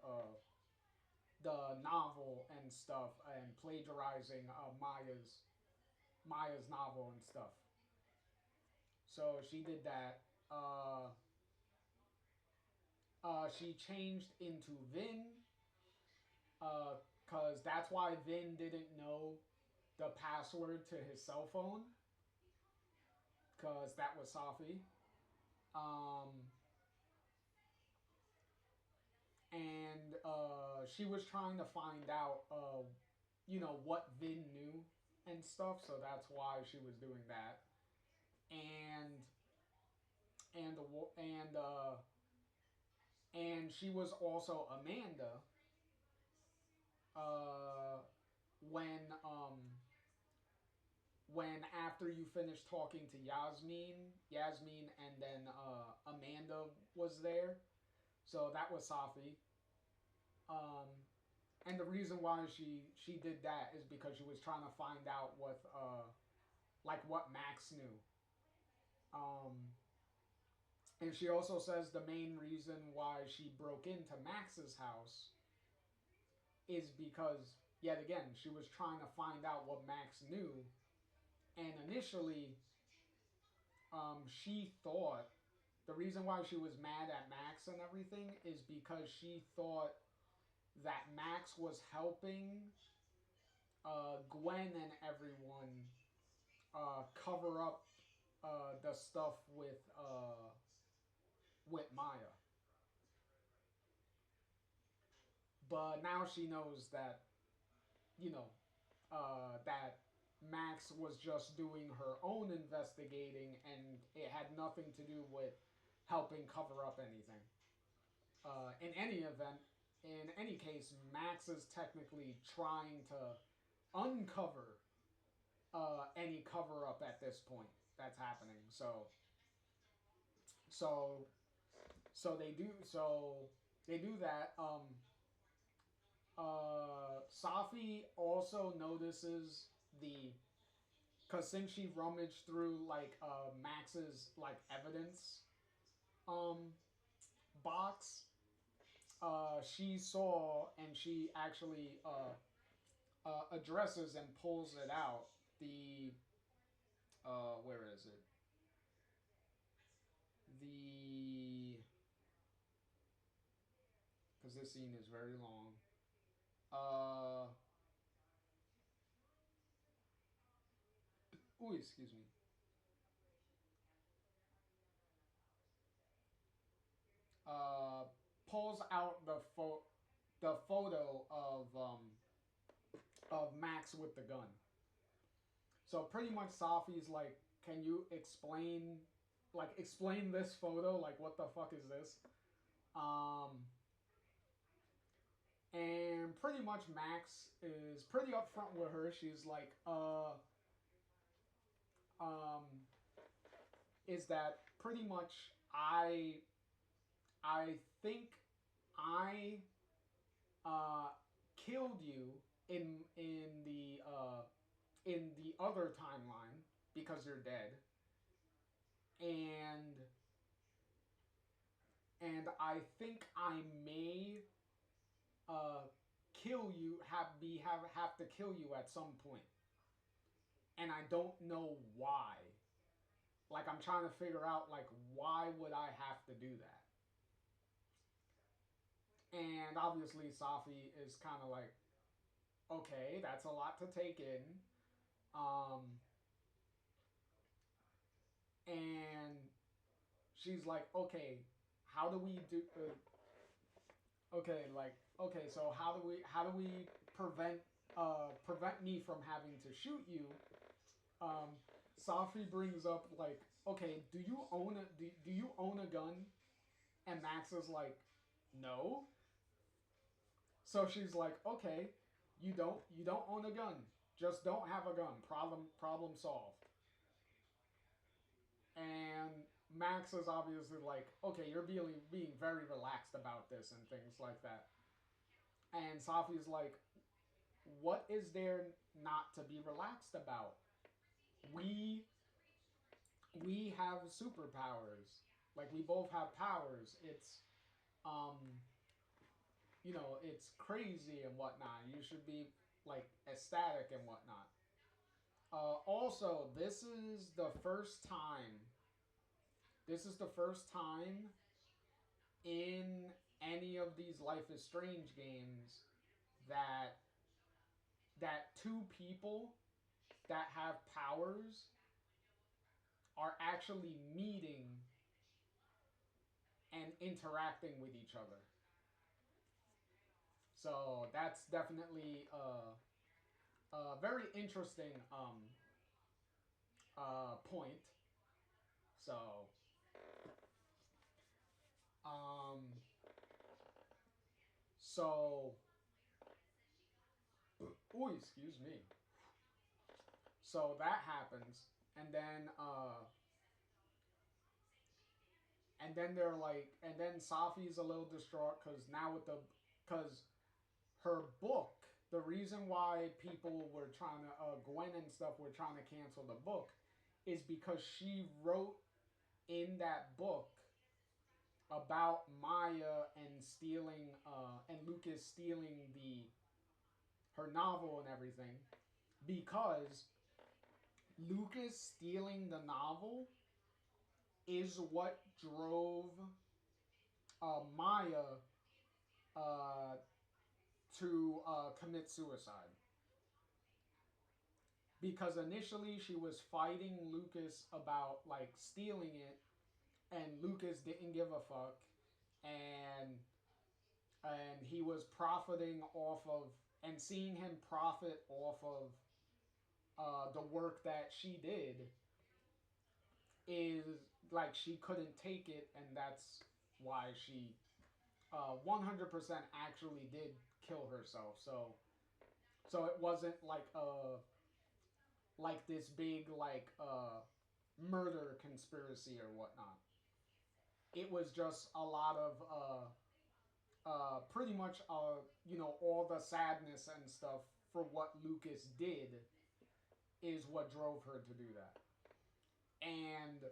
novel and stuff, and plagiarizing Maya's novel and stuff. So she did that. She changed into Vin, because that's why Vin didn't know the password to his cell phone, because that was Safi. Um, and she was trying to find out, what Vin knew and stuff. So that's why she was doing that. And and the and she was also Amanda, uh, when when after you finished talking to Yasmin, and then Amanda was there. So that was Safi. Um, and the reason why she did that is because she was trying to find out what Max knew. Um, and she also says the main reason why she broke into Max's house is because, yet again, she was trying to find out what Max knew. And initially, she thought the reason why she was mad at Max and everything is because she thought that Max was helping Gwen and everyone cover up the stuff with Maya. But now she knows that, you know, that Max was just doing her own investigating, and it had nothing to do with helping cover up anything. In any event, in any case, Max is technically trying to uncover any cover up at this point that's happening. So, so they do that. Safi also notices the because since she rummaged through Max's evidence um box, she saw, and she actually addresses and pulls it out, the where is it, the because this scene is very long. uh oh, excuse me. uh Pulls out the photo of Max with the gun. So pretty much Safi's like, can you explain this photo? Like, what the fuck is this? Um, And pretty much Max is pretty upfront with her. She's like, um, is that pretty much I think I killed you in the other timeline because you're dead, and I think I may uh, kill you have to kill you at some point, and I don't know why. Like I'm trying to figure out like why would I have to do that? And obviously Safi is kind of like, okay, that's a lot to take in. Um, and she's like, okay, how do we do? Okay, like, okay, so how do we prevent prevent me from having to shoot you? Um, Safi brings up like, okay, do you own a gun? And Max is like, no. So she's like, okay, you don't own a gun. Just don't have a gun. Problem solved. And Max is obviously like, okay, you're being very relaxed about this and things like that. And Safi's like, what is there not to be relaxed about? We we have superpowers. Like we both have powers. It's um it's crazy and whatnot. You should be like ecstatic and whatnot. Also, this is the first time. This is the first time in any of these Life is Strange games that two people that have powers are actually meeting and interacting with each other. So that's definitely a very interesting point. So um, so oh, excuse me. So that happens, and then they're like, and then Safi's a little distraught because now with the because her book, the reason why people were trying to Gwen and stuff were trying to cancel the book is because she wrote in that book about Maya and stealing and Lucas stealing the her novel and everything because Lucas stealing the novel is what drove Maya uh, to commit suicide. Because initially she was fighting Lucas about like stealing it, and Lucas didn't give a fuck, and he was profiting off of and seeing him profit off of the work that she did is like she couldn't take it, and that's why she 100% actually did kill herself. So it wasn't like this big murder conspiracy or whatnot. It was just a lot of pretty much all the sadness and stuff for what Lucas did is what drove her to do that. And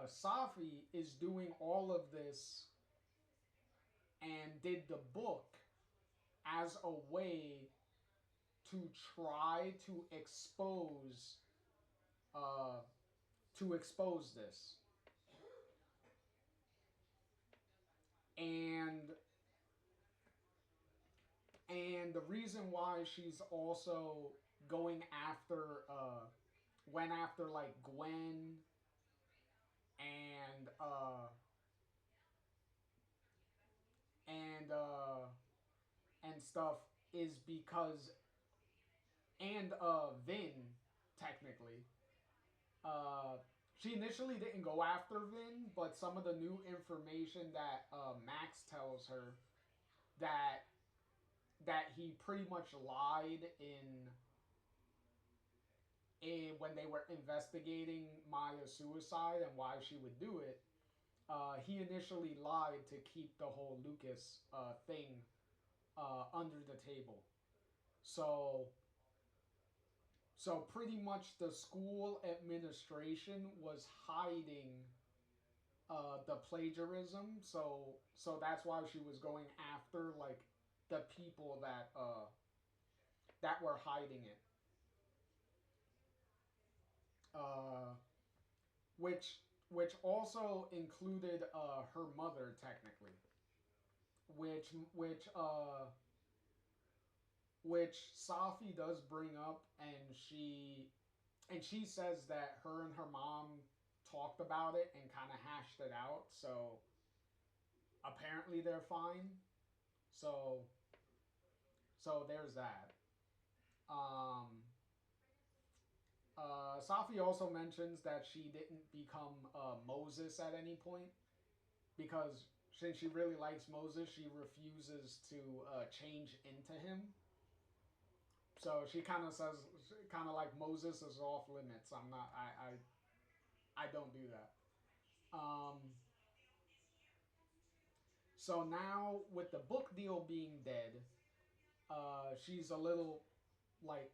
Safi is doing all of this and did the book as a way to try uh, to expose this. And the reason why she's also going after went after like Gwen and and uh and stuff is because and Vin technically she initially didn't go after Vin, but some of the new information that Max tells her that he pretty much lied in when they were investigating Maya's suicide and why she would do it. He initially lied to keep the whole Lucas thing under the table. So pretty much the school administration was hiding the plagiarism. That's why she was going after like the people that were hiding it. Uh, which also included her mother technically, which which uh which Safi does bring up, and she says that her and her mom talked about it and kind of hashed it out. So apparently they're fine. So there's that. Um, Safi also mentions that she didn't become Moses at any point because since she really likes Moses, she refuses to change into him. So she kind of says, kind of like Moses is off limits. I'm not. I don't do that. Um, so now with the book deal being dead, she's a little like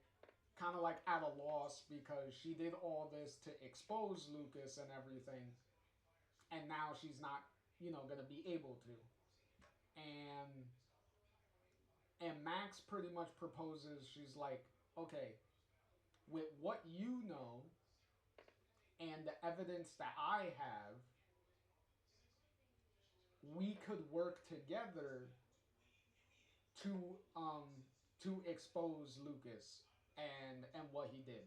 kind of like at a loss because she did all this to expose Lucas and everything, and now she's not, gonna be able to. And Max pretty much proposes. She's like, okay, with what you know and the evidence that I have, we could work together to um expose Lucas and what he did.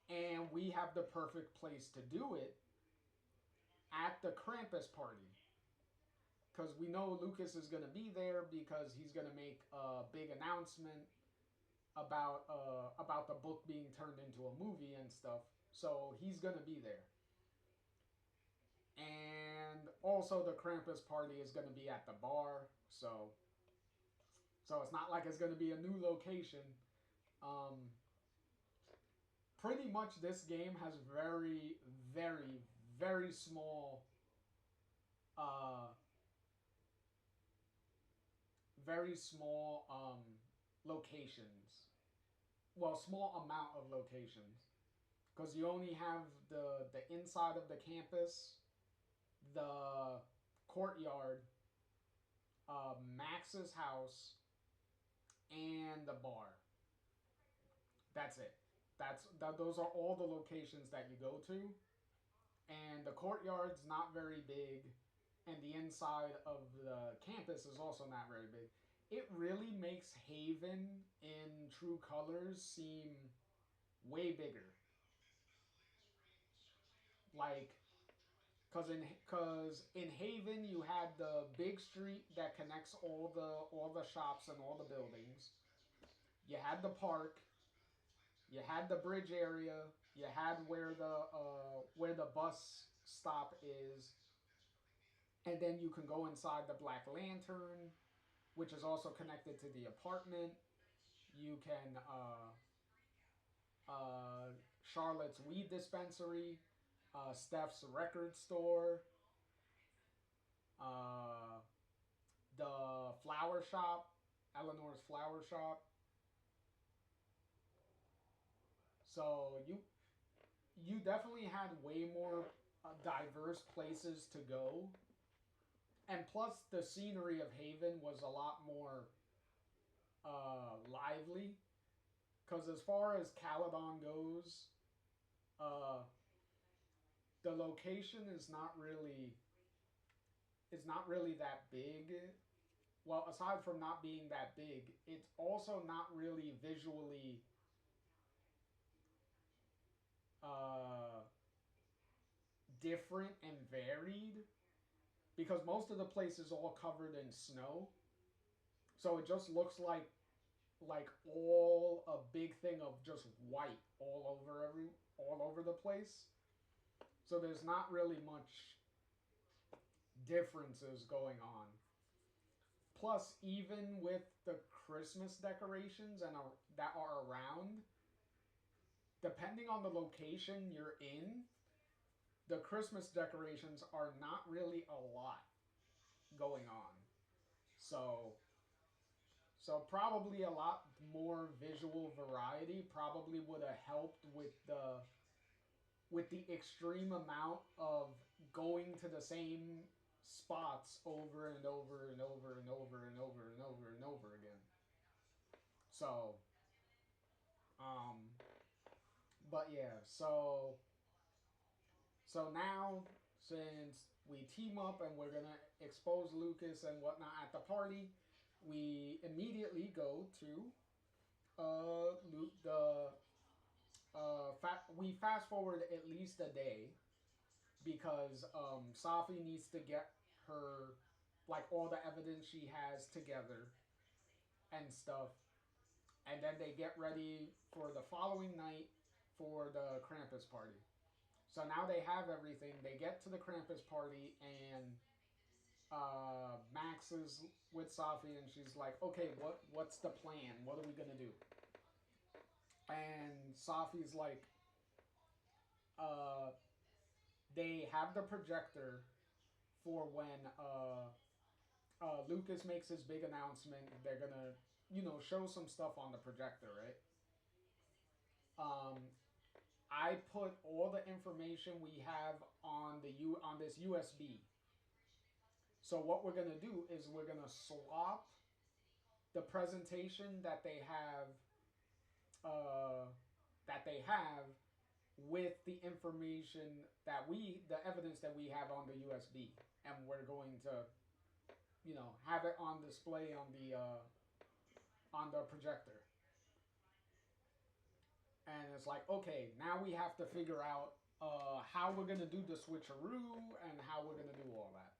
And we have the perfect place to do it at the Krampus party. Because we know Lucas is going to be there because he's going to make a big announcement about the book being turned into a movie and stuff. So he's going to be there. And also the Krampus party is going to be at the bar. So it's not like it's going to be a new location. Um, Pretty much this game has very, very, very small, uh, locations. Well, small amount of locations because you only have the inside of the campus, the courtyard, Max's house, and the bar. That's it. Those are all the locations that you go to, and the courtyard's not very big, and the inside of the campus is also not very big. It really makes Haven in True Colors seem way bigger. Like, cause in Haven you had the big street that connects all the shops and all the buildings. You had the park. You had the bridge area. You had where the bus stop is, and then you can go inside the Black Lantern, which is also connected to the apartment. You can Charlotte's weed dispensary, Steph's record store, uh, the flower shop, Eleanor's flower shop. So you definitely had way more diverse places to go, and plus the scenery of Haven was a lot more lively. Because as far as Caledon goes, uh, the location is not really that big. Well, aside from not being that big, it's also not really visually uh, different and varied because most of the place is all covered in snow. So it just looks like all a big thing of just white all over the place. So there's not really much differences going on. Plus, even with the Christmas decorations that are around, depending on the location you're in, the Christmas decorations are not really a lot going on. So, so probably a lot more visual variety probably would have helped with the extreme amount of going to the same spots over and over and over and over and over and over and over again. So, um, but yeah, so now since we team up and we're gonna expose Lucas and whatnot at the party, we immediately go to Luke the we fast forward at least a day because Safi needs to get her like all the evidence she has together and stuff, and then they get ready for the following night for the Krampus party. So now they have everything. They get to the Krampus party, and Max is with Safi, and she's like, "Okay, what's the plan? What are we gonna do?" And Safi's like, uh, "They have the projector for when Lucas makes his big announcement. They're gonna, show some stuff on the projector, right?" Um, I put all the information we have on on this USB. So what we're gonna do is we're gonna swap the presentation uh, that they have with the information the evidence that we have on the USB, and we're going to, have it on display on the projector. And it's like, okay, now we have to figure out how we're gonna do the switcheroo and how we're gonna do all that.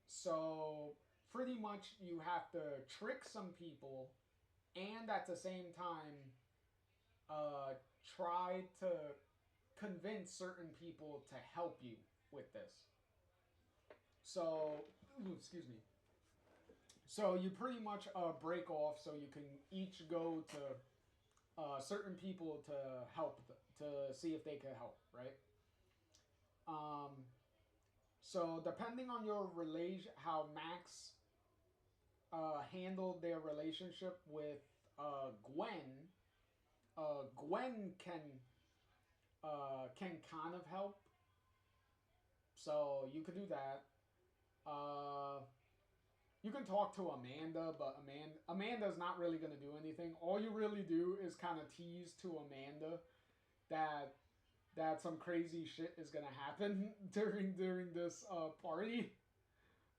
So pretty much you have to trick some people and at the same time uh, try to convince certain people to help you with this. So, excuse me. So you pretty much break off so you can each go to certain people to help to see if they can help, right? Um, so depending on your relation, how Max handled their relationship with Gwen, Gwen can kind of help. So you could do that. Uh, you can talk to Amanda, but Amanda's not really gonna do anything. All you really do is kind of tease to Amanda that some crazy shit is gonna happen during this party.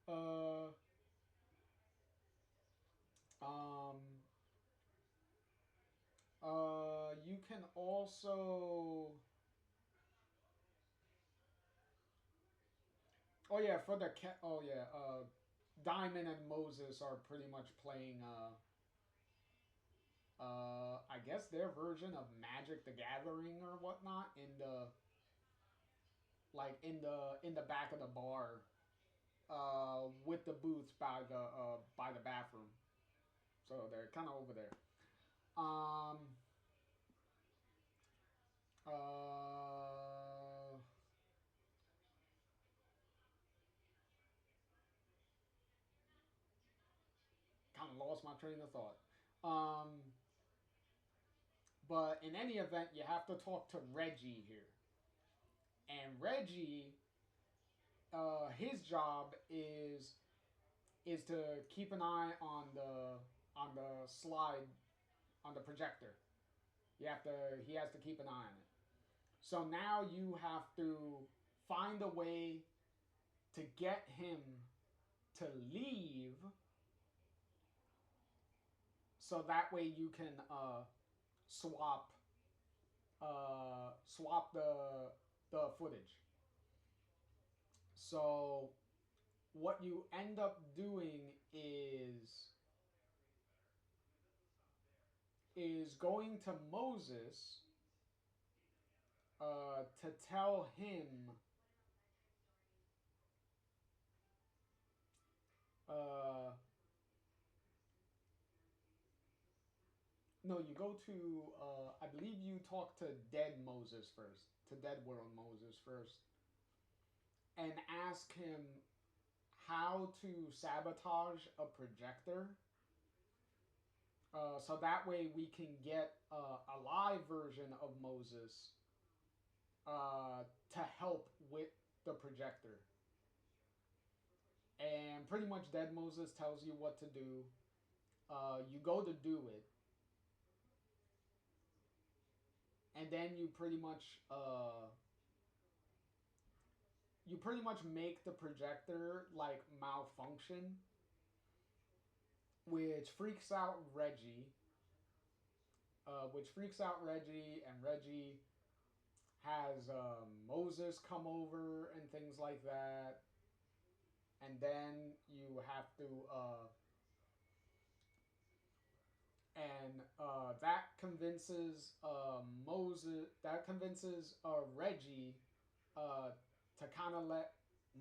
Uh, um, you can also. Oh yeah, for the cat. Oh yeah, Diamond and Moses are pretty much playing. I guess their version of Magic the Gathering or whatnot in the back of the bar, with the booths by the bathroom. So they're kind of over there. Um. Uh. Kind of lost my train of thought. Um. But in any event, you have to talk to Reggie here, and Reggie, his job is to keep an eye on the slide on the projector. He has to keep an eye on it. So now you have to find a way to get him to leave, so that way you can swap swap the footage. So what you end up doing is going to Moses to tell him No, you go to I believe you talk to Dead Moses first, to Dead World Moses first, and ask him how to sabotage a projector. So that way we can get a live version of Moses uh, to help with the projector. And pretty much Dead Moses tells you what to do. You go to do it, and then you pretty much make the projector like malfunction, which freaks out Reggie. And Reggie has Moses come over and things like that, and then you have to that convinces Reggie uh, to kind of let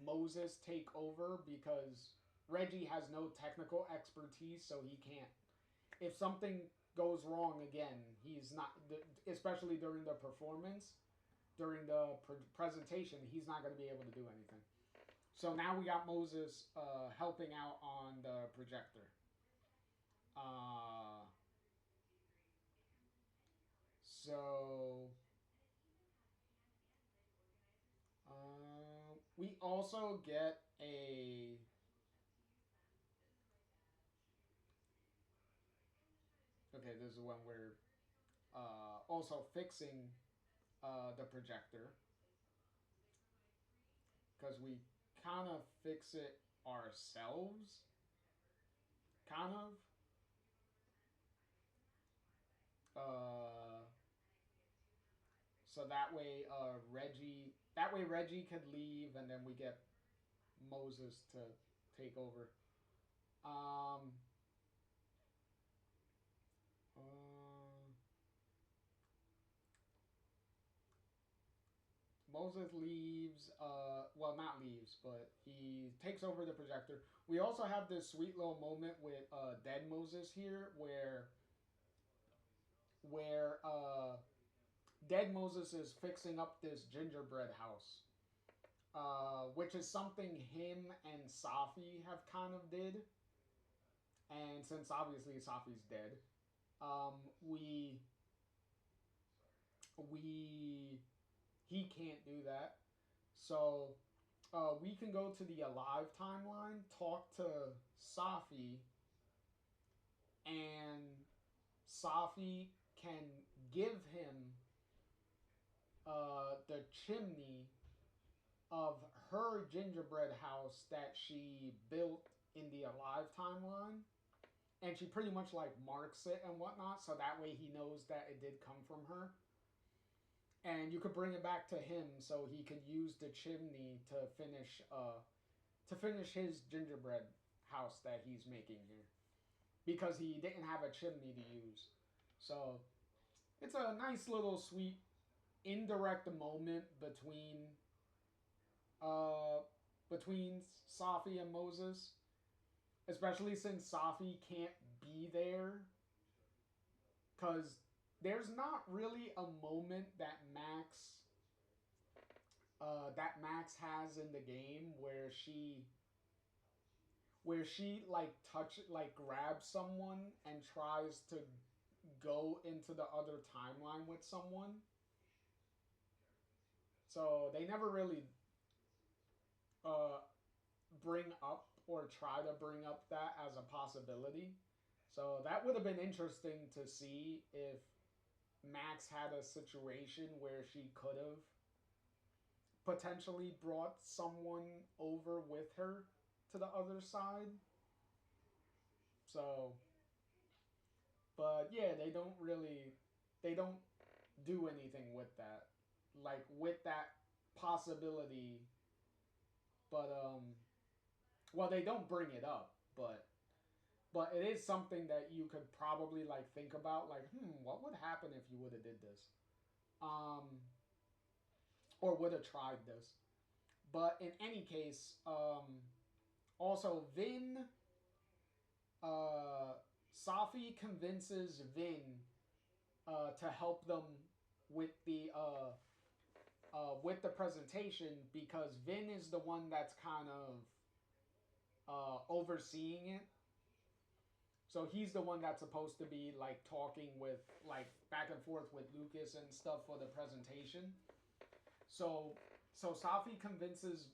Moses take over because Reggie has no technical expertise, so he can't. If something goes wrong again, he's not, especially during the performance, during the presentation, he's not going to be able to do anything. So now we got Moses helping out on the projector. Uh, so we also get a. Okay, this is when we're also fixing the projector because we kind of fix it ourselves. Kind of. Uh, so that way Reggie could leave, and then we get Moses to take over. Um, uh, Moses leaves. Well, not leaves, but he takes over the projector. We also have this sweet little moment with Dead Moses here, where Dead Moses is fixing up this gingerbread house, which is something him and Safi have kind of did. And since obviously Safi's dead, um, we we he can't do that. So we can go to the Alive timeline, talk to Safi, and Safi can give him the chimney of her gingerbread house that she built in the Alive timeline. And she pretty much like marks it and whatnot, so that way he knows that it did come from her. And you could bring it back to him so he could use the chimney to finish his gingerbread house that he's making here, because he didn't have a chimney to use. So it's a nice little sweet indirect moment uh between Safi and Moses, especially since Safi can't be there, because there's not really a moment that Max has in the game where she like grabs someone and tries to go into the other timeline with someone. So they never really uh, bring up or try to bring up that as a possibility. So that would have been interesting to see if Max had a situation where she could have potentially brought someone over with her to the other side. So, but yeah, they don't do anything with that, like with that possibility. But well, they don't bring it up, but it is something that you could probably like think about, like, what would happen if you would have did this, um, or would have tried this. But in any case, also Vin, Safi convinces Vin to help them with with the presentation, because Vin is the one that's kind of overseeing it. So he's the one that's supposed to be like talking with, like, back and forth with Lucas and stuff for the presentation. So Safi convinces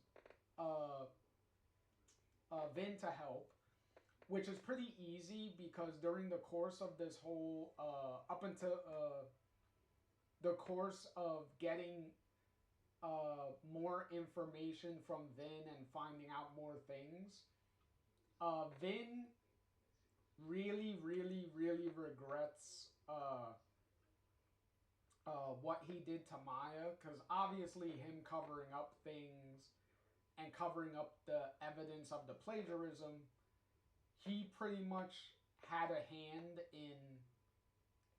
uh, Vin to help, which is pretty easy because during the course of this whole up until the course of getting more information from Vin and finding out more things, Vin really, really, really regrets what he did to Maya, because obviously him covering up things and covering up the evidence of the plagiarism, he pretty much had a hand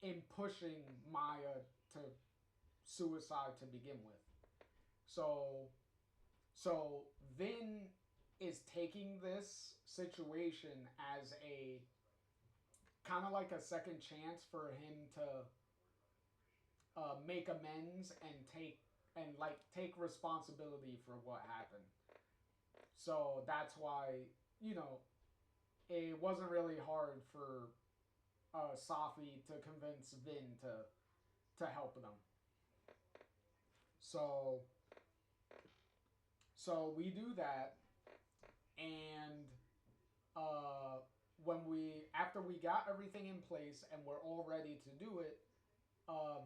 in pushing Maya to suicide to begin with. So Vin is taking this situation as a kind of like a second chance for him to make amends and take responsibility for what happened. So that's why, you know, it wasn't really hard for Safi to convince Vin to help them. So we do that, and when we after we got everything in place and we're all ready to do it,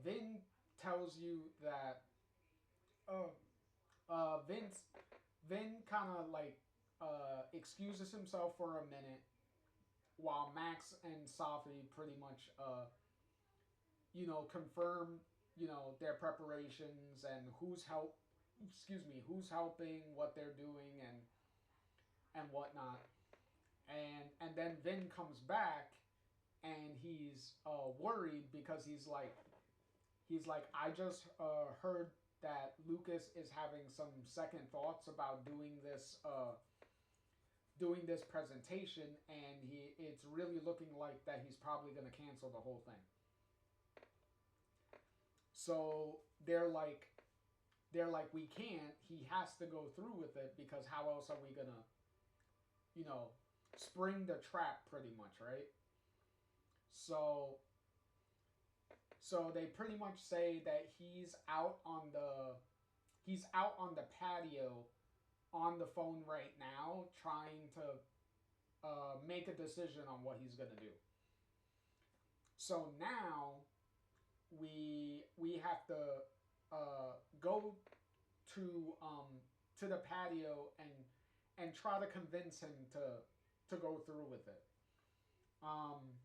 Vin tells you that uh, Vin kind of like excuses himself for a minute while Max and Safi pretty much confirm, their preparations and who's helping, what they're doing, and whatnot. And then Vin comes back and he's worried because he's like, I just heard that Lucas is having some second thoughts about doing this presentation, and it's really looking like that he's probably going to cancel the whole thing. So they're like, we can't. He has to go through with it, because how else are we gonna, spring the trap, pretty much, right? So they pretty much say that he's out on the patio on the phone right now, trying to make a decision on what he's gonna do. So now we have to go to the patio and try to convince him to go through with it. Um,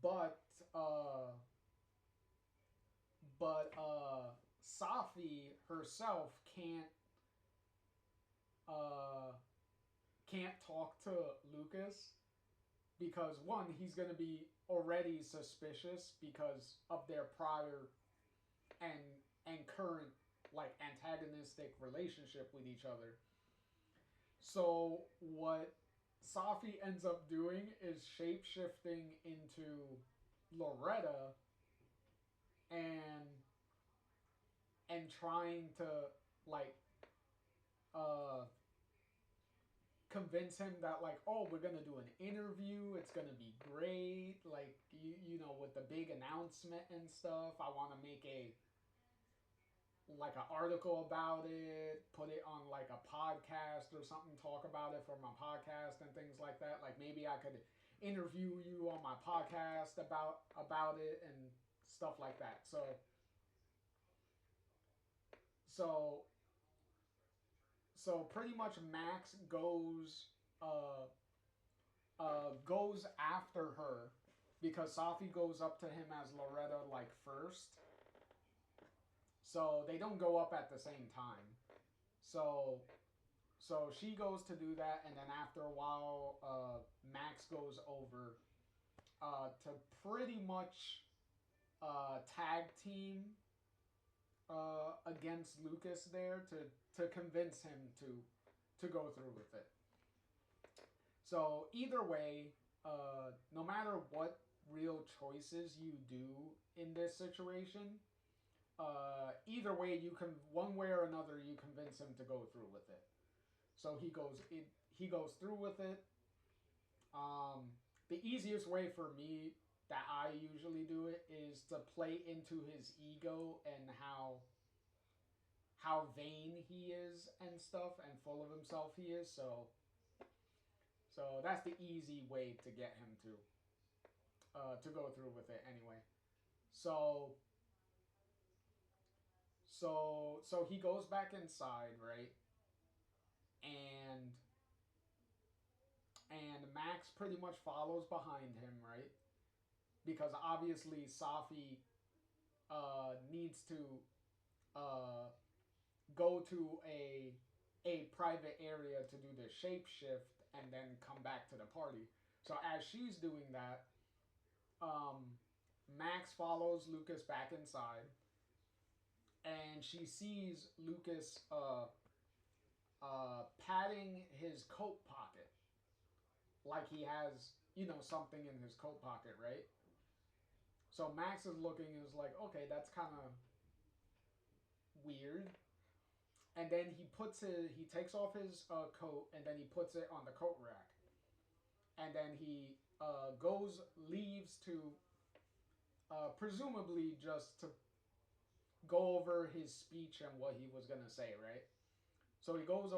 but Safi herself uh, can't talk to Lucas, because one, he's gonna be already suspicious because of their prior and current, like, antagonistic relationship with each other. So what Safi ends up doing is shape shifting into Loretta and trying to, like, uh convince him that, like, oh, we're gonna do an interview, it's gonna be great, like, with the big announcement and stuff. I want to make an article about it, put it on like a podcast or something, talk about it for my podcast and things like that. Like, maybe I could interview you on my podcast about it and stuff like that. So pretty much Max goes after her, because Safi goes up to him as Loretta, like, first. So they don't go up at the same time. So she goes to do that, and then after a while, Max goes over to pretty much tag team against Lucas there, to convince him to go through with it. So either way, no matter real choices you do in this situation. Either way, you can one way or another you convince him to go through with it. So he goes through with it. Um, the easiest way for me that I usually do it is to play into his ego and how vain he is and stuff and full of himself he is. So that's the easy way to get him to go through with it anyway. So so he goes back inside, right? And Max pretty much follows behind him, right? Because obviously Safi needs to uh, go to a private area to do the shapeshift and then come back to the party. So as she's doing that, um, Max follows Lucas back inside, and she sees Lucas patting his coat pocket like he has something in his coat pocket, right? So Max is looking and is like, okay, that's kind of weird. And then he takes off his coat and then he puts it on the coat rack. And then he leaves to presumably just to go over his speech and what he was gonna say, right? So he goes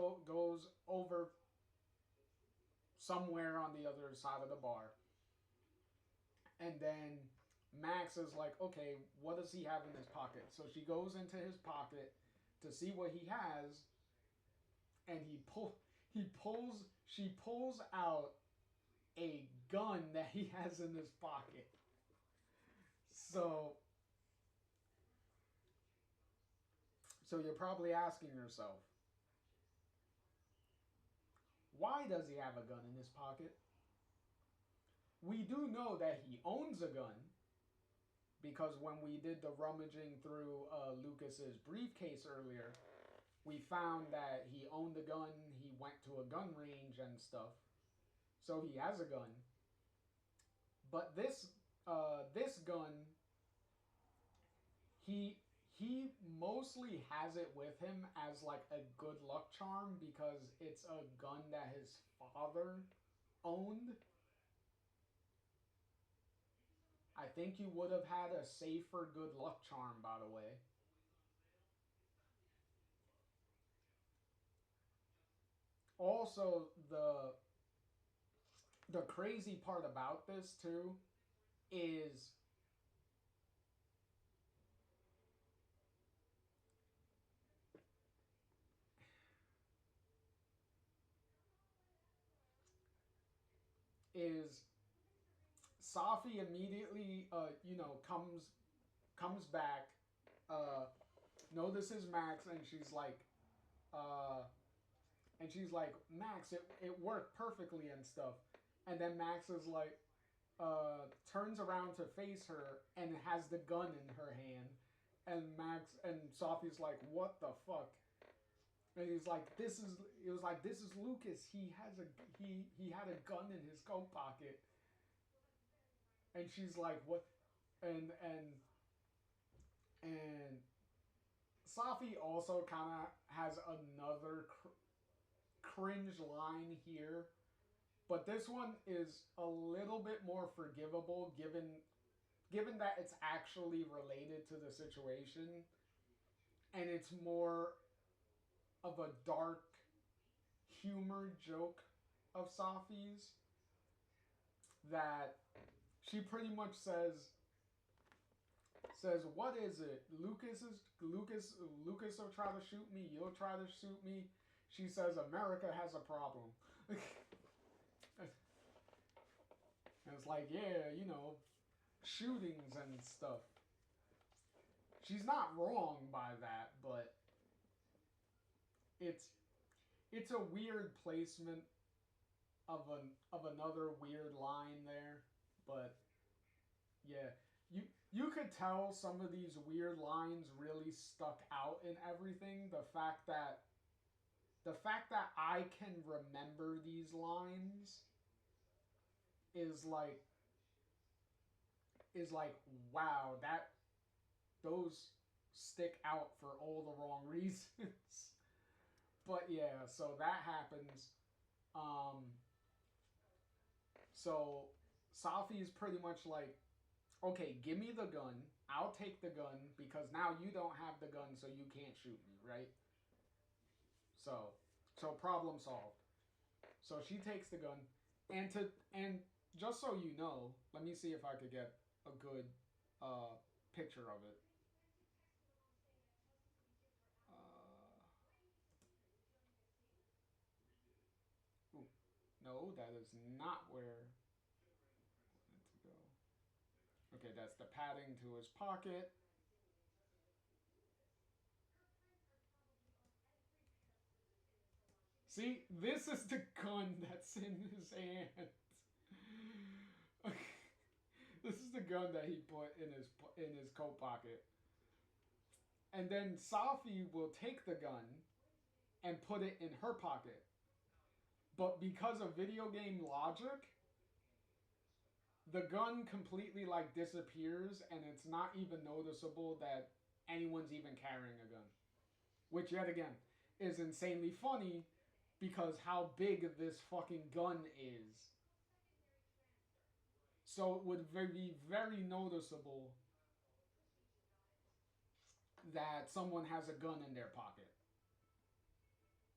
over somewhere on the other side of the bar, and then Max is like, okay, what does he have in his pocket? So she goes into his pocket to see what he has, and she pulls out a gun that he has in his pocket. So you're probably asking yourself, why does he have a gun in his pocket? We do know that he owns a gun because when we did the rummaging through Lucas's briefcase earlier, we found that he owned a gun. He went to a gun range and stuff, so he has a gun. But this gun, he mostly has it with him as like a good luck charm because it's a gun that his father owned. I think you would have had a safer good luck charm, by the way. Also, the crazy part about this too is is Safi immediately comes back, uh, notices Max, and uh, she's like, Max, it worked perfectly and stuff. And then Max is like, turns around to face her and has the gun in her hand. And Safi's like, what the fuck? And he's like, this is Lucas. He had a gun in his coat pocket. And she's like, what? And and Safi also kind of has another cringe line here, but this one is a little bit more forgivable given that it's actually related to the situation, and it's more of a dark humor joke of Safi's that she pretty much says, what is it? Lucas will try to shoot me, you'll try to shoot me. She says America has a problem. And it's like, yeah, shootings and stuff. She's not wrong by that, but it's a weird placement of another weird line there, but yeah, you could tell some of these weird lines really stuck out in everything. The fact that I can remember these lines is like is like, wow, that those stick out for all the wrong reasons. But yeah, so that happens. Um, so Safi is pretty much like, okay, give me the gun. I'll take the gun because now you don't have the gun, so you can't shoot me, right? So, so problem solved. So she takes the gun, and just so you know, let me see if I could get a good uh, picture of it. Uh, ooh, no, that is not where I meant to go. Okay, that's the padding to his pocket. See, this is the gun that's in his hand. This is the gun that he put in his coat pocket. And then Safi will take the gun and put it in her pocket. But because of video game logic, the gun completely like disappears and it's not even noticeable that anyone's even carrying a gun. Which yet again is insanely funny because how big this fucking gun is. So it would be very noticeable that someone has a gun in their pocket.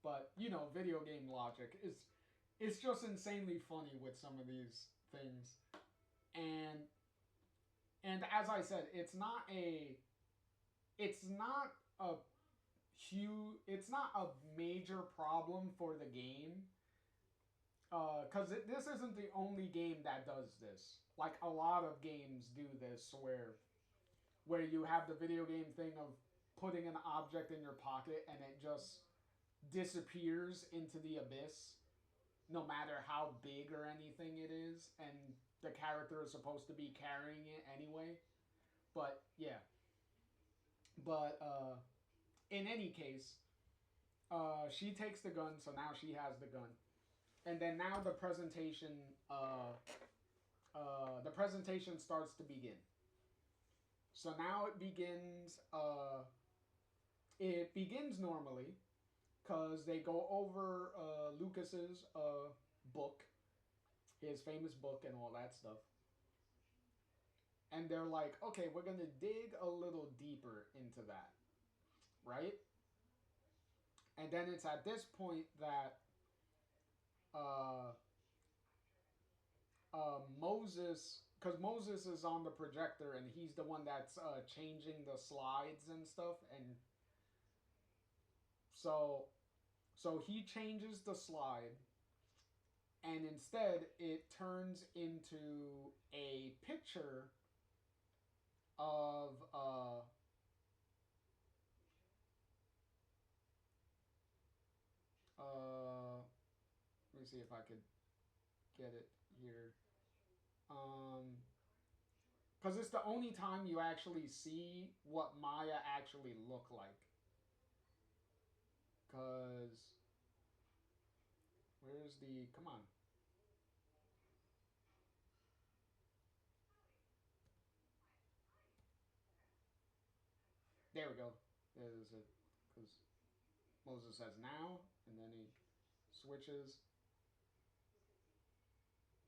But you know, video game logic is it's just insanely funny with some of these things. And as I said, it's not a it's not a major problem for the game. Because this isn't the only game that does this. Like a lot of games do this, where you have the video game thing of putting an object in your pocket and it just disappears into the abyss, no matter how big or anything it is, and the character is supposed to be carrying it anyway. But yeah, but in any case, she takes the gun, so now she has the gun, and then now the presentation starts to begin. So now it begins. It begins normally, because they go over Lucas's book, his famous book, and all that stuff. And they're like, okay, we're gonna dig a little deeper into that, right? And then it's at this point that uh, Moses, because Moses is on the projector and he's the one that's changing the slides and stuff, and so he changes the slide, and instead it turns into a picture of let me see if I could get it here. Because it's the only time you actually see what Maya actually looked like. Because where's the come on? There we go. There's it. Because Moses says now, and then he switches,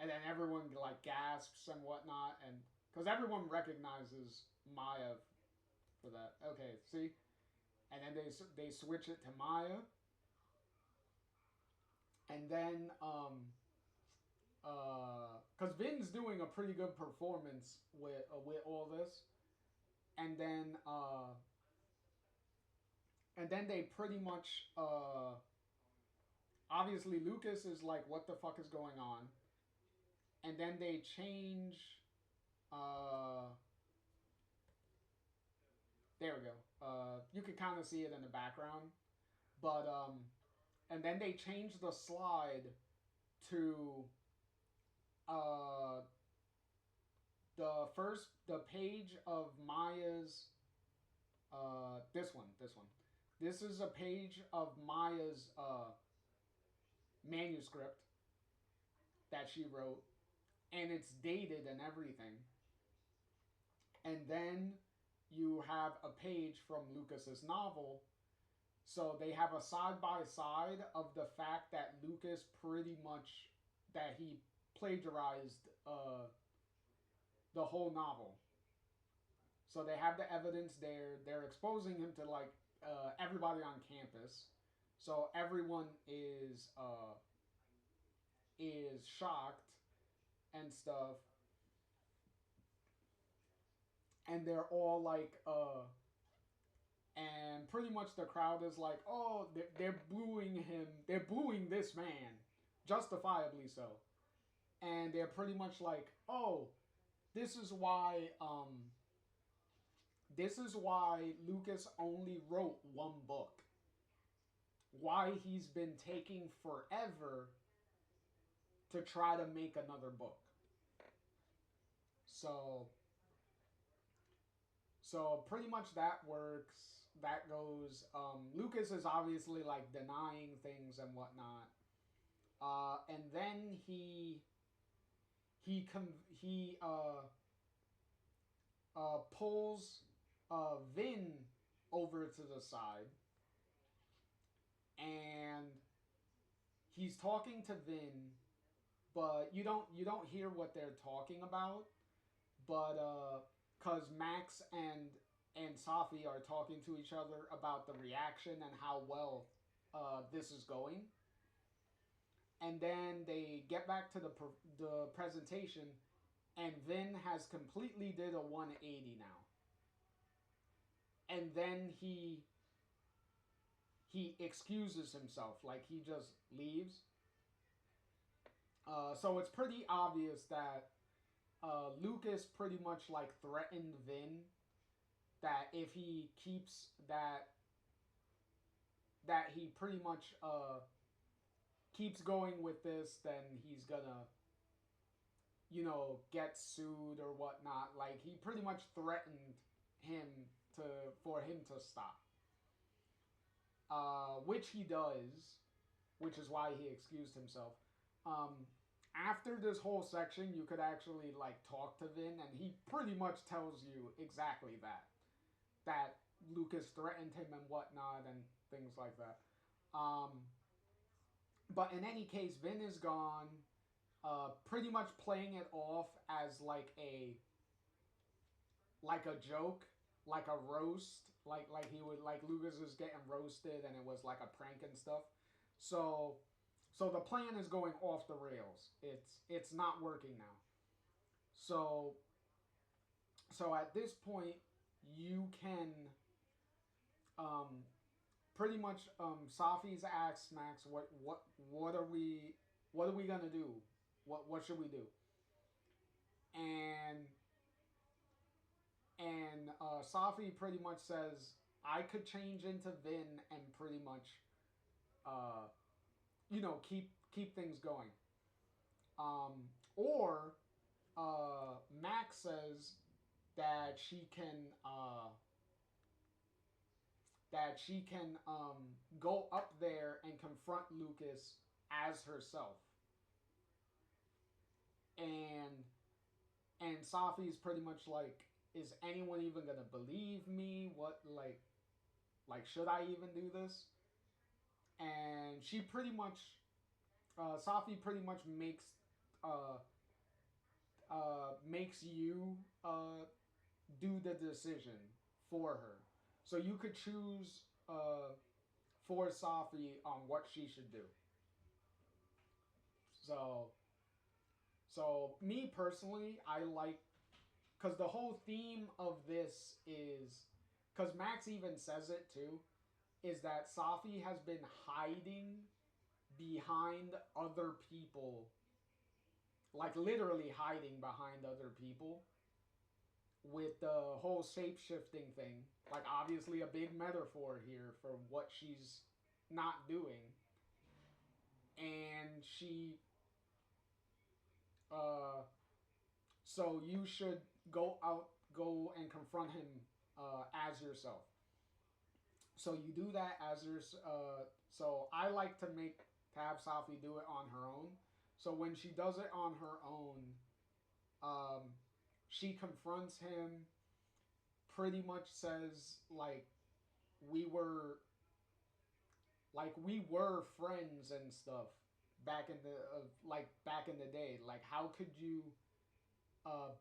and then everyone like gasps and whatnot, and because everyone recognizes Maya for that. Okay, see, and then they switch it to Maya, and then because Vin's doing a pretty good performance with all this, and then they pretty much obviously Lucas is like, what the fuck is going on, and then they change. Uh, there we go. You can kind of see it in the background, but and then they change the slide to uh the page of Maya's this one. This is a page of Maya's manuscript that she wrote, and it's dated and everything. and then you have a page from Lucas's novel. So they have a side by side of the fact that Lucas pretty much that he plagiarized the whole novel. So they have the evidence there. They're exposing him to like everybody on campus. So everyone is shocked and stuff, and they're all like and pretty much the crowd is like, oh, they're booing him. They're booing this man, justifiably so. And they're pretty much like, oh, this is why Lucas only wrote one book. Why he's been taking forever to try to make another book. So pretty much that works. That goes. Lucas is obviously like denying things and whatnot. And then he com- he pulls Vin over to the side, and he's talking to Vin, but you don't hear what they're talking about, but cuz Max and Safi are talking to each other about the reaction and how well this is going. And then they get back to the presentation, and Vin has completely did a 180 now. And then he excuses himself, like he just leaves. So it's pretty obvious that Lucas pretty much like threatened Vin that if he keeps that he pretty much keeps going with this, then he's gonna get sued or whatnot. Like he pretty much threatened him to for him to stop, which he does, which is why he excused himself. Um, After this whole section, you could actually like talk to Vin, and he pretty much tells you exactly that Lucas threatened him and whatnot and things like that. Um, but in any case, Vin is gone, pretty much playing it off as like a joke, like a roast, like he would like Lucas was getting roasted and it was like a prank and stuff. So the plan is going off the rails. It's not working now. So at this point you can um pretty much Safi's asked Max what are we gonna do? What should we do? And Safi pretty much says I could change into Vin and pretty much uh keep things going. Or Max says that she can go up there and confront Lucas as herself. And Safi's pretty much like, is anyone even gonna believe me? What like should I even do this? And she pretty much Safi pretty much uh makes you do the decision for her. So you could choose for Safi on what she should do. So me personally, I like, because the whole theme of this is, because Max even says it too, is that Safi has been hiding behind other people, like literally hiding behind other people with the whole shape shifting thing. Like, obviously, a big metaphor here for what she's not doing. And uh, so you should go and confront him as yourself. So you do that as your. So I like to have Safi do it on her own. So when she does it on her own, um, she confronts him, pretty much says like we were we were friends and stuff back in the back in the day. Like how could you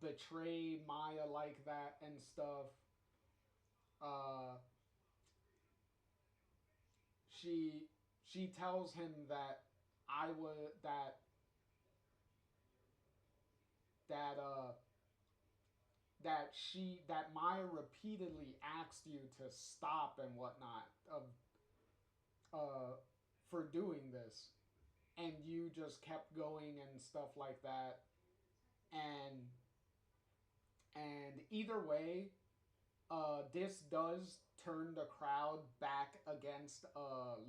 betray Maya like that and stuff? Uh, she she tells him that I was that that Maya repeatedly asked you to stop and whatnot of uh for doing this, and you just kept going and stuff like that, and either way, this does turn the crowd back against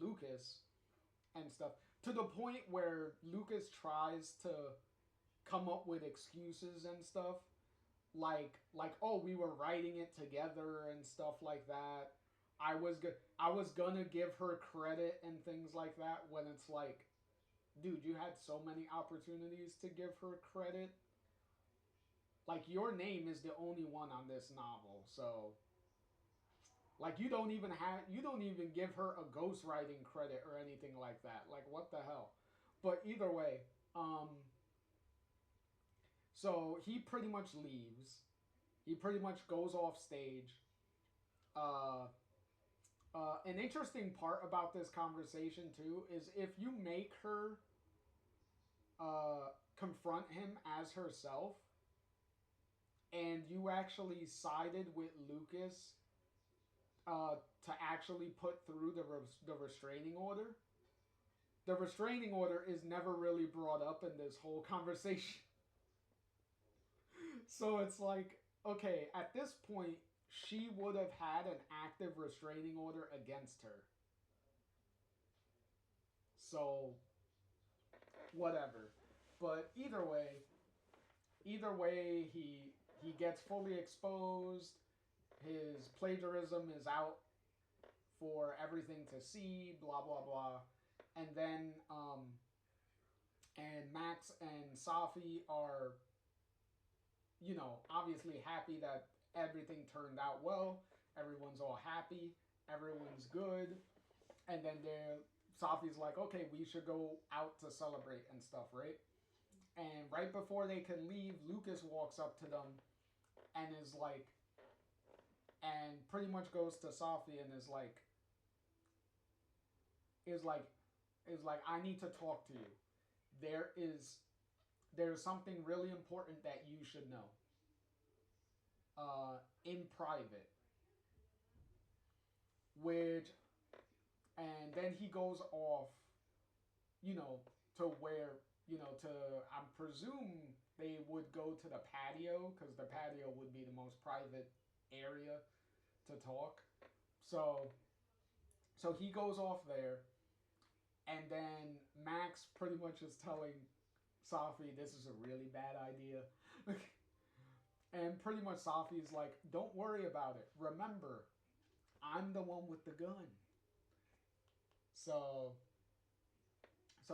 Lucas and stuff, to the point where Lucas tries to come up with excuses and stuff, oh, we were writing it together and stuff like that. I was gonna give her credit and things like that, when it's like, dude, you had so many opportunities to give her credit. Like, your name is the only one on this novel, so like you don't even give her a ghostwriting credit or anything like that. Like, what the hell? But either way, so he pretty much leaves. He pretty much goes off stage. Uh, an interesting part about this conversation too is if you make her confront him as herself, and you actually sided with Lucas to actually put through the restraining order. The restraining order is never really brought up in this whole conversation. So it's like, okay, at this point, she would have had an active restraining order against her. So, whatever. But either way, he gets fully exposed. His plagiarism is out for everything to see. Blah blah blah. And then and Max and Safi are, obviously happy that everything turned out well. Everyone's all happy. Everyone's good. And then Safi's like, okay, we should go out to celebrate and stuff, right? And right before they can leave, Lucas walks up to them and is like, and pretty much goes to Safi and is like, is like, I need to talk to you. There's something really important that you should know. In private. Which, and then he goes off, to where, to, I presume they would go to the patio, because the patio would be the most private area to talk. So he goes off there, and then Max pretty much is telling Safi this is a really bad idea. And pretty much Safi's like, don't worry about it. Remember, I'm the one with the gun. So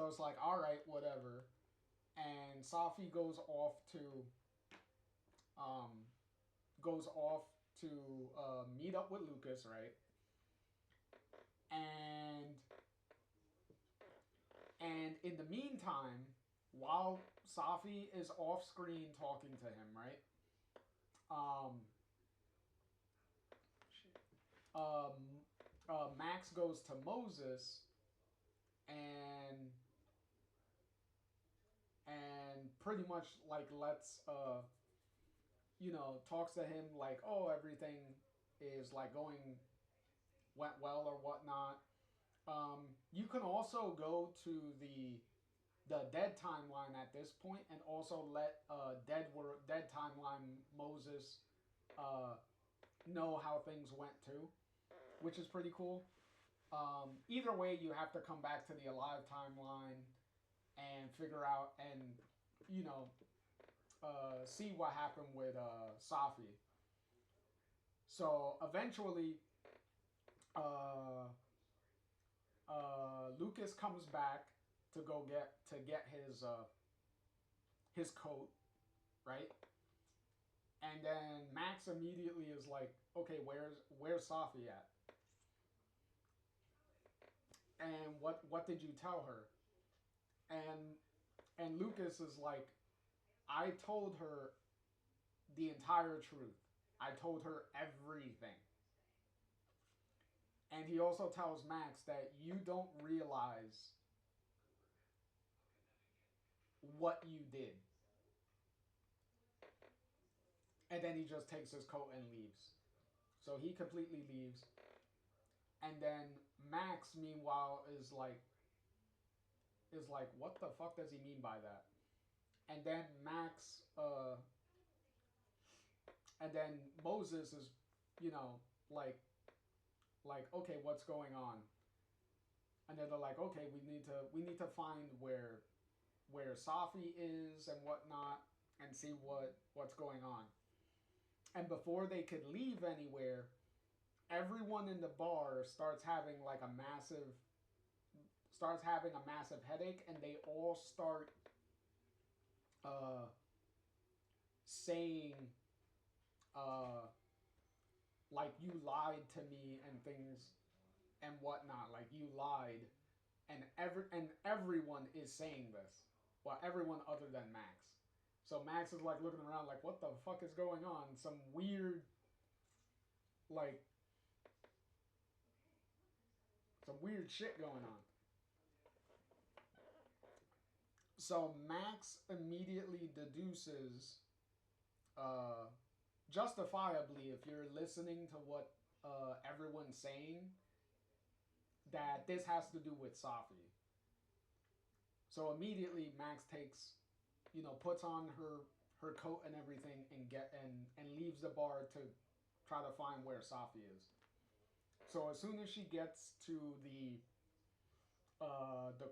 it's like, all right, whatever. And Safi um, goes off to meet up with Lucas, right? And in the meantime, while Safi is off screen talking to him, right? Max goes to Moses and pretty much like lets talks to him like, oh, everything is like went well or whatnot. You can also go to the dead timeline at this point and also let dead timeline Moses know how things went too, which is pretty cool. Either way, you have to come back to the alive timeline and figure out and see what happened with Safi. So eventually, Lucas comes back to get his coat, right? And then Max immediately is like, okay, where's Safi at? And what did you tell her? And Lucas is like, I told her the entire truth. I told her everything. And he also tells Max that you don't realize what you did. And then he just takes his coat and leaves. So he completely leaves. And then Max, meanwhile, is like, what the fuck does he mean by that? And then and then Moses is, you know, like, okay, what's going on? And then they're like, okay, we need to find where Safi is and whatnot, and see what's going on. And before they could leave anywhere, everyone in the bar starts having a massive headache, and they all start uh, saying like, you lied to me and things and whatnot, like you lied, and everyone is saying this. Well, everyone other than Max. So Max is like looking around like, what the fuck is going on? Some weird, like, some weird shit going on. So Max immediately deduces, uh, justifiably, if you're listening to what everyone's saying, that this has to do with Safi. So immediately Max takes, puts on her coat and everything, and leaves the bar to try to find where Safi is. So as soon as she gets to the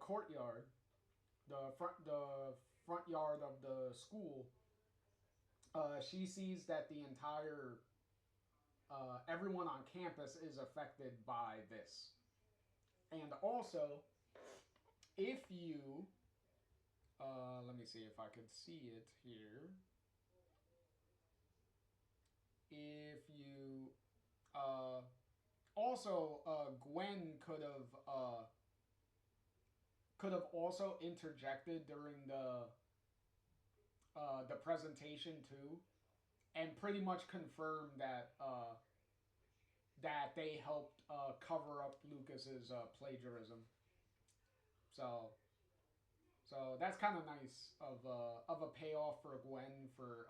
courtyard, the front yard of the school, she sees that the entire everyone on campus is affected by this. And also, if you let me see if I could see it here. If you also, Gwen could have also interjected during the presentation too, and pretty much confirmed that they helped cover up Lucas's plagiarism. So that's kind of nice of a payoff for Gwen for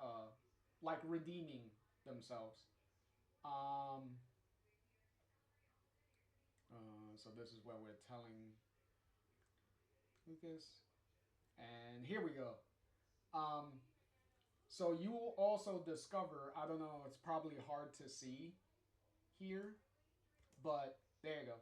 like redeeming themselves. Um, so this is where we're telling Lucas, and here we go. Um, so you will also discover, I don't know, it's probably hard to see here, but there you go.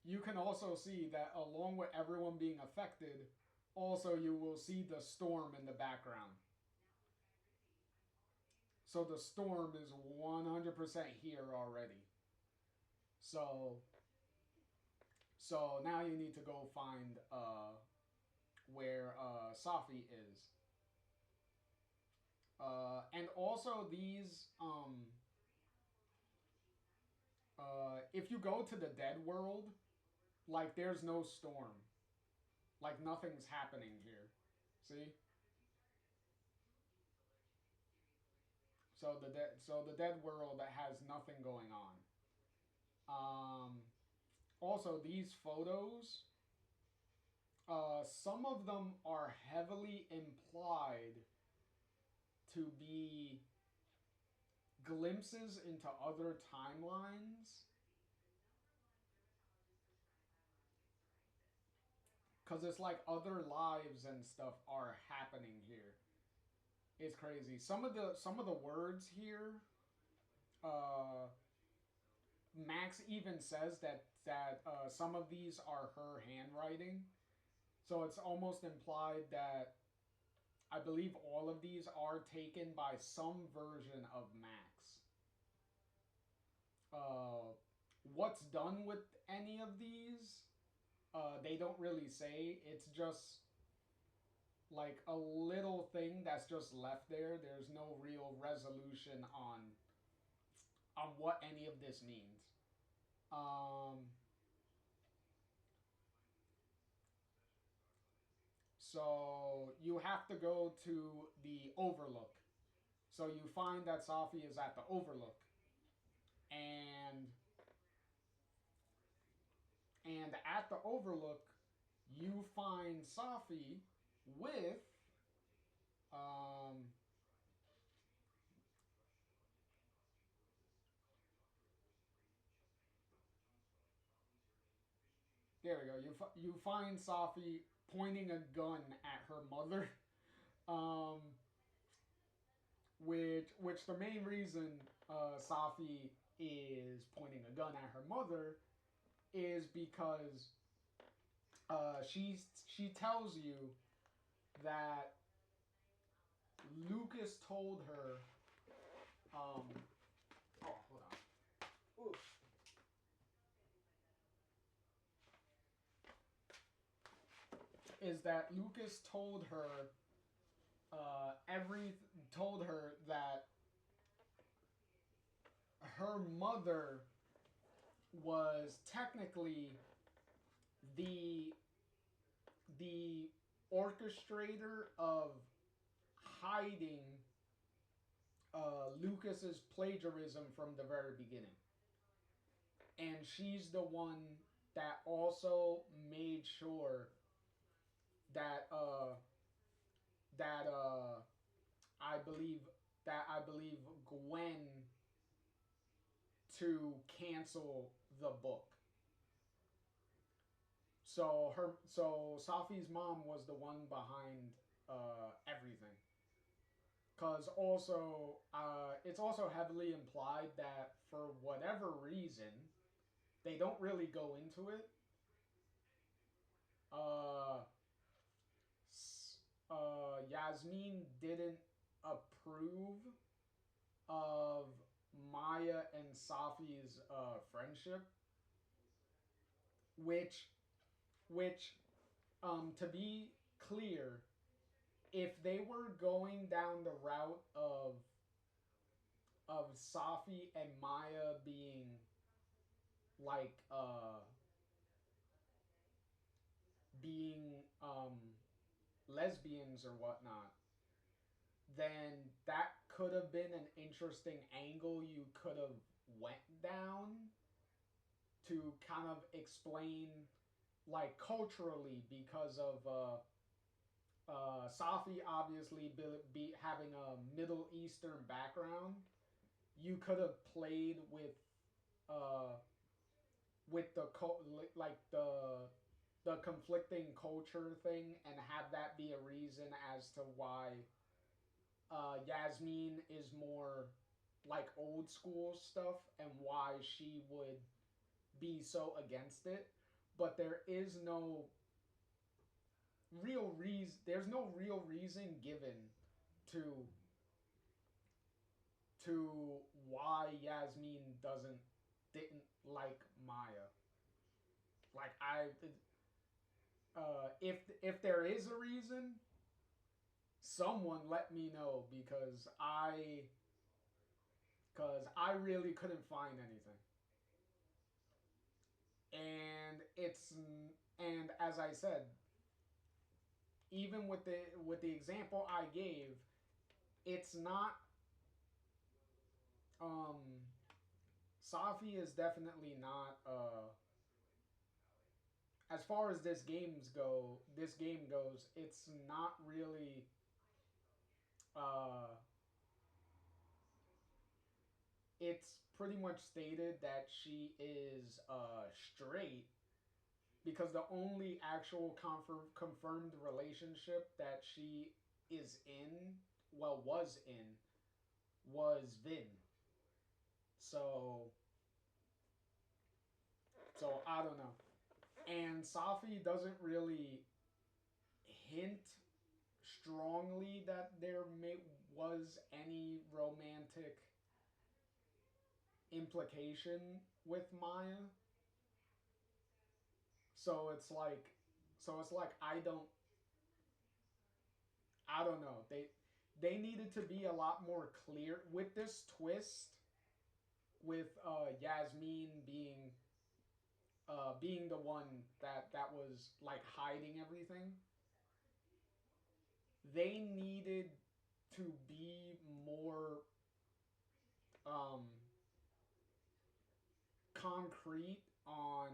You can also see that along with everyone being affected, also you will see the storm in the background. So the storm is 100% here already. So now you need to go find where Safi is. And also these if you go to the dead world, like, there's no storm. Like, nothing's happening here. See? So the dead world has nothing going on. Also, these photos, some of them are heavily implied to be glimpses into other timelines. Because it's like other lives and stuff are happening here. It's crazy. Some of the words here, uh, Max even says that some of these are her handwriting. So it's almost implied that I believe all of these are taken by some version of Max. What's done with any of these, they don't really say. It's just like a little thing that's just left there. There's no real resolution on what any of this means. Um, so you have to go to the Overlook. So you find that Safi is at the Overlook, and at the Overlook, you find Safi with um. There we go. You find Safi pointing a gun at her mother. Um, which the main reason Safi is pointing a gun at her mother is because she tells you that Lucas told her. Oh, hold on. Oof. Is that Lucas told her every told her that her mother was technically the the orchestrator of hiding Lucas's plagiarism from the very beginning, and she's the one that also made sure that that I believe I believe Gwen to cancel the book. So Safi's mom was the one behind everything. Cause also it's also heavily implied that for whatever reason they don't really go into it. Uh, Yasmin didn't approve of Maya and Safi's friendship, which which to be clear, if they were going down the route of Safi and Maya being like being lesbians or whatnot, then that could have been an interesting angle you could have went down to kind of explain like culturally because of Safi obviously having a Middle Eastern background. You could have played uh, with like the conflicting culture thing and have that be a reason as to why Yasmin is more like old school stuff and why she would be so against it. But there is no real reason. There's no real reason given to why Yasmin didn't like Maya. Like if there is a reason, someone let me know because I really couldn't find anything. And it's and as I said, even with the example I gave, it's not um Safi is definitely not as far as this game goes, it's not really uh it's pretty much stated that she is straight because the only actual confirmed relationship that she is in, well, was in, was Vin. So, I don't know. And Safi doesn't really hint strongly that was any romantic implication with Maya. So it's like I don't I don't know. They needed to be a lot more clear with this twist with Yasmin being the one that was like hiding everything. They needed to be more um, concrete on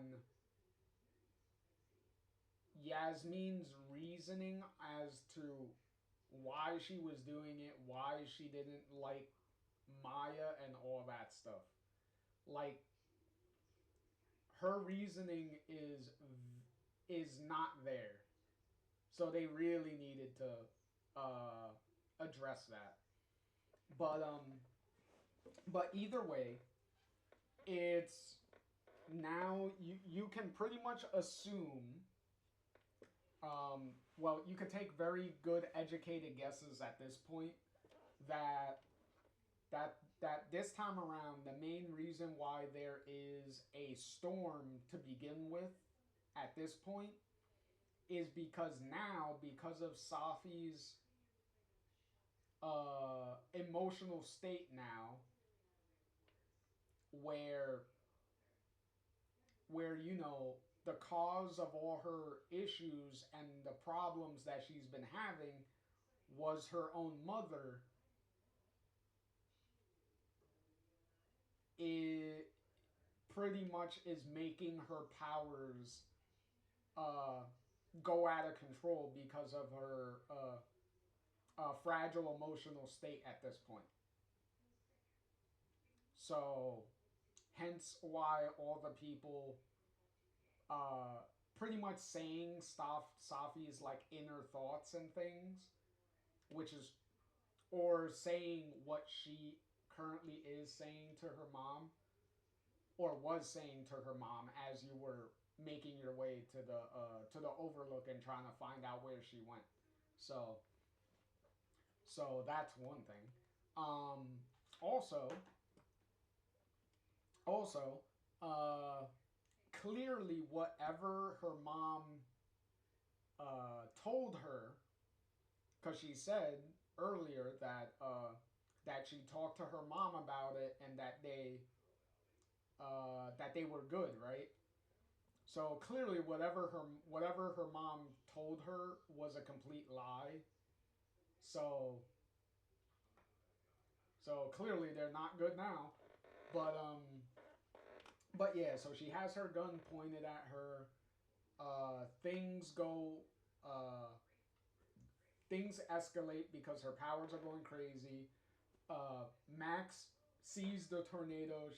Yasmin's reasoning as to why she was doing it, why she didn't like Maya and all that stuff. Like her reasoning is not there. So they really needed to address that. But either way, it's now you can pretty much assume well, you could take very good educated guesses at this point that this time around the main reason why there is a storm to begin with at this point is because now, because of Safi's emotional state now, where you know the cause of all her issues and the problems that she's been having was her own mother, it pretty much is making her powers uh, go out of control because of her fragile emotional state at this point. So, hence why all the people pretty much saying stuff, Safi's like inner thoughts and things, which is, or saying what she currently is saying to her mom, or was saying to her mom as you were making your way to the overlook and trying to find out where she went. So that's one thing. Um, also, also, uh, clearly, whatever her mom told her, because she said earlier that she talked to her mom about it and that they were good, right? So clearly, whatever her mom told her was a complete lie. So clearly they're not good now. But yeah. So she has her gun pointed at her. Things go. Things escalate because her powers are going crazy. Max sees the tornado.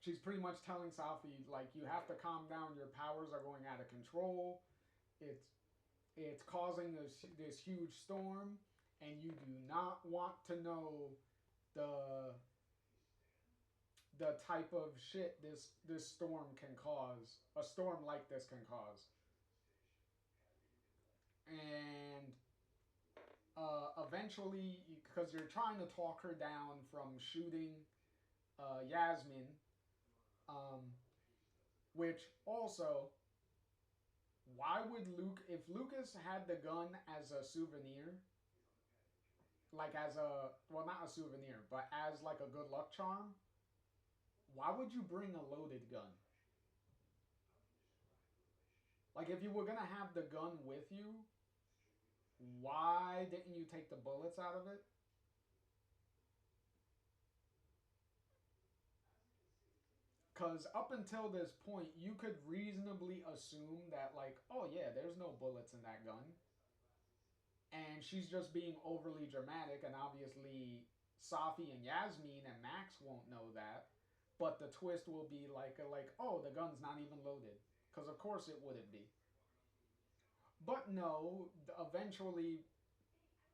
She's pretty much telling Safi like, you have to calm down. Your powers are going out of control. It's causing this huge storm, and you do not want to know the type of shit this storm can cause. A storm like this can cause. And eventually, because you're trying to talk her down from shooting Yasmin, um, which also, why would if Lucas had the gun as a souvenir, like as a, well, not a souvenir, but as like a good luck charm, why would you bring a loaded gun? Like, if you were gonna have the gun with you, why didn't you take the bullets out of it? Because up until this point, you could reasonably assume that, like, oh yeah, there's no bullets in that gun. And she's just being overly dramatic, and obviously Safi and Yasmin and Max won't know that. But the twist will be like, oh, the gun's not even loaded. Because of course it wouldn't be. But no, eventually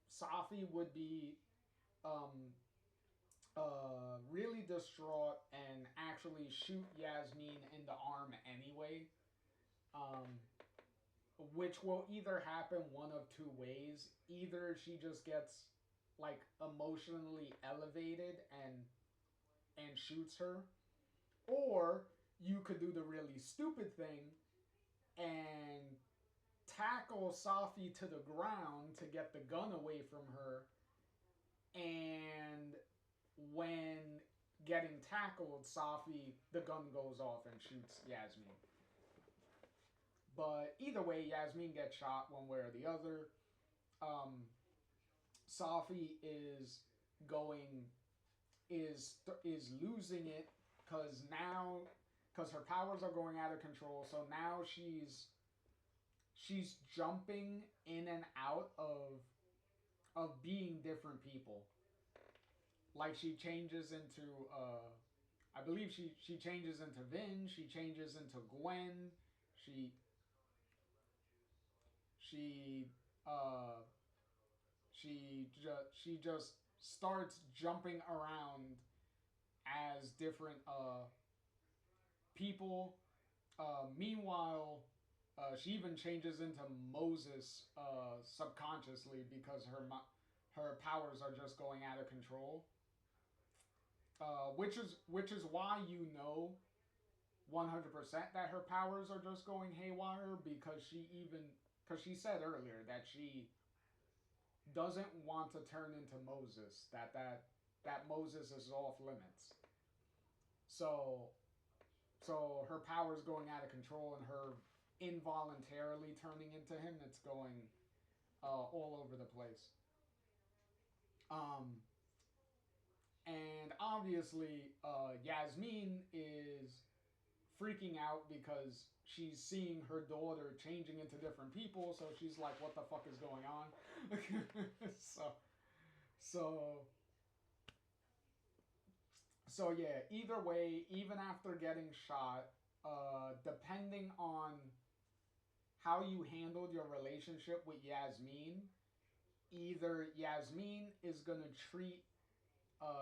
Safi would be um, really distraught and actually shoot Yasmin in the arm anyway. Um, which will either happen one of two ways. Either she just gets like emotionally elevated and shoots her, or you could do the really stupid thing and tackle Safi to the ground to get the gun away from her, and when getting tackled, Safi, the gun goes off and shoots Yasmin. But either way, Yasmin gets shot one way or the other. Um, Safi is going is losing it because her powers are going out of control. So now she's jumping in and out of being different people. Like she changes into I believe she changes into Vin, she changes into Gwen, she she uh she just starts jumping around as different people. Meanwhile, she even changes into Moses subconsciously because her powers are just going out of control. Which is why you know 100% that her powers are just going haywire, because she said earlier that she doesn't want to turn into Moses, that Moses is off limits. So her powers going out of control and her involuntarily turning into him, it's going all over the place. Um, and obviously, Yasmin is freaking out because she's seeing her daughter changing into different people. So she's like, "What the fuck is going on?" so, so, so yeah. Either way, even after getting shot, depending on how you handled your relationship with Yasmin, either Yasmin is gonna treat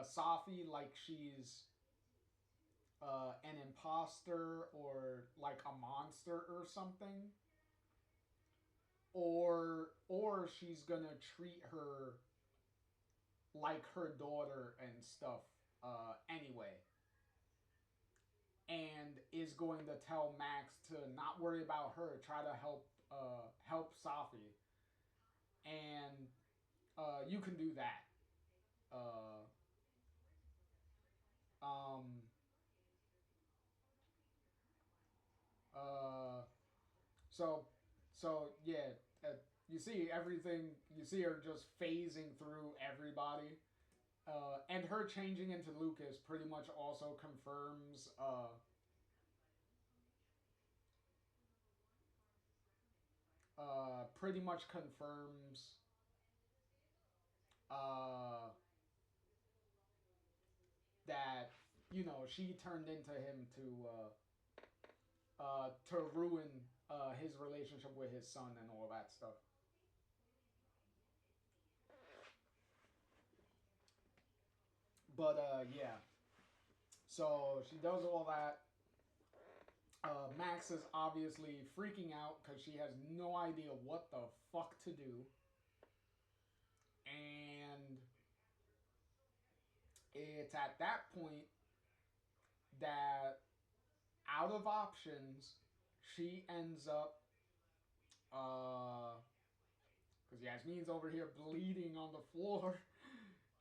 Safi like she's an imposter or like a monster or something, or she's gonna treat her like her daughter and stuff anyway, and is going to tell Max to not worry about her, try to help Safi, and you can do that. Uh, um, uh, so yeah, you see everything. You see her just phasing through everybody, and her changing into Lucas pretty much also confirms. Pretty much confirms. Uh, that she turned into him to ruin his relationship with his son and all that stuff. But yeah, so she does all that. Max is obviously freaking out because she has no idea what the fuck to do, and it's at that point that, out of options, she ends up because Yasmin's over here bleeding on the floor.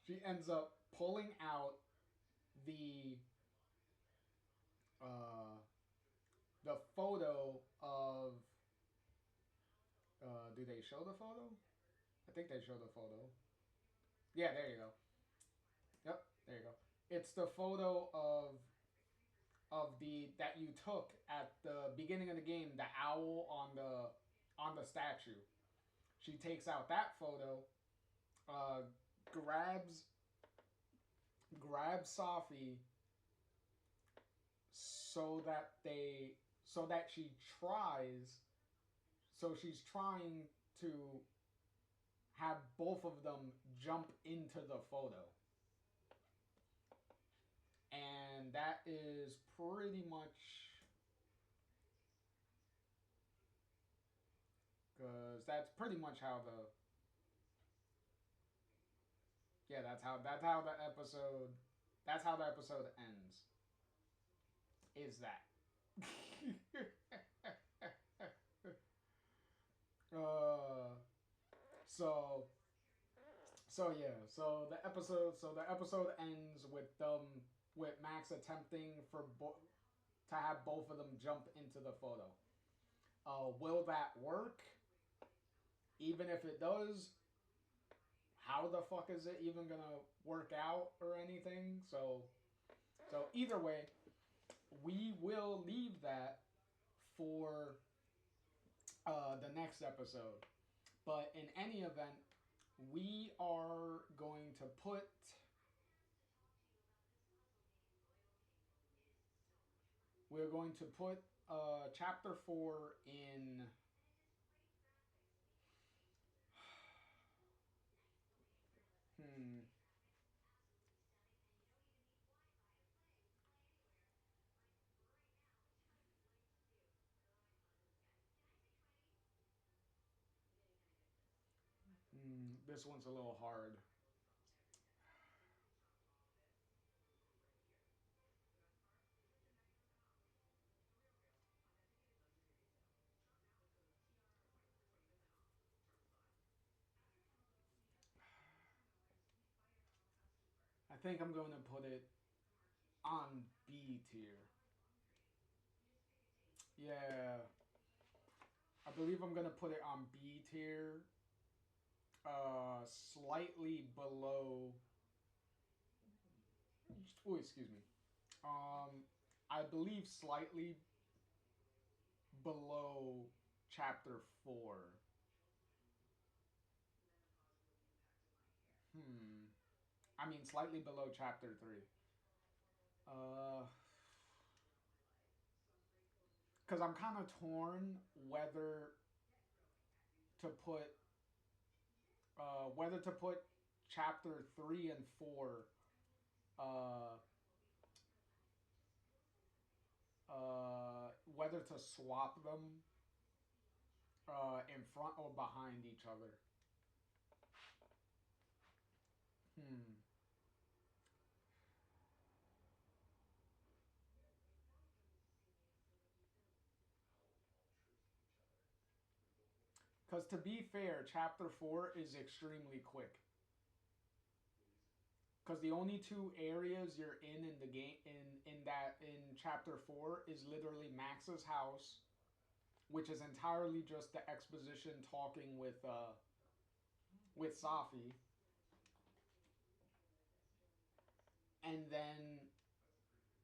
She ends up pulling out the uh, the photo of. Do they show the photo? I think they show the photo. Yeah, there you go. Yep, there you go. It's the photo of the that you took at the beginning of the game. The owl on the statue. She takes out that photo, uh, grabs Safi so that she tries so she's trying to have both of them jump into the photo. And that is pretty much because that's pretty much how the yeah that's how the episode ends. Is that So the episode ends with Max attempting to have both of them jump into the photo. Will that work? Even if it does, how the fuck is it even gonna work out or anything? So either way, we will leave that for the next episode. But in any event, we are going to put we're going to put chapter 4 in hmm this one's a little hard. I think I'm going to put it on B tier. Yeah, I believe I'm going to put it on B tier, slightly below. Oh, excuse me. I believe slightly below chapter 4. Hmm. I mean, slightly below chapter 3. Uh, because I'm kind of torn to put whether to put chapter 3 and 4 uh, whether to swap them in front or behind each other. Hmm. Because to be fair, chapter 4 is extremely quick. Because the only two areas you're in the game in chapter 4 is literally Max's house, which is entirely just the exposition talking with Safi, and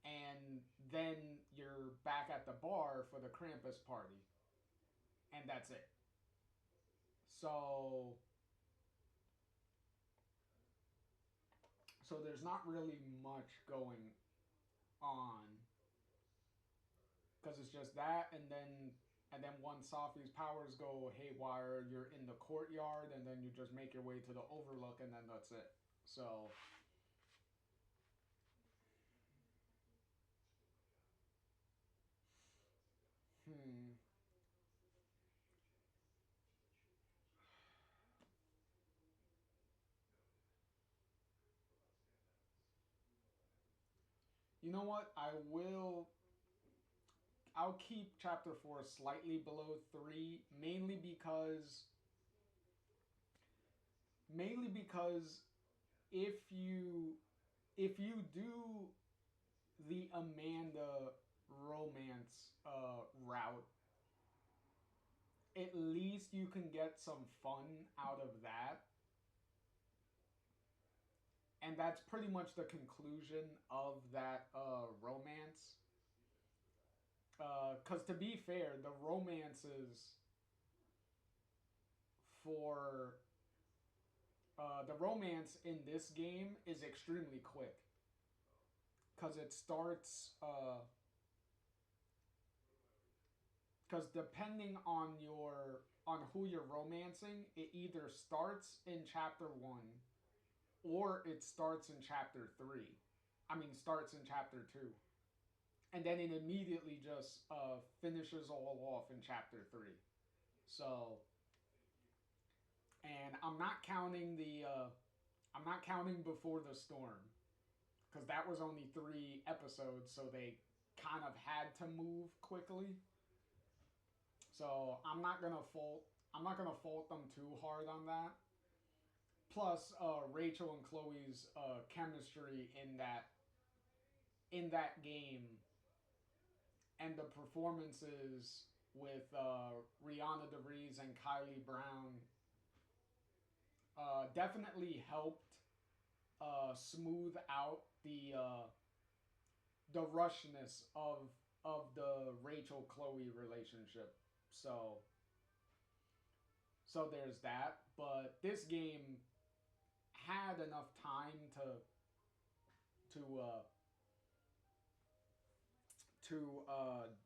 and then you're back at the bar for the Krampus party, and that's it. So so there's not really much going on because it's just that, and then once Safi's powers go haywire, you're in the courtyard, and then you just make your way to the Overlook, and then that's it. So, hmm. You know what? I'll keep chapter 4 slightly below 3, mainly because if you if you do the Amanda romance route, at least you can get some fun out of that. And that's pretty much the conclusion of that romance. Because to be fair, for the romance in this game is extremely quick. Because it starts. Because depending on who you're romancing, it either starts in chapter 1 or it starts in chapter 3. I mean, starts in chapter 2. And then it immediately just finishes all off in chapter 3. So, and I'm not counting Before the Storm, because that was only 3 episodes, so they kind of had to move quickly. So I'm not gonna fault them too hard on that. plus Rachel and Chloe's chemistry in that game, and the performances with Rihanna DeVries and Kylie Brown definitely helped smooth out the rushness of the Rachel Chloe relationship. So there's that. But this game had enough time to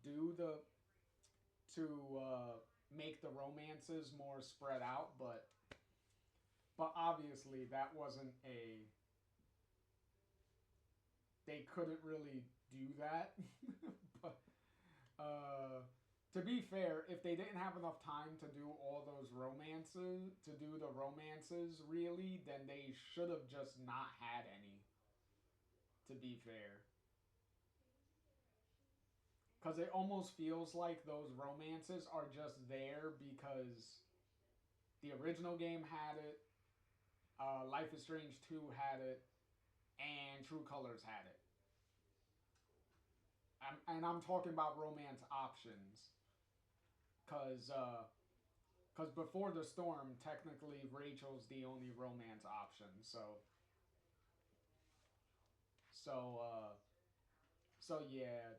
do the to make the romances more spread out, but obviously that wasn't a they couldn't really do that. But to be fair, if they didn't have enough time to do all those romances, to do the romances really, then they should have just not had any. To be fair, because it almost feels like those romances are just there because the original game had it, Life is Strange 2 had it, and True Colors had it. And I'm talking about romance options, because before the storm, technically Rachel's the only romance option. So so yeah,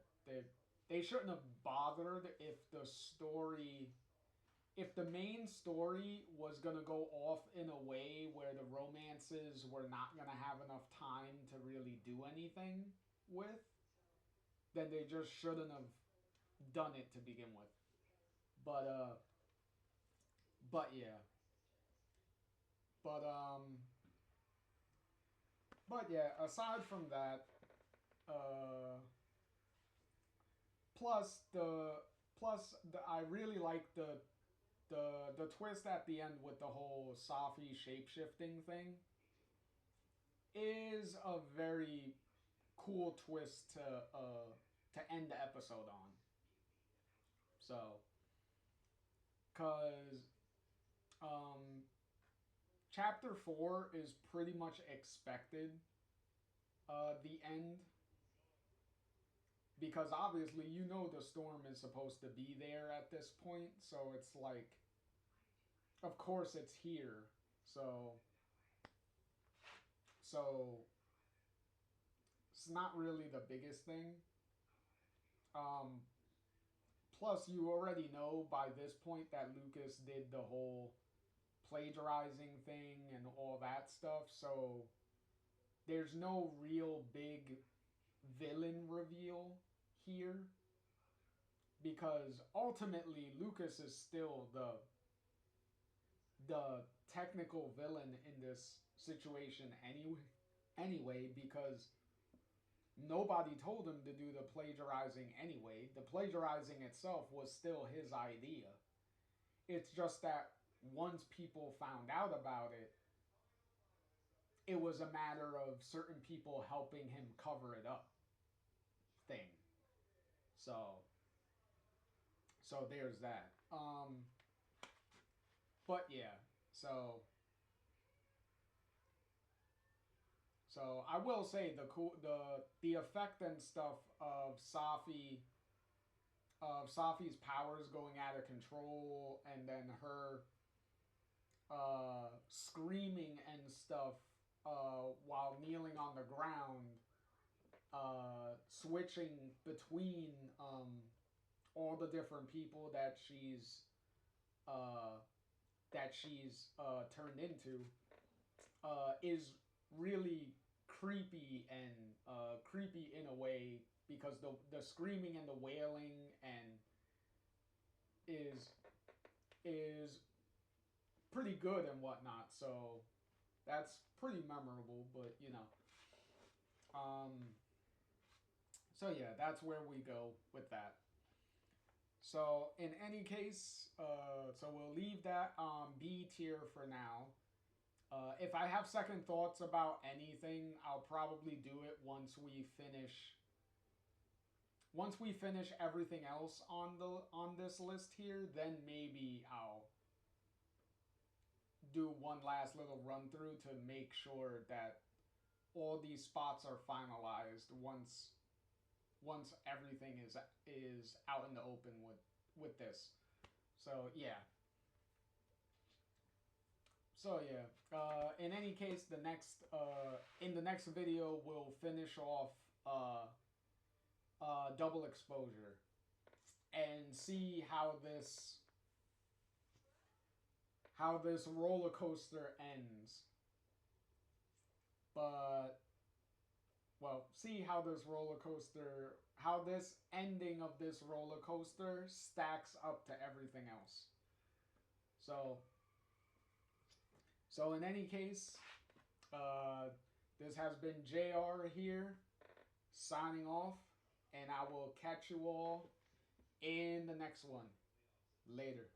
they shouldn't have bothered if the main story was gonna go off in a way where the romances were not gonna have enough time to really do anything with, then they just shouldn't have done it to begin with. But but yeah, but but yeah. Aside from that, uh, plus I really like the twist at the end with the whole Safi shapeshifting thing is a very cool twist to end the episode on. So, cause um, chapter 4 is pretty much expected. The end, because obviously you know the storm is supposed to be there at this point, so it's like, of course it's here. So so it's not really the biggest thing. Um, Plus, you already know by this point that Lucas did the whole plagiarizing thing and all that stuff, so there's no real big villain reveal here because ultimately Lucas is still the technical villain in this situation anyway because nobody told him to do the plagiarizing anyway. The plagiarizing itself was still his idea. It's just that once people found out about it, it was a matter of certain people helping him cover it up thing. So so there's that. But yeah, so I will say the effect and stuff of Safi's powers going out of control, and then her screaming and stuff while kneeling on the ground, switching between all the different people uh, that she's turned into is really creepy and creepy in a way because the screaming and the wailing and is pretty good and whatnot. So that's pretty memorable. But so yeah, that's where we go with that. So in any case, so we'll leave that B tier for now. If I have second thoughts about anything, I'll probably do it once we finish everything else on this list here. Then maybe I'll do one last little run through to make sure that all these spots are finalized once everything is out in the open with this. So yeah. So yeah. In any case, the next in the next video we'll finish off double exposure and see how this roller coaster ends. But well, see how this ending of this roller coaster stacks up to everything else. So in any case, this has been JR here, signing off, and I will catch you all in the next one. Later.